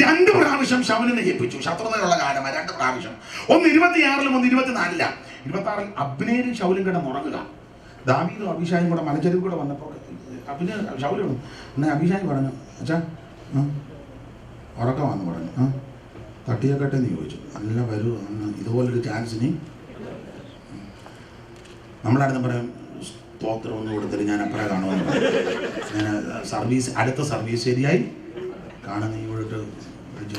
2 പ്രാവശ്യം ശൗലിനെ ഏൽപ്പിച്ചു. ശത്രുതയുള്ള കാലമാണ് 2 പ്രാവശ്യം. ഒന്ന് 26-ലും ഒന്ന് 24-ലാണ്. 26-ൽ അബ്നേരും ശൗലും കിടന്നുറങ്ങുക. ദാവീദും അബീശായും കൂടെ മലച്ചെരുവ് കൂടെ വന്നപ്പോൾ ശൗലും എന്നെ അബീശായി പറഞ്ഞു, അച്ഛാ ഉറക്കമാണെന്ന് പറഞ്ഞു. തട്ടിയേക്കട്ടെ എന്ന് ചോദിച്ചു. നല്ല വരൂ, ഇതുപോലൊരു ചാൻസിന് നമ്മളായിരുന്നു പറയും, സ്തോത്രം ഒന്നും കൊടുത്തിട്ട് ഞാൻ അപ്പുറം കാണുമെന്ന് പറഞ്ഞു. ഞാൻ അടുത്ത സർവീസ് ഏരിയയായി കാണുന്ന ഇവിടെ വിളിച്ചു.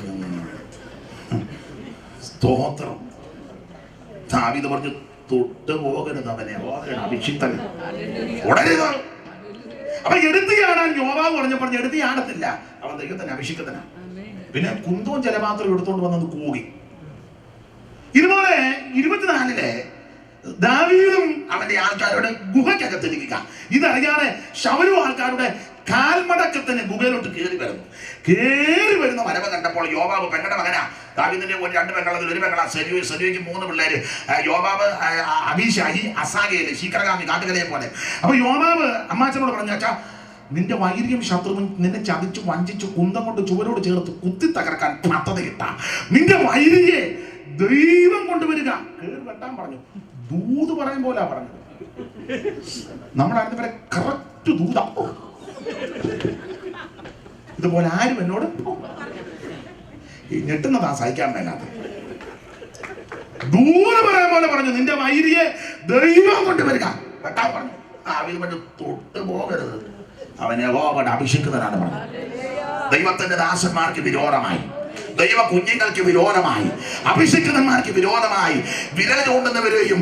സ്തോത്രം. ദാവീദ് പറഞ്ഞു തൊട്ട് പോകരുത് അവനെ, അഭിഷിക്തൻ ഉടരുത്. അപ്പൊ എടുത്ത് ചാടാൻ യോവാബ് പറഞ്ഞപ്പോൾ എടുത്ത് ചാടത്തില്ല, അവൻ ദൈവത്തിന് അഭിഷിക്തനാ. പിന്നെ കുന്തവും ജലപാത്രം എടുത്തുകൊണ്ട് വന്നത് കൂകി. ഇതുപോലെ 24-ലെ ദാവീദും അവന്റെ ആൾക്കാരുടെ ഗുഹയ്ക്കകത്തിരിക്കുക. ഇതറിയാതെ ശൗലും ആൾക്കാരുടെ കാൽമടക്കത്തിന് ഗുഹയിലോട്ട് കയറി വരുന്ന വരവ് കണ്ടപ്പോൾ യോവാബ്, പെങ്ങളുടെ മകനാ ദാവീദിന്റെ 2 പെങ്ങളതിൽ 1 പെങ്ങളാ സെരൂയ്ക്ക് 3 പിള്ളേര്. യോവാബ്, അബീശായി, അസാഗേല്, ശീക്രഗാമി, കാട്ടുകലയെ പോലെ. അപ്പൊ യോവാബ് അമ്മാച്ചനോട് പറഞ്ഞു, അച്ഛാ നിന്റെ വൈര്യം ശത്രുവും നിന്നെ ചതിച്ചു വഞ്ചിച്ചു കുന്തം കൊണ്ട് ചുവരോട് ചേർത്ത് കുത്തി തകർക്കാൻ പദ്ധതിയിട്ട നിന്റെ വൈരിയെ ദൈവം കൊണ്ടുവരിക, കേറി വെട്ടാൻ പറഞ്ഞു. ദൂത് പറയും പോലെ പറഞ്ഞത്. നമ്മളായിരുന്നു വരെ കറക്റ്റ് ദൂത. ഇതുപോലെ ആരും എന്നോട് ഞെട്ടുന്നതാ സഹിക്കാൻ മേലാത്ത. ദൂത് പറയാൻ പോലെ പറഞ്ഞു, നിന്റെ വൈരിയെ ദൈവം കൊണ്ടുവരിക, വെട്ടാൻ പറഞ്ഞു. തൊട്ട് പോകരുത്, അവനെ യഹോവയുടെ അഭിഷിക്തനാണ് പറഞ്ഞത്. ദൈവത്തിന്റെ ദാസന്മാർക്ക് വിരോധമായി, ദൈവ കുഞ്ഞുങ്ങൾക്ക് വിരോധമായി, അഭിഷിക്തന്മാർക്ക് വിരോധമായി വിരൽ ചൂണ്ടുന്നവരെയും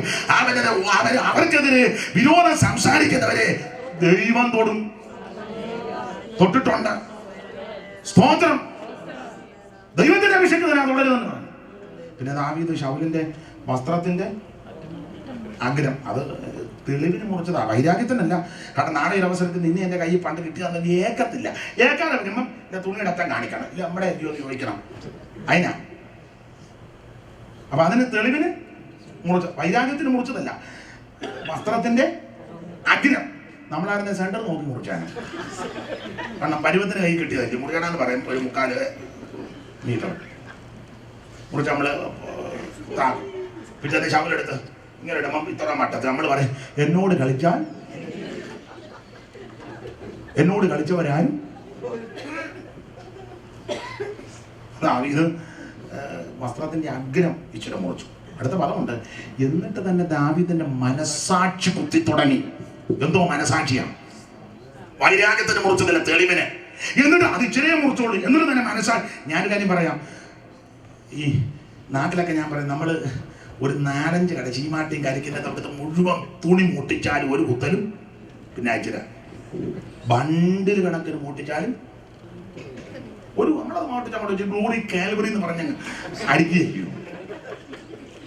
അവർക്കെതിരെ വിരോധം സംസാരിക്കുന്നവരെ ദൈവം തൊട്ടിട്ടുണ്ട്. സ്തോത്രം. ദൈവത്തിന്റെ അഭിഷിക്തനാണ് തുടരുമെന്ന് പറഞ്ഞു. പിന്നെ ദാവീദ് ശൗലിന്റെ വസ്ത്രത്തിന്റെ അഗ്രം അത് തെളിവിന് മുറിച്ചതാ, വൈരാഗ്യത്തിനല്ല. കാരണം നാളെ ഒരു അവസരത്തിൽ നിന്നെ എൻ്റെ കയ്യിൽ പണ്ട് കിട്ടിയതെന്ന് ഏക്കത്തില്ല. ഏക്കാതെ വരുമ്പം എൻ്റെ തുണിയുടെ അറ്റം കാണിക്കണം, ഇല്ല നമ്മുടെ ചോദിക്കണം, അതിനാ. അപ്പൊ അതിന് തെളിവിന് മുറിച്ച, വൈരാഗ്യത്തിന് മുറിച്ചതല്ല, വസ്ത്രത്തിന്റെ അഗ്രം. നമ്മളായിരുന്ന സെന്റർ നോക്കി മുറിച്ചാണ്. കാരണം പരുവത്തിന് കൈ കിട്ടിയതായിരിക്കും. മുറിക്കണമെന്ന് പറയും 1/4 മീറ്റർ മുറിച്ച് നമ്മള് പിറ്റേ ശവലെടുത്ത് ഇങ്ങനെ ഇടുമ്പം ഇത്ര മട്ടത്തിൽ നമ്മൾ പറയും എന്നോട് കളിച്ചവരാരും ഇത് വസ്ത്രത്തിന്റെ അഗ്രം ഇച്ചിരി മുറിച്ചു. അടുത്ത പദമുണ്ട്, എന്നിട്ട് തന്നെ ദാവീദിന്റെ മനസാക്ഷി കുത്തി തുടങ്ങി. എന്തോ മനസാക്ഷിയാണ്, വൈരാഗ്യത്തിന് മുറിച്ചതില്ല, തെളിവിന്. എന്നിട്ട് അത് ഇച്ചിരിയെ മുറിച്ചോളൂ. എന്നിട്ട് തന്നെ മനസാക്ഷി. ഞാനൊരു കാര്യം പറയാം, ഈ നാട്ടിലൊക്കെ ഞാൻ പറയും, നമ്മൾ ഒരു 4-5 കട ചീമാട്ടിയും കരിക്കിൻ്റെ അവിടുത്തെ മുഴുവൻ തുണി മുട്ടിച്ചാലും ഒരു കുത്തലും, പിന്നെ അയച്ചില്ല ബണ്ടിൽ കണക്കിന് മുട്ടിച്ചാലും ഒരു നമ്മളത് മോട്ടിച്ച് ഗ്ലോറി കാൽവറി എന്ന് പറഞ്ഞ അടിക്കുകയും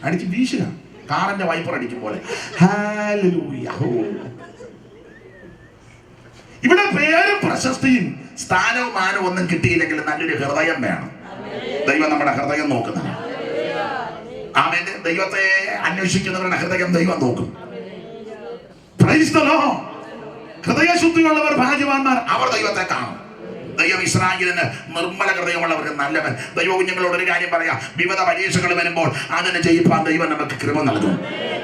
അടിച്ച് വീശുക, കാറിന്റെ വൈപ്പർ അടിക്കും പോലെ. ഇവിടെ പേരും പ്രശസ്തിയും സ്ഥാനവും മാനവും ഒന്നും കിട്ടിയില്ലെങ്കിൽ നല്ലൊരു ഹൃദയം വേണം. ദൈവം നമ്മുടെ ഹൃദയം നോക്കുന്നതാണ്. ആമേൻ. ദൈവത്തെ അന്വേഷിക്കുന്നവരുടെ ഹൃദയം ദൈവം നോക്കും. Praise the Lord. ഹൃദയശുദ്ധിയുള്ളവർ ഭാഗ്യവാന്മാർ, അവർ ദൈവത്തെ കാണും. ദൈവം ഇസ്രായേലിന് നിർമ്മല ഹൃദയമുള്ളവർക്ക് നല്ലവൻ. ദൈവ കുഞ്ഞുങ്ങളോട് ഒരു കാര്യം പറയാം, വിവിധ പരീക്ഷകൾ വരുമ്പോൾ അതിനെ ജയിപ്പാൻ ദൈവം നമുക്ക് കൃപ നൽകും.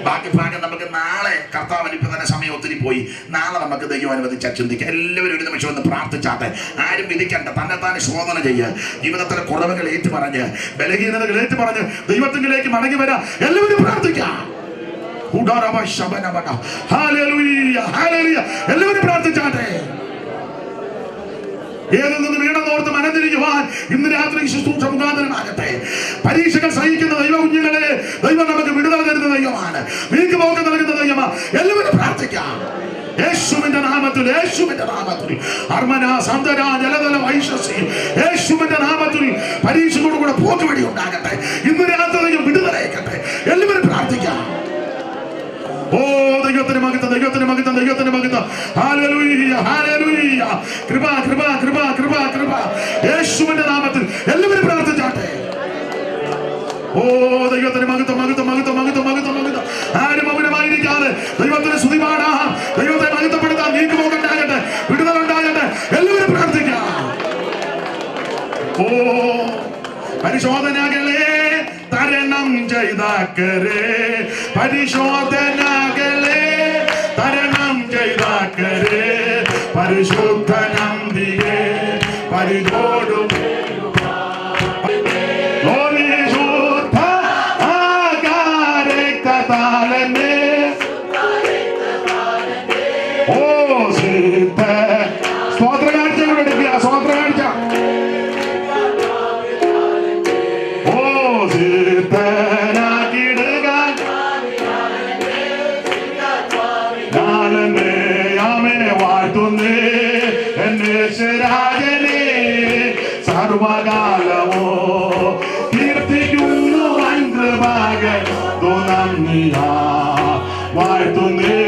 ബാക്കി ഭാഗം നമുക്ക് നാളെ, കർത്താവ് ഇപ്പം തന്നെ സമയം ഒത്തിരി പോയി, നാളെ നമുക്ക് ദൈവം അനുവദിച്ചാൽ ചിന്തിക്കാം. എല്ലാവരും ഒരു നിമിഷം ഒന്ന് പ്രാർത്ഥിച്ചാട്ടെ. ആരും വിധിക്കണ്ട, തന്നെത്താൻ ശോധന ചെയ്യുക. ജീവിതത്തിലെ കുറവുകൾ ഏറ്റുപറഞ്ഞ്, ബലഹീനതകൾ ഏറ്റുപറഞ്ഞ് ദൈവത്തിലേക്ക് മടങ്ങി വരാം. എല്ലാവരും പ്രാർത്ഥിക്കാം. എല്ലാവരും പ്രാർത്ഥിച്ചാട്ടെ. ഏതിൽ നിന്ന് വീണെന്നോർത്ത് മനംതിരിക്കുവാൻ ഇന്ന് രാത്രി ശുശ്രൂഷ മുഖാന്തരമാകട്ടെ. പരീക്ഷകൾ സഹിക്കുന്ന ദൈവ കുഞ്ഞുങ്ങളെ ദൈവം നമുക്ക് വിടുതൽ തരുന്ന ദൈവമാണ്, നീക്കുപോക്ക് നൽകുന്ന ദൈവമാണ്. എല്ലാവരും പ്രാർത്ഥിക്കാം. യേശുവിന്റെ നാമത്തിൽ, യേശുവിന്റെ നാമത്തിൽ യേശുവിന്റെ നാമത്തിൽ പരീക്ഷയോടുകൂടെ പോക്കുവഴി ഉണ്ടാകട്ടെ. ഇന്ന് രാത്രി വിടുതലയക്കട്ടെ. എല്ലാവരും പ്രാർത്ഥിക്കാം. ഓ ദൈവത്തിന് മഹത്വം, ദൈവത്തിന് മഹത്വം, ദൈവത്തിന് മഹത്വം. Hallelujah, hallelujah. കൃപ, കൃപ, കൃപ, കൃപ, കൃപ. യേശുവിന്റെ നാമത്തിൽ എല്ലാവരും പ്രാർത്ഥിച്ചാട്ടെ. ഓ ദൈവത്തിന് മഹത്വം, മഹത്വം, മഹത്വം, മഹത്വം, മഹത്വം, മഹത്വം. ആരും മൗനമായിരിക്കാതെ ദൈവത്തിന് സ്തുതി പാടാം, ദൈവത്തെ മഹത്വപ്പെടുത്താം. നീക്കുപോക്കുണ്ടാകട്ടെ, വിടുതലുണ്ടാകട്ടെ. എല്ലാവരും പ്രാർത്ഥിക്കാം. ഓ പരിശോധനകളെ തരണം ചെയ്താക്കരെ, പരിശോധനകളെ തരണം ചെയ്താക്കരെ, പരിശുദ്ധ നന്ദിയെ പരിശോധം പരിശുദ്ധ ആകാരത്താലനെ ഓ സിദ്ധ സ്തോത്ര കാഴ്ച എടുക്കുക, സ്തോത്ര കാഴ്ച. സർവകാലമോ കീർത്തിക്കുന്നു വാഴ്ത്തുന്നേ.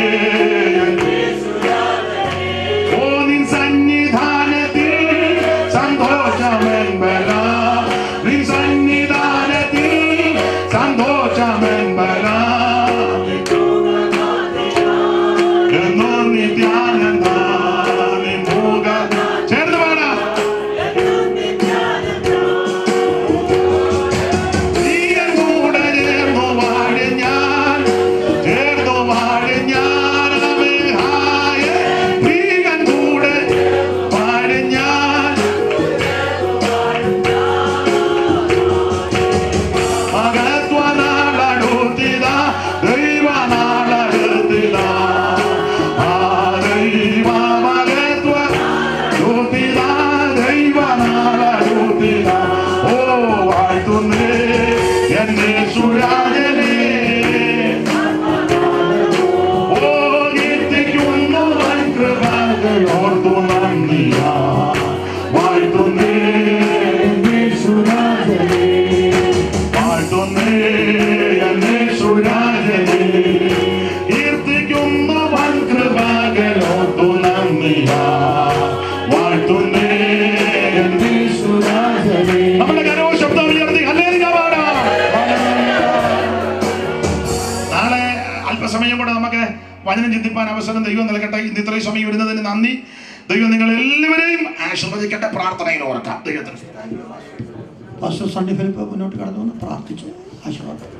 ഓ നിൻ സന്നിധാനത്തിൽ സന്തോഷമെൻബല, നിൻ സന്നിധാനത്തിൽ സന്തോഷമെൻബല, എന്നോ നിത്യാനന്ദ നിമുഖ. ചേർന്ന് പാടാ. വചനം ചിന്തിപ്പാൻ അവസരം ദൈവം നൽകട്ടെ. ഇന്ന് ഇത്രയും സമയം വരുന്നതിന് നന്ദി. ദൈവം നിങ്ങൾ എല്ലാവരെയും ആശീർവദിക്കട്ടെ. പ്രാർത്ഥനയിൽ ഓർക്കാം. ദൈവത്തിന് പാസ്റ്റർ സണ്ണി ഫിലിപ്പ് മുന്നോട്ട് കടന്നു വന്ന് പ്രാർത്ഥിച്ചു. ആശീർവാദം.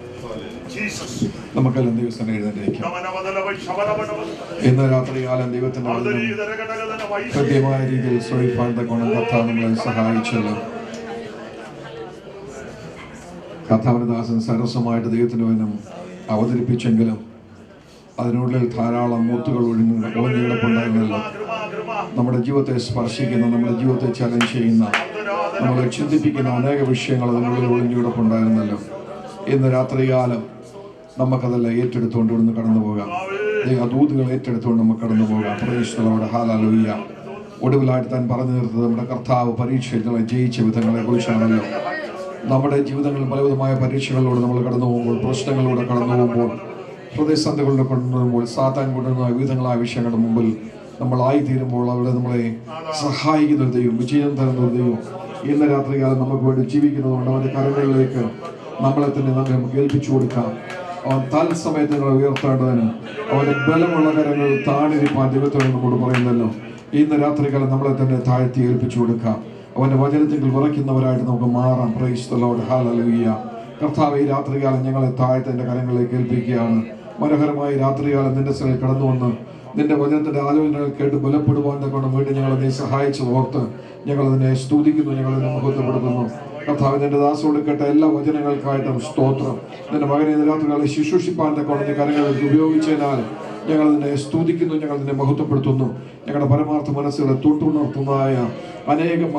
നമുക്കെല്ലാം ദൈവസ്ഥനെ എഴുന്നേൽക്കാം. ഇന്ന് രാത്രികാലം ദൈവത്തിന്റെ കൃത്യമായ രീതിയിൽ സ്വീകരിപ്പാൻ തക്കോണം കർത്താവ് നമ്മളെ സഹായിച്ചല്ലോ. കർത്താവിന്റെ ദാസൻ സരസമായിട്ട് ദൈവത്തിന്റെ വചനം അവതരിപ്പിച്ചെങ്കിലും അതിനുള്ളിൽ ധാരാളം മുത്തുകൾ ഒളിഞ്ഞിടപ്പുണ്ടായിരുന്നല്ലോ. നമ്മുടെ ജീവിതത്തെ സ്പർശിക്കുന്ന, നമ്മുടെ ജീവിതത്തെ ചലഞ്ച് ചെയ്യുന്ന, നമ്മളെ ചിന്തിപ്പിക്കുന്ന അനേക വിഷയങ്ങൾ അതിനുള്ളിൽ ഒളിഞ്ഞിടപ്പുണ്ടായിരുന്നല്ലോ. ഇന്ന് രാത്രികാലം നമുക്കതെല്ലാം ഏറ്റെടുത്തുകൊണ്ട് ഇവിടുന്ന് കടന്നു പോകാം. ദൂതുകൾ ഏറ്റെടുത്തുകൊണ്ട് നമുക്ക് കടന്നു പോകാം. പ്രവേശനത്തോടെ ഹാലലൂയ. ഒടുവിലായിട്ട് താൻ പറഞ്ഞു നിർത്തത് നമ്മുടെ കർത്താവ് പരീക്ഷകളെ ജയിച്ച വിധങ്ങളെ കുറിച്ചാണല്ലോ. നമ്മുടെ ജീവിതങ്ങളിൽ പലവിധമായ പരീക്ഷകളിലൂടെ നമ്മൾ കടന്നു പോകുമ്പോൾ, പ്രശ്നങ്ങളിലൂടെ കടന്നു പോകുമ്പോൾ, പ്രതിസന്ധികളിലൂടെ കടന്നു പോകുമ്പോൾ, സാത്താൻ കൊണ്ടുവരുന്ന വിവിധങ്ങളായ വിഷയങ്ങളുടെ മുമ്പിൽ നമ്മളായിത്തീരുമ്പോൾ അവിടെ നമ്മളെ സഹായിക്കുന്ന ഒരു ദൈവം, വിജയം തരുന്ന ഒരു ദൈവം ഇന്ന് രാത്രികാലം നമുക്ക് വേണ്ടി ജീവിക്കുന്നതുകൊണ്ട് അവൻ്റെ കരങ്ങളിലേക്ക് നമ്മളെ തന്നെ നമുക്ക് ഏൽപ്പിച്ചു കൊടുക്കാം. അവൻ തത്സമയത്ത് നിങ്ങളെ ഉയർത്തേണ്ടതിന് അവൻ്റെ ബലമുള്ള കരങ്ങൾ താണിരിപ്പാൻ ദൈവത്തോട് നമ്മോട് പറയുന്നല്ലോ. ഇന്ന് രാത്രികാലം നമ്മളെ തന്നെ താഴ്ത്തി ഏൽപ്പിച്ചു കൊടുക്കാം. അവൻ്റെ വചനത്തിൽ വിറയ്ക്കുന്നവരായിട്ട് നമുക്ക് മാറാം. Praise the Lord. ഹല്ലേലൂയ. കർത്താവ് ഈ രാത്രികാലം ഞങ്ങളെ താഴ്ത്തി എൻ്റെ കരങ്ങളിലേക്ക് ഏൽപ്പിക്കുകയാണ്. മനോഹരമായ രാത്രികാലം നിന്റെ സ്ഥലത്തിൽ കടന്നു വന്ന് നിന്റെ വചനത്തിന്റെ ആലോചനകൾ കേട്ട് ബലപ്പെടുവാൻ കൊണ്ട് വീണ്ടും ഞങ്ങളെ നീ സഹായിച്ചു ഓർത്ത് ഞങ്ങളതിനെ സ്തുതിക്കുന്നു, ഞങ്ങളതിനെ മഹത്വപ്പെടുത്തുന്നു. കർത്താവ് നിന്റെ ദാസോട് കേട്ട എല്ലാ വചനങ്ങൾക്കായിട്ടും സ്തോത്രം. നിന്റെ മകനെ രാത്രികാലം ശുശ്രൂഷിപ്പാൻ കൊണ്ട് കരങ്ങളിൽ ഉപയോഗിച്ചതിനാൽ ഞങ്ങളതിനെ സ്തുതിക്കുന്നു, ഞങ്ങളതിനെ മഹത്വപ്പെടുത്തുന്നു. ഞങ്ങളുടെ പരമാർത്ഥ മനസ്സുകളെ തൊട്ടുണർത്തുന്നതായ അനേകം